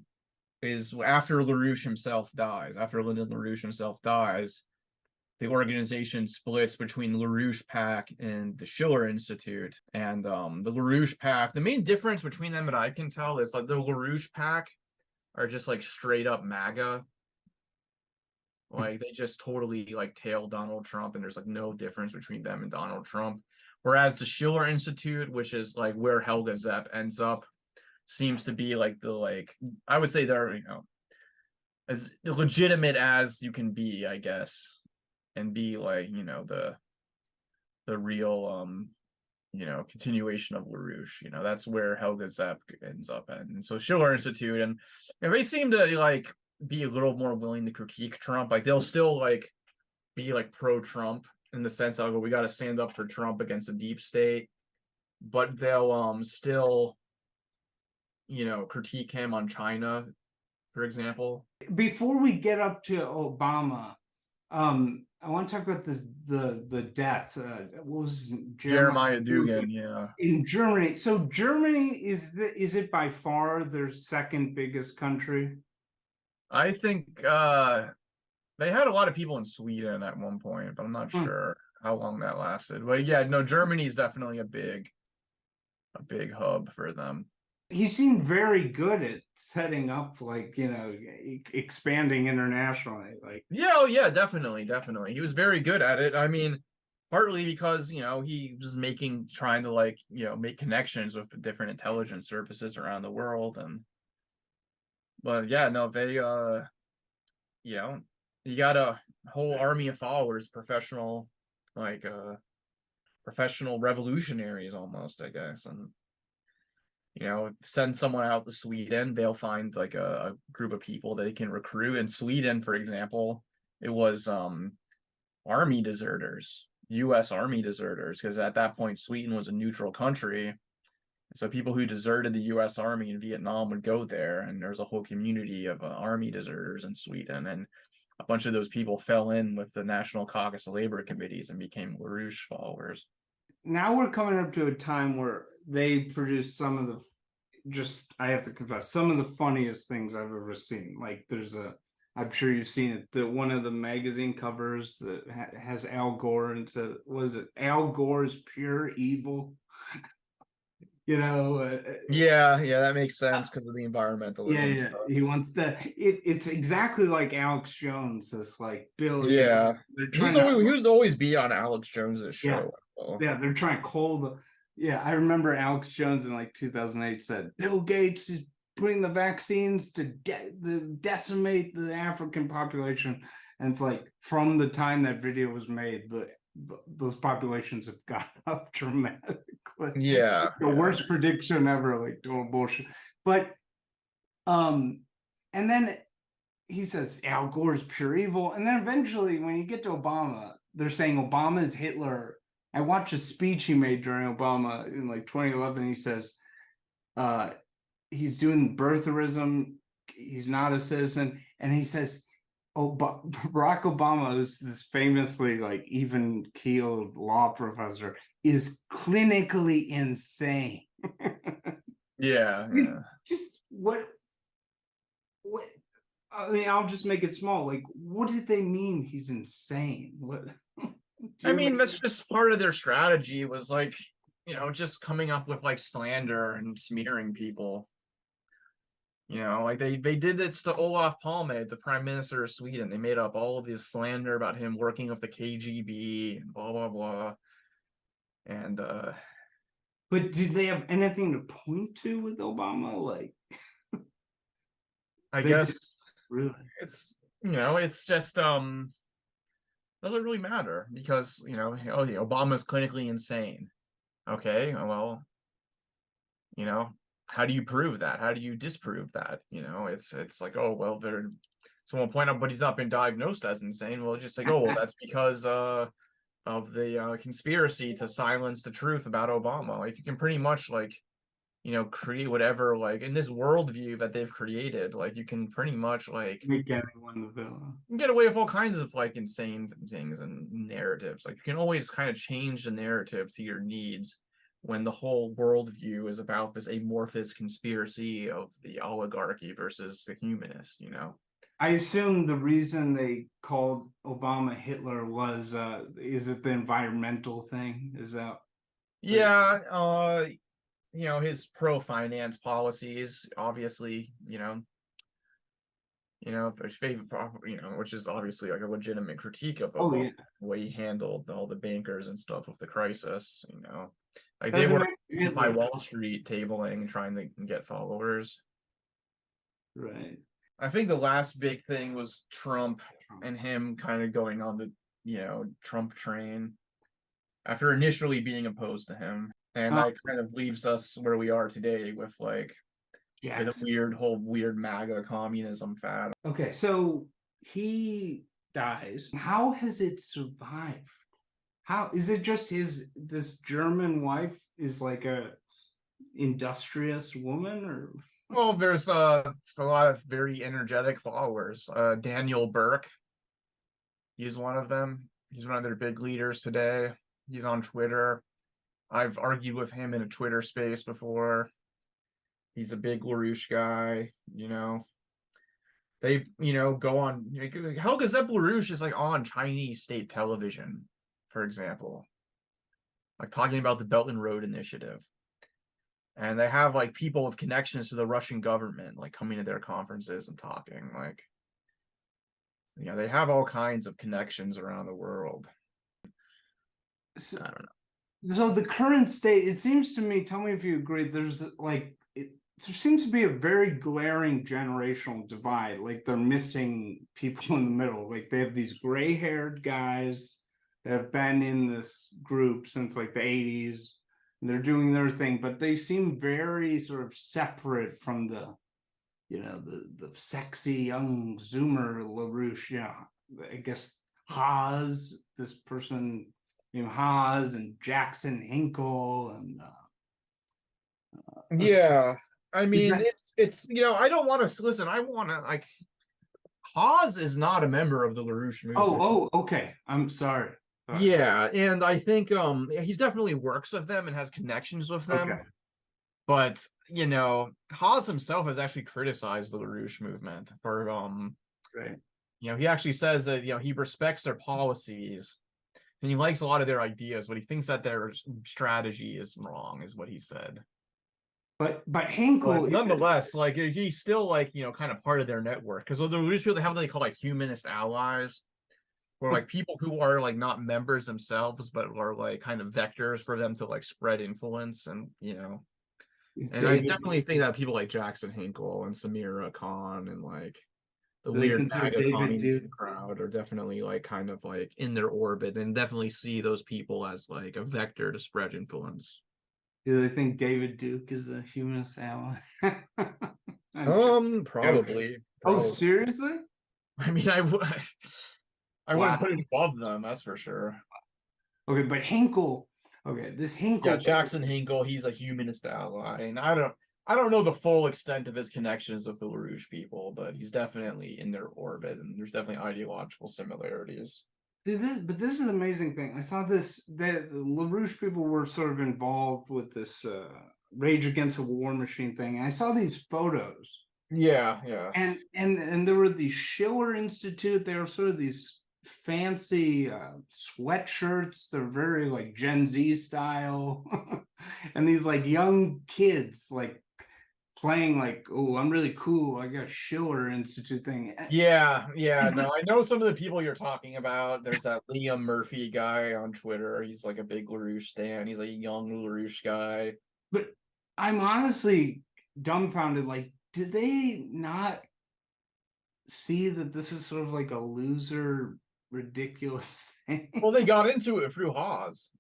is after LaRouche himself dies. After Lyndon LaRouche himself dies, the organization splits between LaRouche PAC and the Schiller Institute. And the LaRouche PAC, the main difference between them that I can tell is like the LaRouche PAC are just like straight up MAGA. Like, they just totally like tail Donald Trump, and there's like no difference between them and Donald Trump. Whereas the Schiller Institute, which is like where Helga Zepp ends up, seems to be like I would say they're, as legitimate as you can be, I guess, and be like, the real continuation of LaRouche. That's where Helga Zepp ends up at. And so Schiller Institute, and they seem to like be a little more willing to critique Trump. Like, they'll still like be like pro-Trump in the sense of, we got to stand up for Trump against the deep state, but they'll still critique him on China, for example. Before we get up to Obama, I want to talk about the death. What was his name? Jeremiah Dugan, yeah. In Germany. So Germany is it by far their second biggest country? I think they had a lot of people in Sweden at one point, but I'm not sure how long that lasted. But yeah, no, Germany is definitely a big hub for them. He seemed very good at setting up, like, expanding internationally. Like, yeah, definitely. He was very good at it. I mean, partly because, he was trying to like, make connections with different intelligence services around the world. But yeah, no, they, you got a whole army of followers, professional, like, professional revolutionaries almost, I guess. And send someone out to Sweden, they'll find like a group of people they can recruit. In Sweden, for example, it was army deserters, U.S. army deserters, because at that point Sweden was a neutral country. So people who deserted the U.S. Army in Vietnam would go there, and there was a whole community of army deserters in Sweden. And a bunch of those people fell in with the National Caucus of Labor Committees and became LaRouche followers. Now we're coming up to a time where they produce some of I have to confess, some of the funniest things I've ever seen. Like I'm sure you've seen it, one of the magazine covers that has Al Gore and says, was it Al Gore's pure evil? Yeah, that makes sense because of the environmentalism yeah stuff. He wants to it's exactly like Alex Jones, this like Bill. Yeah, they're trying he was always be on Alex Jones's show. Yeah, they're trying to call I remember Alex Jones in like 2008 said Bill Gates is putting the vaccines to decimate the African population, and it's like from the time that video was made, those populations have gone up dramatically. Yeah, the worst prediction ever, like total bullshit. But and then he says Al Gore's pure evil, and then eventually when you get to Obama, they're saying Obama is Hitler. I watched a speech he made during Obama in like 2011. He says he's doing birtherism, he's not a citizen, and he says Barack Obama, who's this famously like even-keeled law professor, is clinically insane. yeah. Just what I mean, I'll just make it small. Like, what did they mean he's insane? What I mean, that's just part of their strategy, was like, just coming up with like slander and smearing people. Like they did this to Olof Palme, the Prime Minister of Sweden. They made up all of this slander about him working with the KGB and blah blah blah. And but did they have anything to point to with Obama? Like, I guess really, it's just doesn't really matter because Obama's clinically insane. Okay, well, how do you prove that? How do you disprove that? It's like, oh well, someone point out, but he's not been diagnosed as insane. Well, just like, oh well, that's because of the conspiracy to silence the truth about Obama. Like, you can pretty much like create whatever, like in this worldview that they've created, like you can pretty much like make anyone the villain. You can get away with all kinds of like insane things and narratives. Like, you can always kind of change the narrative to your needs when the whole worldview is about this amorphous conspiracy of the oligarchy versus the humanist, I assume the reason they called Obama Hitler was is it the environmental thing? Is that his pro-finance policies, obviously, which is obviously like a legitimate critique of the way he handled all the bankers and stuff of the crisis. Like they were by Wall Street tabling, trying to get followers. Right. I think the last big thing was Trump and him kind of going on the Trump train after initially being opposed to him. And that kind of leaves us where we are today with like the whole weird MAGA communism fad. Okay, so he dies. How has it survived? How is it just this German wife is like a industrious woman, or? Well, there's a lot of very energetic followers. Daniel Burke, he's one of them. He's one of their big leaders today. He's on Twitter. I've argued with him in a Twitter space before. He's a big LaRouche guy, They, go on. Helga Zepp LaRouche is like on Chinese state television, for example, like talking about the Belt and Road Initiative. And they have like people with connections to the Russian government, like coming to their conferences and talking. Like, they have all kinds of connections around the world. So, I don't know. So the current state, it seems to me, tell me if you agree, there's like, there seems to be a very glaring generational divide. Like, they're missing people in the middle. Like, they have these gray-haired guys that have been in this group since like the 80s. They're doing their thing, but they seem very sort of separate from the, you know, the sexy young Zoomer LaRouche. Yeah, I guess Haas, this person named Haas, and Jackson Hinkle, and yeah. I mean, it's you know, I don't want to listen. I want to like. Haas is not a member of the LaRouche movement. Oh, okay. I'm sorry. Yeah, and I think he's definitely works with them and has connections with them. Okay. But you know, Haas himself has actually criticized the LaRouche movement for right. You know, he actually says that, you know, he respects their policies and he likes a lot of their ideas, but he thinks that their strategy is wrong, is what he said. But Hinkle, but nonetheless, like he's still like, you know, kind of part of their network, because the LaRouche people, they have what they call like humanist allies, or like people who are like not members themselves, but are like kind of vectors for them to like spread influence, and you know. And I definitely think that people like Jackson Hinkle and Samira Khan and like the weird MAGA communism crowd are definitely like kind of like in their orbit, and definitely see those people as like a vector to spread influence. Do they think David Duke is a humanist ally? Probably. Oh, seriously? I mean, I wouldn't put it above them, that's for sure. Okay, but Hinkle. Okay, this Hinkle. Yeah, Jackson Hinkle, he's a humanist ally, and I don't know the full extent of his connections with the LaRouche people, but he's definitely in their orbit, and there's definitely ideological similarities. But this is an amazing thing. I saw this, that the LaRouche people were sort of involved with this Rage Against the War Machine thing. And I saw these photos. Yeah. And there were the Schiller Institute. They were sort of these fancy sweatshirts. They're very like Gen Z style. And these like young kids like playing like, oh, I'm really cool. I got a Schiller Institute thing. Yeah. No, I know some of the people you're talking about. There's that Liam Murphy guy on Twitter. He's like a big LaRouche stan. He's like a young LaRouche guy. But I'm honestly dumbfounded. Like, did they not see that this is sort of like a loser, ridiculous thing? Well, they got into it through Haas.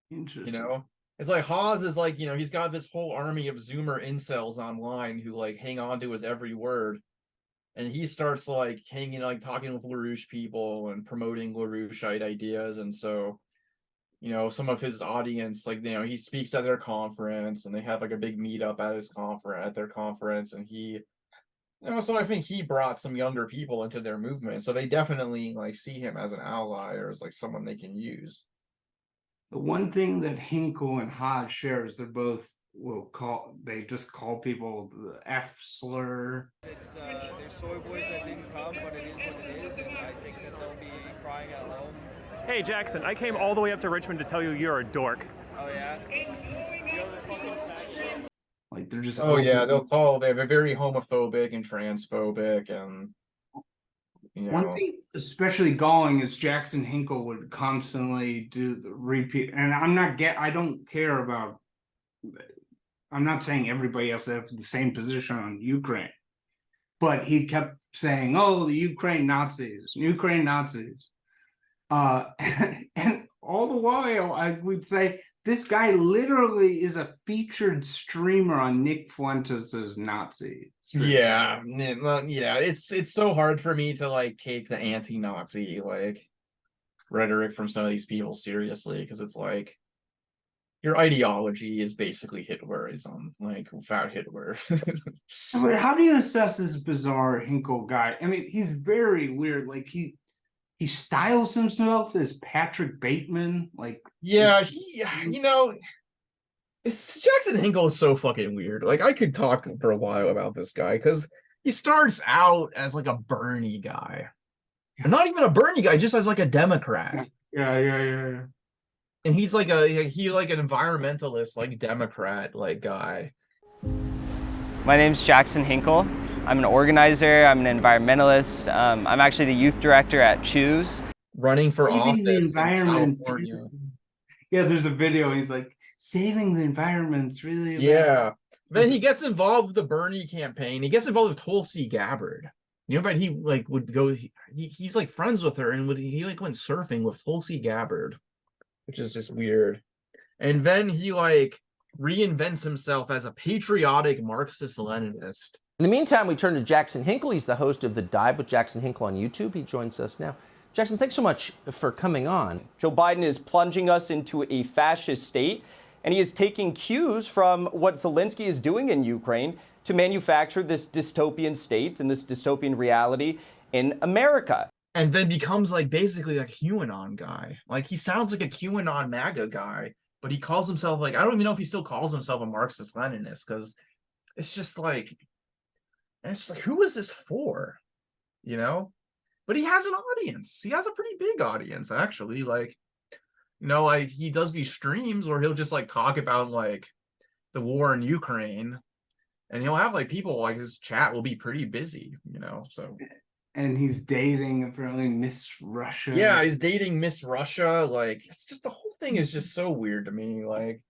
Interesting. You know? It's like Haas is like, you know, he's got this whole army of Zoomer incels online who like hang on to his every word. And he starts like hanging, like talking with LaRouche people and promoting LaRoucheite ideas. And so, you know, some of his audience, like, you know, he speaks at their conference, and they have like a big meetup at their conference. And he, you know, so I think he brought some younger people into their movement. So they definitely like see him as an ally, or as like someone they can use. The one thing that Hinkle and Haas share is they're both they just call people the F slur. It's there's soy boys that didn't come, but it is what it is, and I think that they'll be crying at home. Hey Jackson, I came all the way up to Richmond to tell you you're a dork. Oh yeah? You're the fucking faggot. Like they're just They're very homophobic and transphobic, and you know. One thing especially galling is Jackson Hinkle would constantly do the repeat, and I don't care about, I'm not saying everybody else have the same position on Ukraine, but he kept saying, oh, the Ukraine Nazis. And all the while I would say, this guy literally is a featured streamer on Nick Fuentes' Nazi stream. Yeah, it's so hard for me to like take the anti-Nazi like rhetoric from some of these people seriously, because it's like your ideology is basically Hitlerism, like without Hitler. How do you assess this bizarre Hinkle guy? I mean, he's very weird. Like he styles himself as Patrick Bateman. Like, yeah, you know, Jackson Hinkle is so fucking weird. Like, I could talk for a while about this guy, because he starts out as like a Bernie guy. And not even a Bernie guy, just as like a Democrat. Yeah. And he's like an environmentalist, like Democrat, like guy. My name's Jackson Hinkle. I'm an organizer, I'm an environmentalist. I'm actually the youth director at Choose. Running for office in California. Yeah, there's a video, and he's like, saving the environment's really Yeah. Then he gets involved with the Bernie campaign. He gets involved with Tulsi Gabbard. You know, but he like would go. He's like friends with her, and he like went surfing with Tulsi Gabbard, which is just weird. And then he like reinvents himself as a patriotic Marxist-Leninist. In the meantime, we turn to Jackson Hinkle. He's the host of The Dive with Jackson Hinkle on YouTube. He joins us now. Jackson, thanks so much for coming on. Joe Biden is plunging us into a fascist state, and he is taking cues from what Zelensky is doing in Ukraine to manufacture this dystopian state and this dystopian reality in America. And then becomes like basically like a QAnon guy. Like he sounds like a QAnon MAGA guy, but he calls himself like, I don't even know if he still calls himself a Marxist-Leninist, because it's just like, who is this for? You know? But he has an audience. He has a pretty big audience, actually. Like, you know, like he does these streams where he'll just like talk about like the war in Ukraine, and he'll have like people, like his chat will be pretty busy, you know. So, and he's dating apparently Miss Russia. yeah, he's dating Miss Russia. Like, it's just, the whole thing is just so weird to me. Like,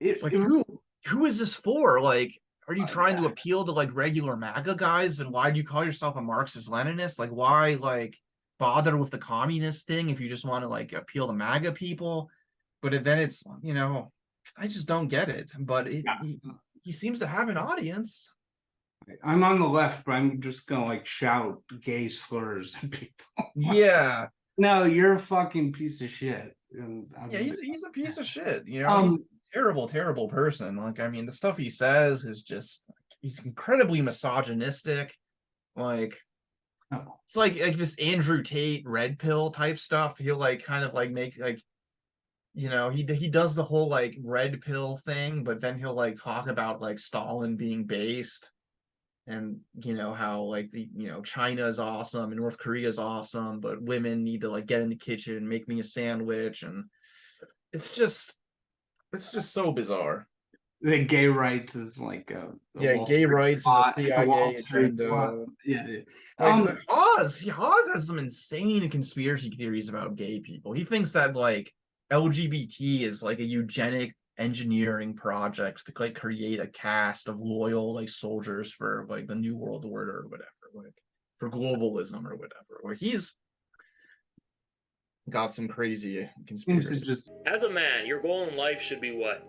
it's like, who is this for? Like, are you trying to appeal to like regular MAGA guys? Then why do you call yourself a Marxist-Leninist? Like, why like bother with the communist thing if you just want to like appeal to MAGA people? But then it's, you know, I just don't get it. But he seems to have an audience. I'm on the left, but I'm just gonna like shout gay slurs at people. Yeah. No, you're a fucking piece of shit. And yeah, he's a piece of shit. You know, he's a terrible, terrible person. Like, I mean, the stuff he says is just, he's incredibly misogynistic. Like, it's like this Andrew Tate red pill type stuff. He'll like kind of like make like, you know, he does the whole like red pill thing, but then he'll like talk about like Stalin being based, and you know how like China is awesome and North Korea is awesome, but women need to like get in the kitchen, make me a sandwich, and it's just so bizarre. The gay rights is like gay rights is a CIA agenda. Like, Oz has some insane conspiracy theories about gay people. He thinks that like LGBT is like a eugenic engineering project to like create a caste of loyal like soldiers for like the New World Order or whatever, like for globalism or whatever. Or he's got some crazy conspiracy. As a man, your goal in life should be what?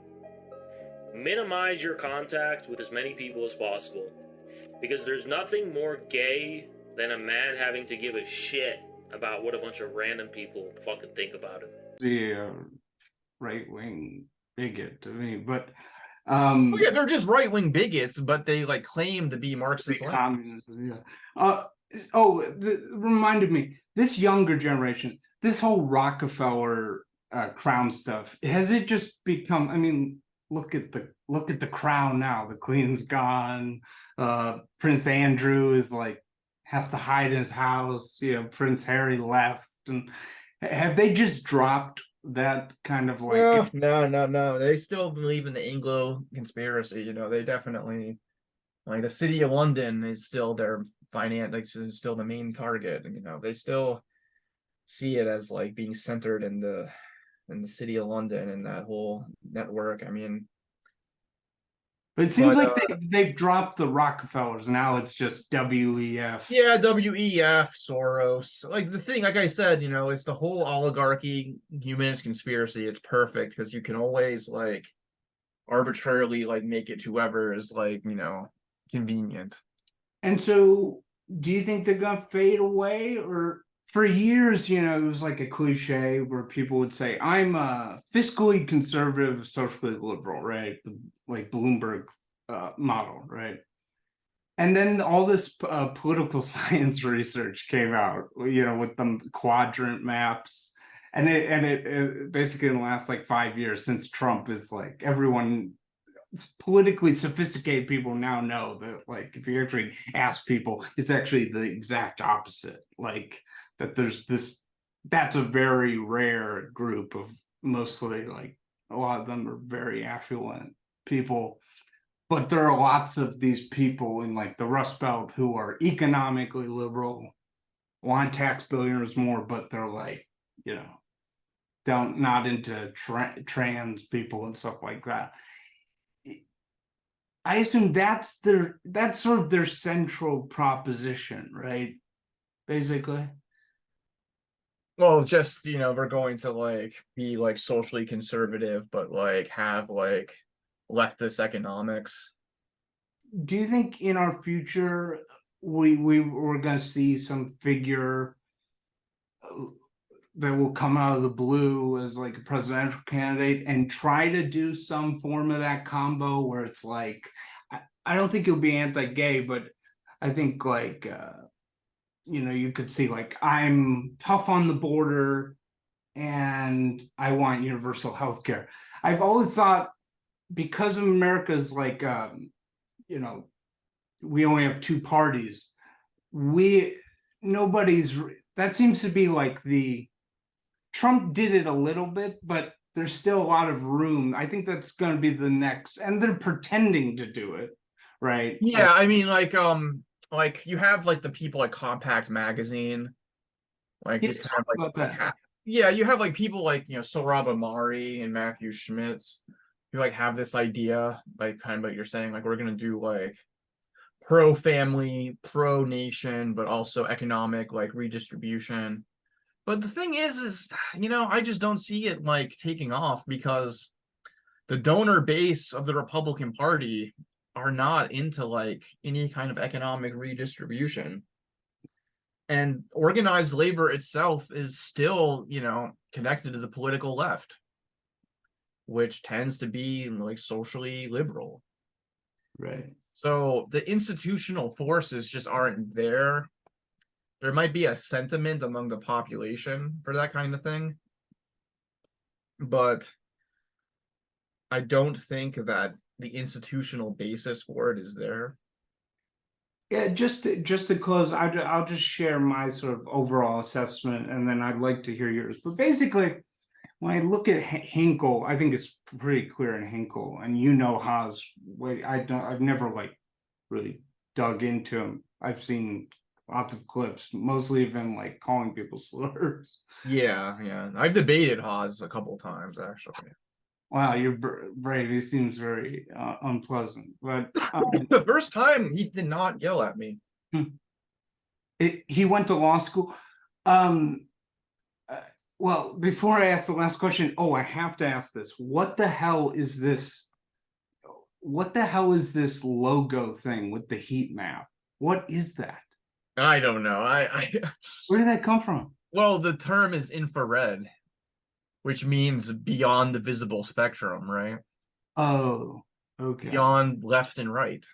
Minimize your contact with as many people as possible. Because there's nothing more gay than a man having to give a shit about what a bunch of random people fucking think about him. The right-wing bigot to me, but well, yeah, they're just right-wing bigots, but they like claim to be Marxist. Reminded me, this younger generation, this whole Rockefeller crown stuff, has it just become, I mean, look at the crown now. The Queen's gone. Prince Andrew is like has to hide in his house. You know, Prince Harry left, and have they just dropped that kind of like? No. They still believe in the Anglo conspiracy. You know, they definitely like the City of London is still their is still the main target. And, you know, they still see it as like being centered in the City of London and that whole network. I mean, but it seems like they've dropped the Rockefellers. Now it's just WEF. Yeah, WEF, Soros. Like the thing, like I said, you know, it's the whole oligarchy humanist conspiracy. It's perfect because you can always like arbitrarily like make it whoever is like, you know, convenient. And so do you think they're gonna fade away? Or for years, you know, it was like a cliche where people would say, I'm a fiscally conservative, socially liberal, right? Like Bloomberg model, right? And then all this political science research came out, you know, with the quadrant maps. And it basically in the last like 5 years since Trump is like everyone, politically sophisticated people now know that like if you actually ask people, it's actually the exact opposite. Like that there's this, that's a very rare group of mostly like a lot of them are very affluent people, but there are lots of these people in like the Rust Belt who are economically liberal, want to tax billionaires more, but they're like, you know, not into trans people and stuff like that. I assume that's sort of their central proposition, right? Basically. Well, just, we're going to like be like socially conservative, but like have like leftist economics. Do you think in our future we're going to see some figure that will come out of the blue as like a presidential candidate and try to do some form of that combo where it's like, I don't think it'll be anti-gay, but I think like, you could see like, I'm tough on the border and I want universal health care. I've always thought because of America's like, we only have two parties. That seems to be like Trump did it a little bit, but there's still a lot of room. I think that's going to be the next, and they're pretending to do it, right? Yeah, I mean, like you have like the people like Compact Magazine, like these kind of like yeah, you have like people like Sohrab Ahmari and Matthew Schmitz who like have this idea, like kind of like you're saying, like we're gonna do like pro-family, pro-nation, but also economic like redistribution. But the thing is I just don't see it like taking off because the donor base of the Republican Party are not into like any kind of economic redistribution. And organized labor itself is still, connected to the political left, which tends to be like socially liberal. Right. So the institutional forces just aren't there. There might be a sentiment among the population for that kind of thing, but I don't think that the institutional basis for it is there. Yeah, just to close, I'll just share my sort of overall assessment, and then I'd like to hear yours. But basically, when I look at Hinkle, I think it's pretty clear in Hinkle, and Haas. I've never like really dug into him. I've seen lots of clips, mostly of him like calling people slurs. Yeah. I've debated Haas a couple times actually. Wow, you're brave. He seems very unpleasant. But the first time he did not yell at me. He went to law school. Well, before I ask the last question, I have to ask this. What the hell is this? What the hell is this logo thing with the heat map? What is that? I don't know. Where did that come from? Well, the term is infrared, which means beyond the visible spectrum, right? Oh, okay. Beyond left and right.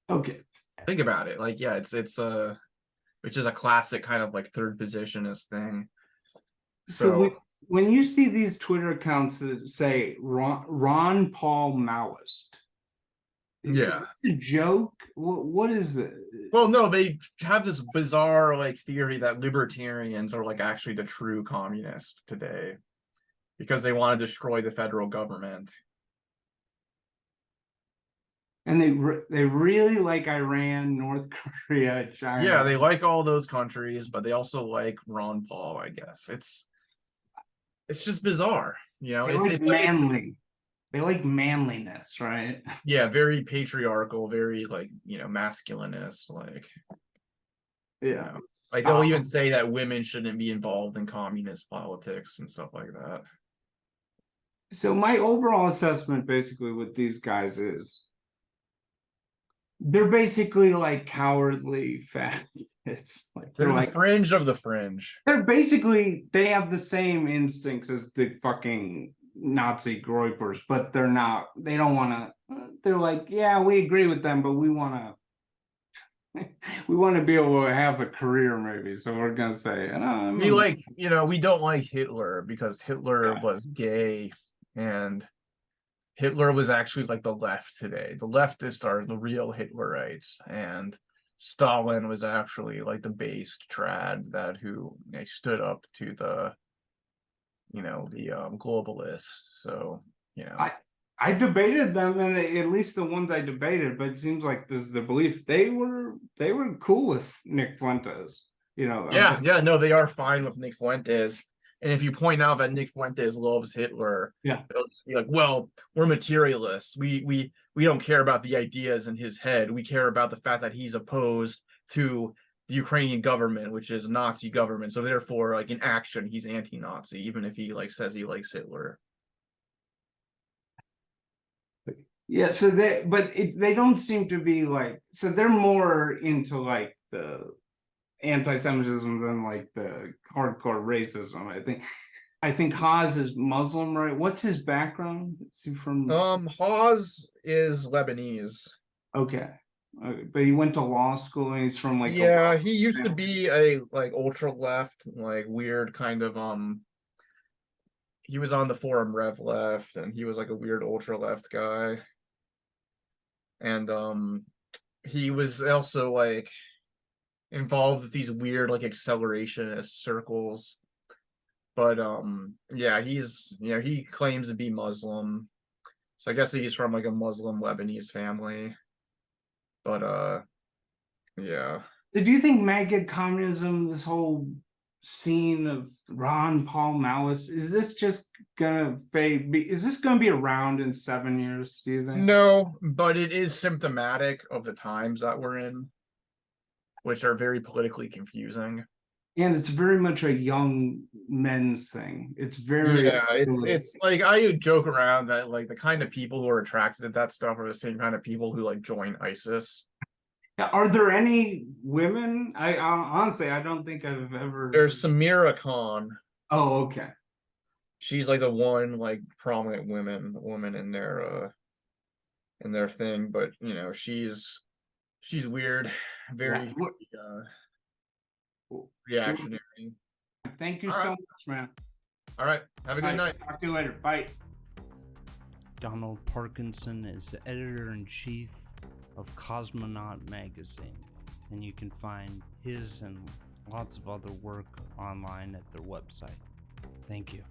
Okay. Think about it. Like, yeah, it's which is a classic kind of like third positionist thing. So when you see these Twitter accounts that say Ron Paul Maoist, yeah, is this a joke? What is it? Well, no, they have this bizarre like theory that libertarians are like actually the true communists today because they want to destroy the federal government. And they really like Iran, North Korea, China. Yeah, they like all those countries, but they also like Ron Paul, I guess. It's just bizarre, It's manly. They like manliness, right? Yeah, very patriarchal, very like, masculinist, like. Yeah. Like they'll even say that women shouldn't be involved in communist politics and stuff like that. So my overall assessment basically with these guys is they're basically like cowardly fascists. Like they're like the fringe of the fringe. They have the same instincts as the fucking Nazi groypers, but they're not. They don't want to. They're like, yeah, we agree with them, but we want to be able to have a career, maybe. So we're gonna say, we don't like Hitler because Hitler was gay, and Hitler was actually like the left today. The leftists are the real Hitlerites, and Stalin was actually like the based trad who stood up to the globalists. So I debated them, and at least the ones I debated, but it seems like this is the belief. They were cool with Nick Fuentes. No, they are fine with Nick Fuentes. And if you point out that Nick Fuentes loves Hitler, yeah, they'll just be like, well, we're materialists. We don't care about the ideas in his head. We care about the fact that he's opposed to the Ukrainian government, which is Nazi government. So therefore, like in action, he's anti-Nazi, even if he like says he likes Hitler. Yeah, so they don't seem to be like, so they're more into like the anti-Semitism than like the hardcore racism. I think Haas is Muslim, right? What's his background? Is he from? Haas is Lebanese. Okay, but he went to law school and he's from like yeah, he used to be a like ultra left, like weird kind of he was on the forum Rev Left, and he was like a weird ultra left guy. And he was also like involved with these weird like accelerationist circles. But yeah, he claims to be Muslim. So I guess he's from like a Muslim Lebanese family. But yeah. So do you think maggot communism, this whole scene of Ron Paul Malice, is this just gonna fade? Is this gonna be around in 7 years, do you think? No, but it is symptomatic of the times that we're in, which are very politically confusing. And it's very much a young men's thing. It's very it's like I joke around that like the kind of people who are attracted to that stuff are the same kind of people who like join ISIS. Are there any women? I honestly, I don't think I've ever. There's Samira Khan. Oh, okay. She's like the one like prominent woman in their thing, but you know she's weird, very reactionary. Thank you so much, man. All right, have a good night. Talk to you later. Bye. Donald Parkinson is the editor-in-chief of Cosmonaut magazine, and you can find his and lots of other work online at their website. Thank you.